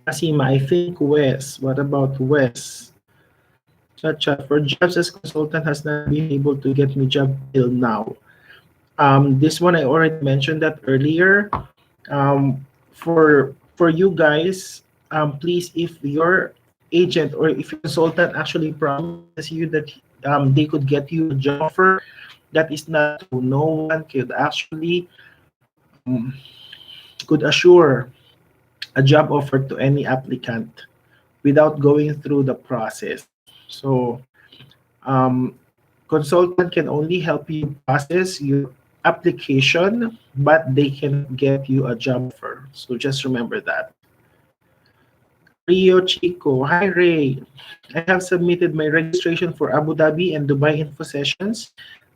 Asima, I think Wes. What about Wes? Chacha, for jobs as consultant has not been able to get me job till now. This one I already mentioned that earlier. For you guys, please, if your agent or if your consultant actually promises you that they could get you a job offer, that is not true. No one could actually um, could assure a job offer to any applicant without going through the process. So um, consultant can only help you process your application, but they cannot get you a job offer. So just remember that. Rio Chico, hi Ray. I have submitted my registration for Abu Dhabi and Dubai info sessions,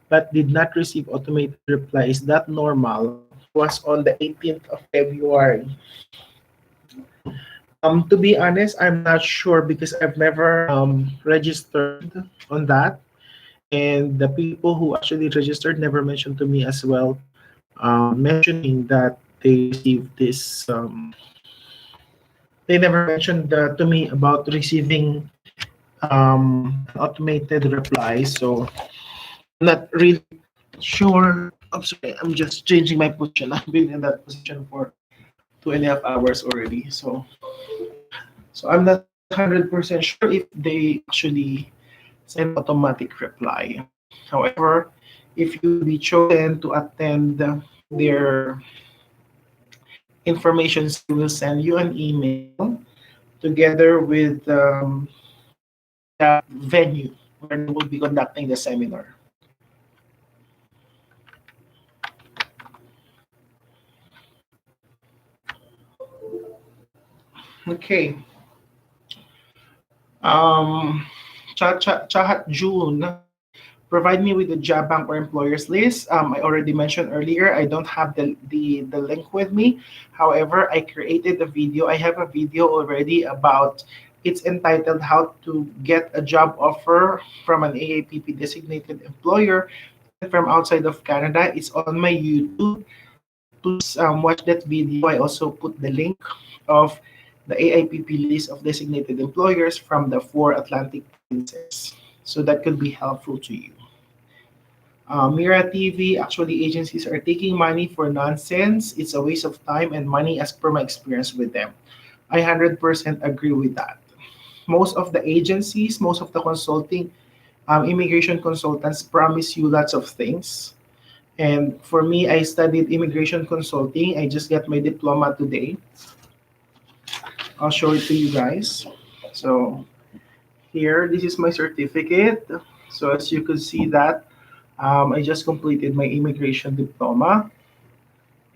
but did not receive automated reply. Is that normal? It was on the 18th of February. To be honest, I'm not sure because I've never registered on that, and the people who actually registered never mentioned to me as well, mentioning that they received this. They never mentioned to me about receiving automated reply. So I'm not really sure. I'm sorry, I'm just changing my position. I've been in that position for 2.5 hours already. So I'm not 100% sure if they actually send automatic reply. However, if you be chosen to attend their information, they will send you an email together with the venue where they will be conducting the seminar. Okay. Um, Chahat June, provide me with the job bank or employers list. I already mentioned earlier, I don't have the link with me. However, I created a video. I have a video already about it's entitled How to Get a Job Offer from an AAPP designated employer from outside of Canada. It's on my YouTube. Please watch that video. I also put the link of the AIPP list of designated employers from the 4 Atlantic provinces. So that could be helpful to you. Mira TV, actually, agencies are taking money for nonsense. It's a waste of time and money as per my experience with them. I 100% agree with that. Most of the agencies, most of the consulting, immigration consultants promise you lots of things. And for me, I studied immigration consulting. I just got my diploma today. I'll show it to you guys. So here, this is my certificate. So as you could see that, I just completed my immigration diploma.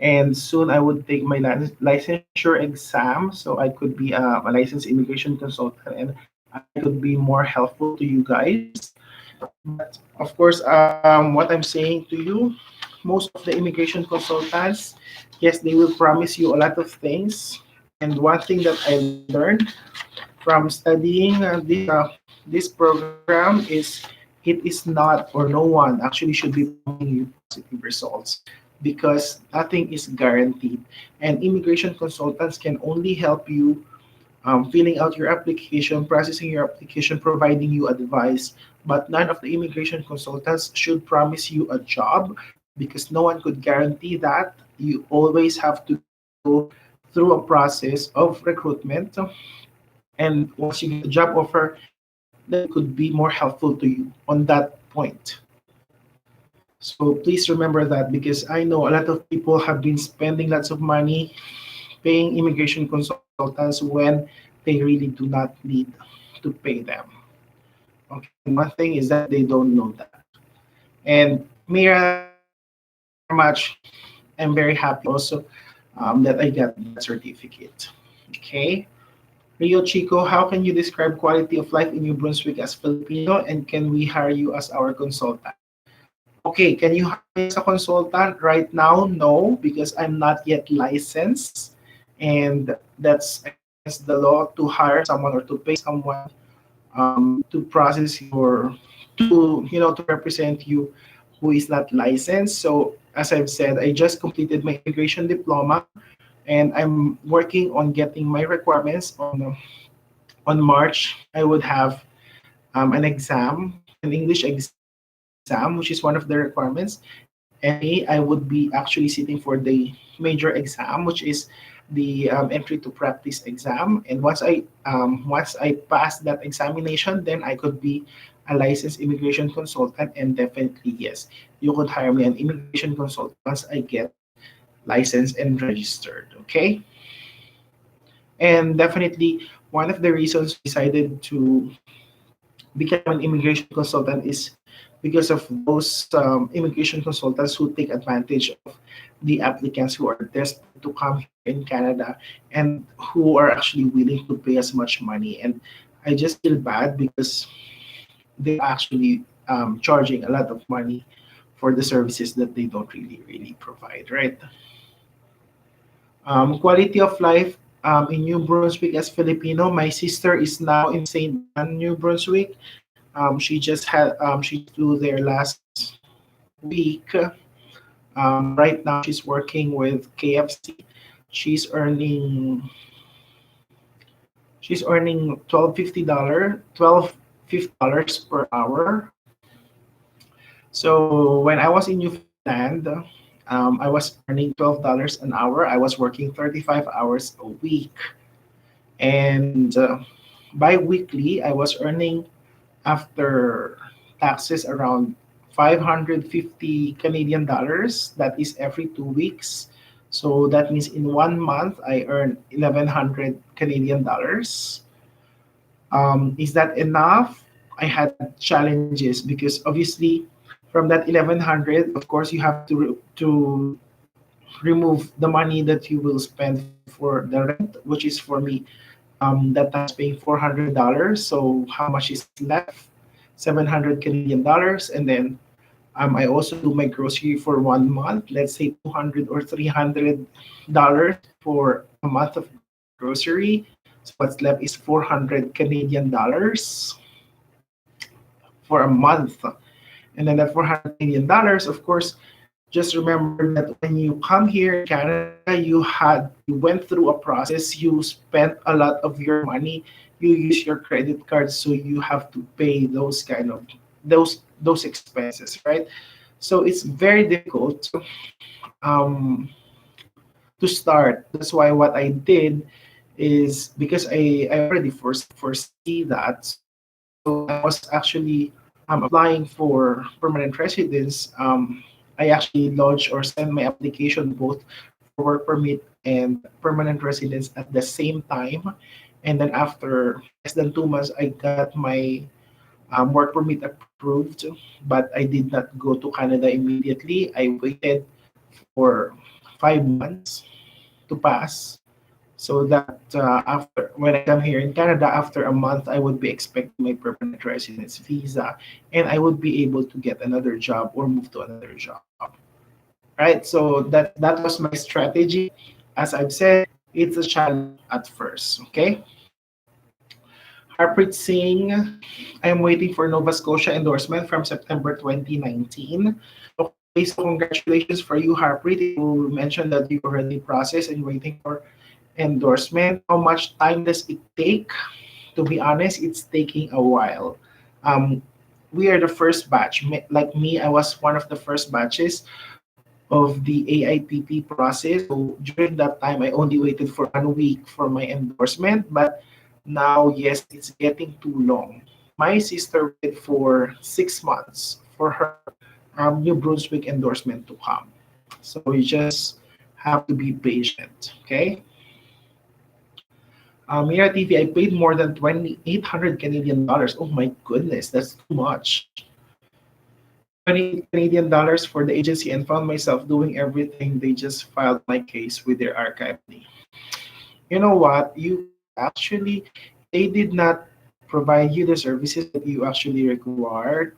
And soon I would take my licensure exam so I could be a licensed immigration consultant and I could be more helpful to you guys. But of course, what I'm saying to you, most of the immigration consultants, yes, they will promise you a lot of things. And one thing that I learned from studying this program is it is not, or no one actually should be promising you positive results because nothing is guaranteed. And immigration consultants can only help you filling out your application, processing your application, providing you advice. But none of the immigration consultants should promise you a job because no one could guarantee that. You always have to go through a process of recruitment. And once you get a job offer, that could be more helpful to you on that point. So please remember that because I know a lot of people have been spending lots of money paying immigration consultants when they really do not need to pay them. Okay, one thing is that they don't know that. And Mira, thank you very much. I'm very happy also that I got that certificate. Okay. Rio Chico, how can you describe quality of life in New Brunswick as Filipino and can we hire you as our consultant? Okay, can you hire me as a consultant right now? No, because I'm not yet licensed. And that's against the law to hire someone or to pay someone to process your to represent you who is not licensed. So as I've said, I just completed my immigration diploma, and I'm working on getting my requirements on March. I would have an exam, an English exam, which is one of the requirements. And in May, I would be actually sitting for the major exam, which is the entry to practice exam. And once I pass that examination, then I could be a licensed immigration consultant. And definitely, yes, you could hire me an immigration consultant once I get licensed and registered. Okay. And definitely, one of the reasons I decided to become an immigration consultant is because of those immigration consultants who take advantage of the applicants who are desperate to come here in Canada and who are actually willing to pay us much money. And I just feel bad because they're actually charging a lot of money for the services that they don't really provide, right? Quality of life in New Brunswick as Filipino. My sister is now in St. John, New Brunswick. She just flew there last week. Right now she's working with KFC. She's earning she's earning $12.50 per hour. So when I was in Newfoundland, I was earning $12 an hour. I was working 35 hours a week, and bi-weekly I was earning after taxes around 550 Canadian dollars. That is every 2 weeks. So that means in 1 month I earn 1100 Canadian dollars. Is that enough? I had challenges because obviously from that 1100, of course, you have to remove the money that you will spend for the rent, which is for me that time I was paying $400. So how much is left? 700 Canadian dollars. And then I also do my grocery for 1 month. Let's say 200 or $300 for a month of grocery. So what's left is 400 Canadian dollars for a month. And then that 400 Canadian dollars, of course, just remember that when you come here in Canada, you went through a process, you spent a lot of your money, you use your credit cards, so you have to pay those expenses, right? So it's very difficult um, to start. That's why what I did is because I already foresee that. So I was actually applying for permanent residence. I actually lodged or sent my application both for work permit and permanent residence at the same time. And then after less than 2 months, I got my work permit approved, but I did not go to Canada immediately. I waited for 5 months to pass so that after when I come here in Canada after a month, I would be expecting my permanent residence visa, and I would be able to get another job or move to another job. Right? So that was my strategy. As I've said, it's a challenge at first. Okay. Harpreet Singh, I'm waiting for Nova Scotia endorsement from September 2019. Okay, so congratulations for you, Harpreet. You mentioned that you already processed and waiting for endorsement. How much time does it take? To be honest, it's taking a while. Um, we are the first batch. Like me, I was one of the first batches of the AIPP process. So during that time, I only waited for 1 week for my endorsement. But now, yes, it's getting too long. My sister waited for 6 months for her New Brunswick endorsement to come. So you just have to be patient. Okay. Mira TV, I paid more than 2,800 Canadian dollars. Oh my goodness, that's too much. 28 Canadian dollars for the agency and found myself doing everything. They just filed my case with their archive. You know what? You actually, they did not provide you the services that you actually required.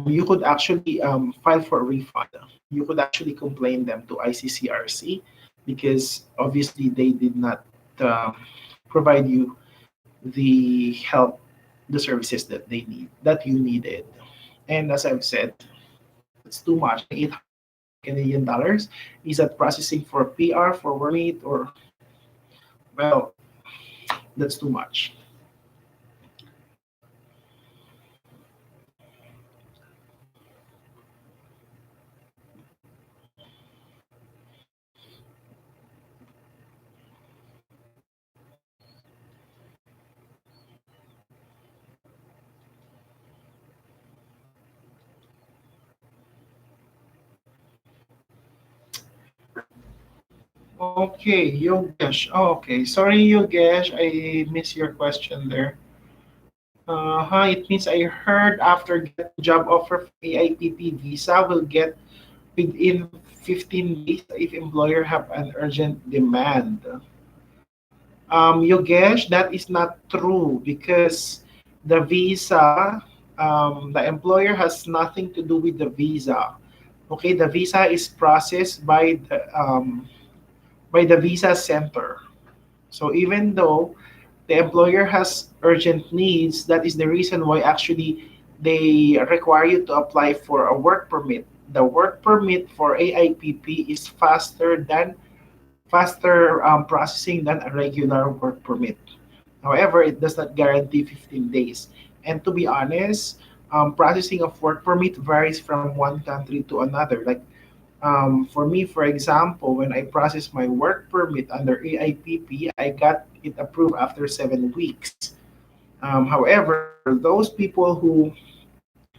You could actually file for a refund. You could actually complain them to ICCRC because obviously they did not um, provide you the help, the services that they need, that you needed. And as I've said, it's too much. 800 Canadian dollars. Is that processing for PR, for work permit, or well, that's too much. Okay, Yogesh. Oh, okay, sorry, Yogesh, I missed your question there. Huh, it means I heard after getting job offer from AIPP visa will get within 15 days if employer have an urgent demand. Yogesh, that is not true because the visa, the employer has nothing to do with the visa. Okay, the visa is processed by the visa center. So even though the employer has urgent needs, that is the reason why actually they require you to apply for a work permit. The work permit for AIPP is faster processing than a regular work permit. However, it does not guarantee 15 days. And to be honest, processing of work permit varies from one country to another. Like for me, for example, when I processed my work permit under AIPP, I got it approved after 7 weeks. However, those people who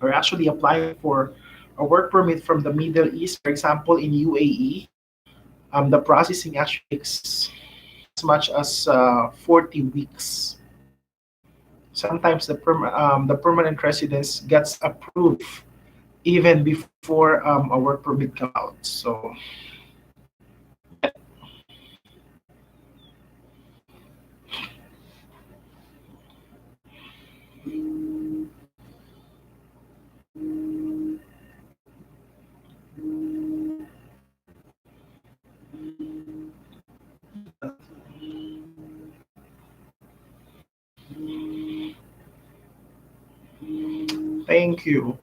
are actually applying for a work permit from the Middle East, for example, in UAE, the processing actually takes as much as 40 weeks. Sometimes the permanent residence gets approved even before a work permit come out. So thank you.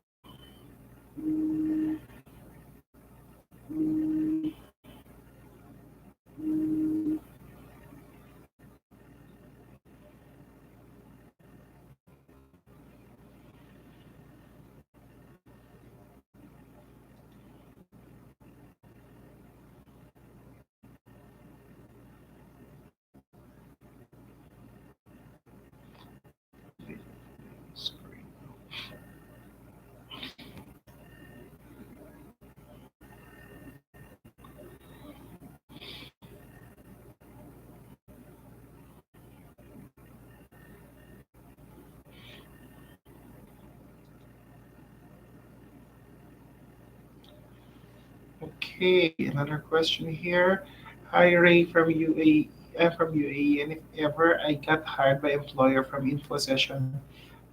Okay, another question here. Hi Ray from UAE. I'm from UAE, and if ever I got hired by employer from InfoSession,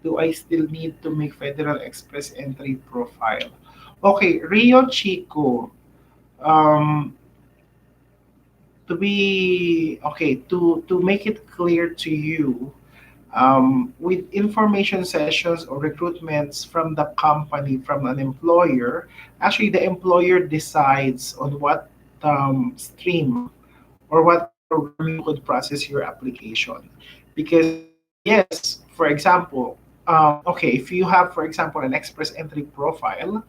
do I still need to make Federal Express entry profile? Okay, Rio Chico. Um, to make it clear to you, with information sessions or recruitments from the company, from an employer, actually the employer decides on what stream or what program you could process your application. Because, yes, for example, okay, if you have, for example, an express entry profile,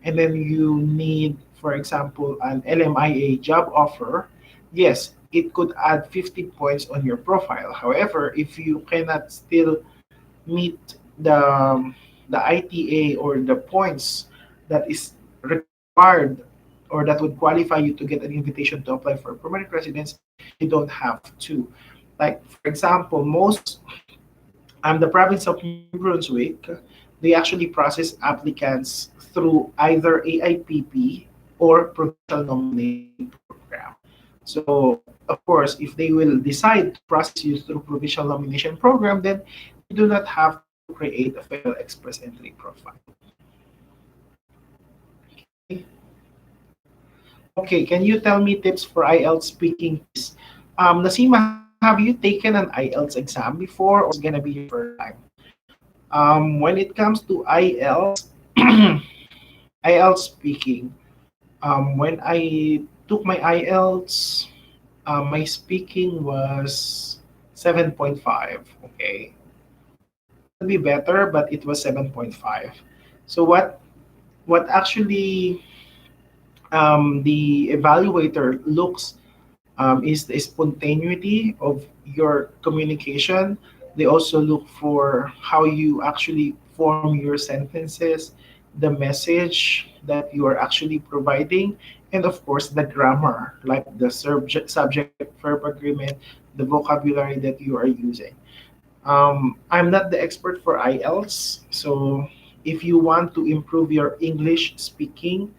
and then you need, for example, an LMIA job offer, yes, it could add 50 points on your profile. However, if you cannot still meet the ITA or the points that is required or that would qualify you to get an invitation to apply for permanent residence, you don't have to. Like for example, most the province of New Brunswick, they actually process applicants through either AIPP or provincial nomination program. So, of course, if they will decide to process you through provincial nomination program, then you do not have to create a Federal Express entry profile. Okay, can you tell me tips for IELTS speaking, please? Nasima, have you taken an IELTS exam before, or is gonna be your first time? When it comes to IELTS, IELTS speaking, when I took my IELTS, my speaking was 7.5. Okay, could be better, but it was 7.5. So what actually the evaluator looks is the spontaneity of your communication. They also look for how you actually form your sentences, the message that you are actually providing, and of course the grammar, like the subject verb agreement, the vocabulary that you are using. I'm not the expert for IELTS, so if you want to improve your English speaking,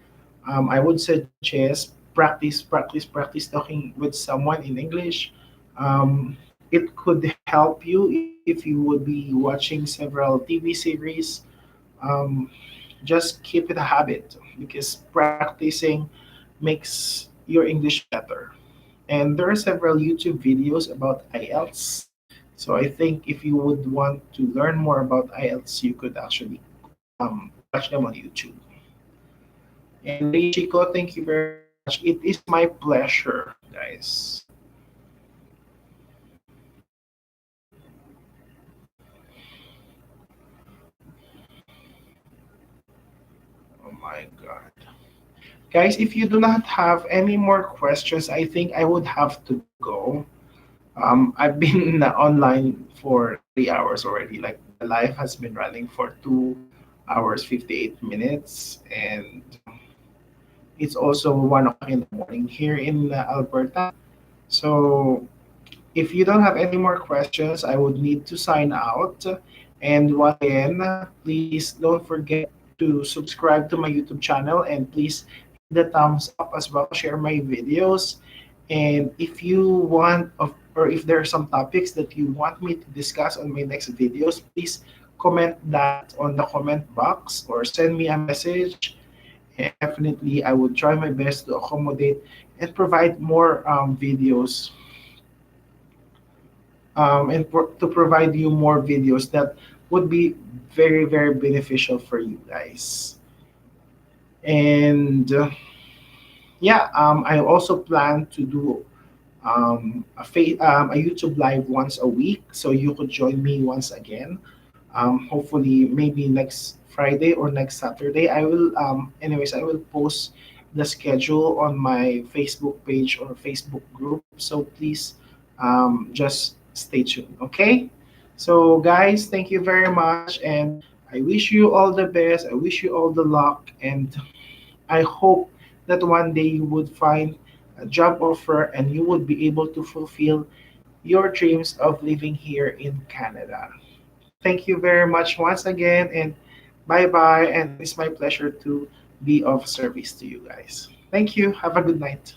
I would suggest practice talking with someone in English. It could help you if you would be watching several TV series. Um, just keep it a habit because practicing makes your English better. And there are several YouTube videos about IELTS. So I think if you would want to learn more about IELTS, you could actually watch them on YouTube. And Ray Chico, thank you very much. It is my pleasure, guys. Oh my God. Guys, if you do not have any more questions, I think I would have to go. I've been online for 3 hours already. Like the live has been running for 2 hours, 58 minutes. And it's also 1 o'clock in the morning here in Alberta. So if you don't have any more questions, I would need to sign out. And once again, please don't forget to subscribe to my YouTube channel and please hit the thumbs up as well. Share my videos. And if you want, or if there are some topics that you want me to discuss on my next videos, please comment that on the comment box or send me a message. And definitely, I will try my best to accommodate and provide more videos to provide you more videos that would be very, very beneficial for you guys. And yeah, I also plan to do a YouTube live once a week, so you could join me once again. Hopefully, maybe next Friday or next Saturday. Anyways, I will post the schedule on my Facebook page or Facebook group. So please, just stay tuned. Okay. So guys, thank you very much, and I wish you all the best. I wish you all the luck, and I hope that one day you would find a job offer and you would be able to fulfill your dreams of living here in Canada. Thank you very much once again, and bye bye. And it's my pleasure to be of service to you guys. Thank you. Have a good night.